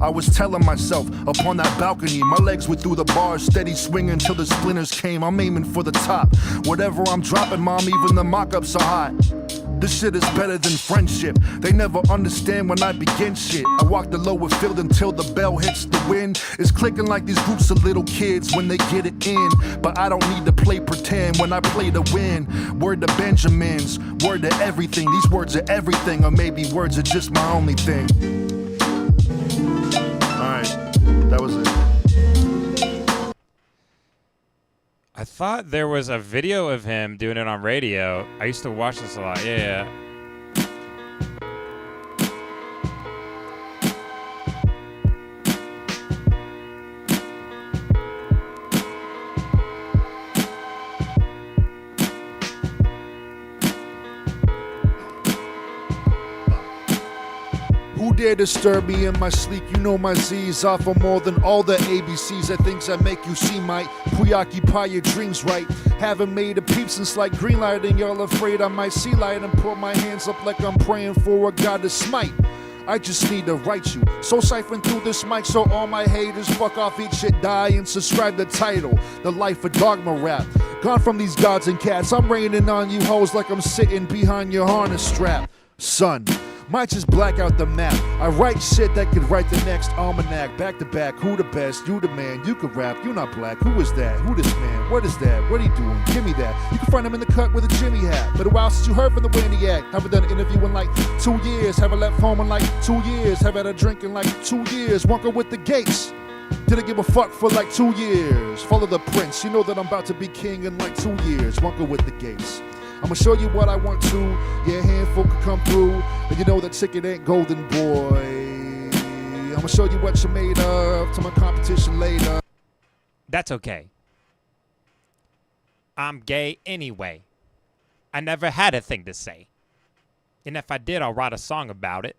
I was telling myself upon that balcony, my legs were through the bars, steady swinging till the splinters came. I'm aiming for the top. Whatever I'm dropping, mom, even the mock-ups are hot. This shit is better than friendship. They never understand when I begin shit. I walk the lower field until the bell hits the wind. It's clicking like these groups of little kids when they get it in. But I don't need to play pretend when I play to win. Word to Benjamins, word to everything. These words are everything, or maybe words are just my only thing. Alright, that was it. I thought there was a video of him doing it on radio. I used to watch this a lot. Yeah. Who dare disturb me in my sleep? You know my Z's offer more than all the ABCs. The things that make you see might preoccupy your dreams, right? Haven't made a peep since like green light, and y'all afraid I might see light and put my hands up like I'm praying for a God to smite. I just need to write you. So siphon through this mic so all my haters fuck off, eat shit, die, and subscribe the title, The Life of Dogma Rap. Gone from these gods and cats, I'm raining on you hoes like I'm sitting behind your harness strap. Son, might just black out the map. I write shit that could write the next almanac. Back to back, who the best? You the man, you can rap, you not black. Who is that? Who this man? What is that? What he doing? Give me that. You can find him in the cut with a Jimmy hat. Been a while since you heard from the Waniac. Haven't done an interview in like 2 years. Haven't left home in like 2 years. Haven't had a drink in like 2 years. Wonka with the Gates. Didn't give a fuck for like 2 years. Follow the prince, you know that I'm about to be king in like 2 years. Wonka with the Gates. I'ma show you what I want to. Yeah, a handful can come through. And you know that ticket ain't golden, boy. I'ma show you what you're made of. To my competition later. That's okay. I'm gay anyway. I never had a thing to say. And if I did, I'll write a song about it.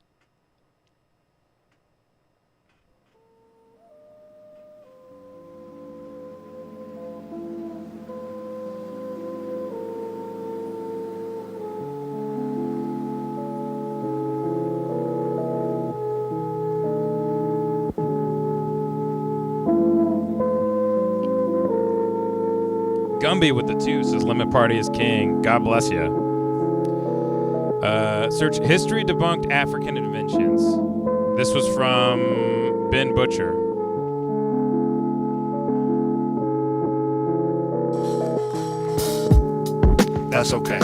Gumby with the 2 says lemonparty is king. God bless you. Search history debunked African inventions. This was from Ben Butcher. That's okay.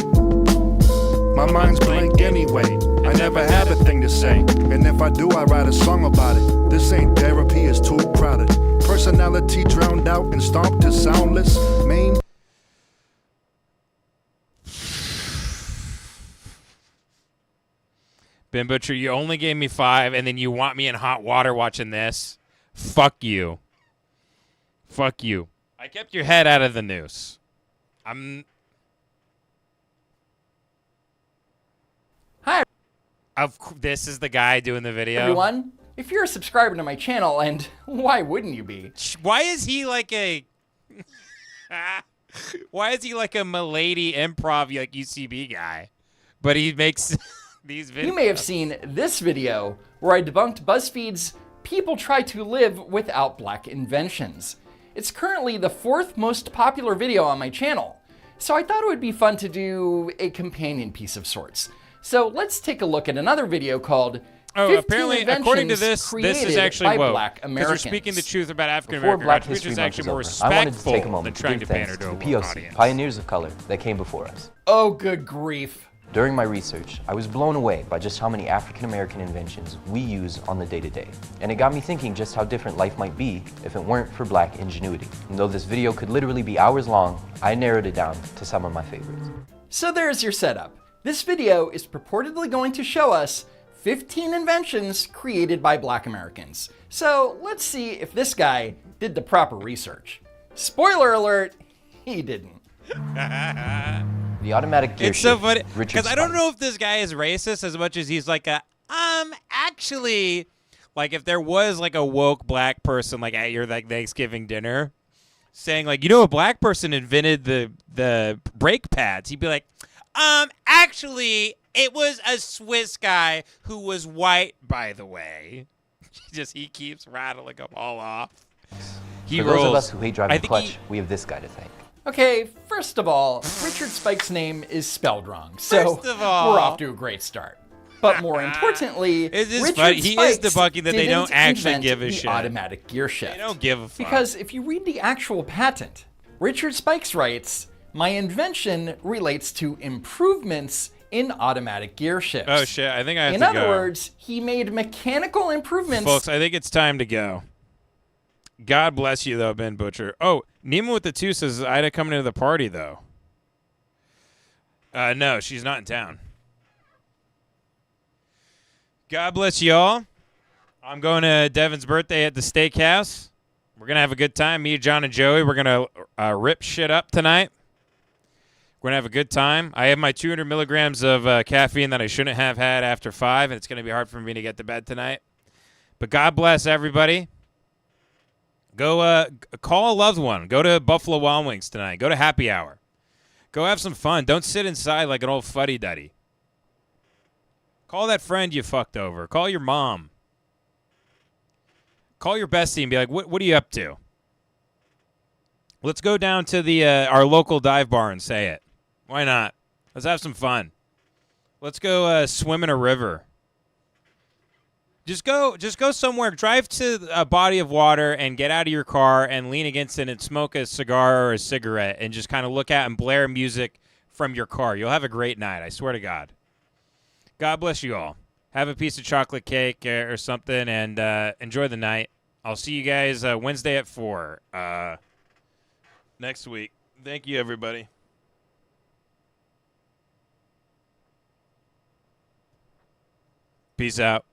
My mind's blank anyway. I never had a thing to say. And if I do, I write a song about it. This ain't therapy, it's too crowded. Personality drowned out and stomped to soundless. Main. Ben Butcher, you only gave me 5, and then you want me in hot water watching this? Fuck you. Fuck you. I kept your head out of the noose. Hi. This is the guy doing the video. Everyone, if you're a subscriber to my channel, and why wouldn't you be? Why is he like a... Why is he like a Milady improv like UCB guy? But he makes... these videos. You may have seen this video where I debunked BuzzFeed's People Try to Live Without Black Inventions. It's currently the 4th most popular video on my channel, so I thought it would be fun to do a companion piece of sorts. So let's take a look at another video called 15 apparently, according to this is actually by woke. Black Because you're Americans. speaking the truth about African Before American Black rights, which History is Month actually was more over, I wanted to take a respectful moment than to trying give to pander thanks to a to the woke POC, audience. pioneers of color that came before us. Oh, good grief. During my research, I was blown away by just how many African American inventions we use on the day-to-day. And it got me thinking just how different life might be if it weren't for Black ingenuity. And though this video could literally be hours long, I narrowed it down to some of my favorites. So there's your setup. This video is purportedly going to show us 15 inventions created by Black Americans. So let's see if this guy did the proper research. Spoiler alert, he didn't. The automatic gear It's so shift, funny Richard because I don't Spike. know if this guy is racist as much as he's like actually, like if there was like a woke black person like at your like Thanksgiving dinner saying like, a black person invented the brake pads, he'd be like, actually, it was a Swiss guy who was white, by the way. He keeps rattling them all off. He For rolls. those of us who hate driving clutch, we have this guy to thank. Okay, first of all, Richard Spike's name is spelled wrong, so First of all, we're off to a great start. But more importantly, Richard funny. He is Spikes debunking that they don't didn't actually invent give a the shit. automatic gear shift. They don't give a fuck. Because if you read the actual patent, Richard Spikes writes, "My invention relates to improvements in automatic gear shifts." Oh shit! I think I have In to other go. words, he made mechanical improvements. Folks, I think it's time to go. God bless you, though, Ben Butcher. Oh, Nemo with the 2 says, is Ida coming to the party, though? No, she's not in town. God bless y'all. I'm going to Devin's birthday at the steakhouse. We're going to have a good time. Me, John, and Joey, we're going to rip shit up tonight. We're going to have a good time. I have my 200 milligrams of caffeine that I shouldn't have had after 5, and it's going to be hard for me to get to bed tonight. But God bless everybody. Go call a loved one. Go to Buffalo Wild Wings tonight. Go to happy hour. Go have some fun. Don't sit inside like an old fuddy-duddy. Call that friend you fucked over. Call your mom. Call your bestie and be like, what are you up to? Let's go down to the our local dive bar and say it. Why not? Let's have some fun. Let's go swim in a river. Just go somewhere. Drive to a body of water and get out of your car and lean against it and smoke a cigar or a cigarette and just kind of look out and blare music from your car. You'll have a great night. I swear to God. God bless you all. Have a piece of chocolate cake or something and enjoy the night. I'll see you guys Wednesday at 4 next week. Thank you, everybody. Peace out.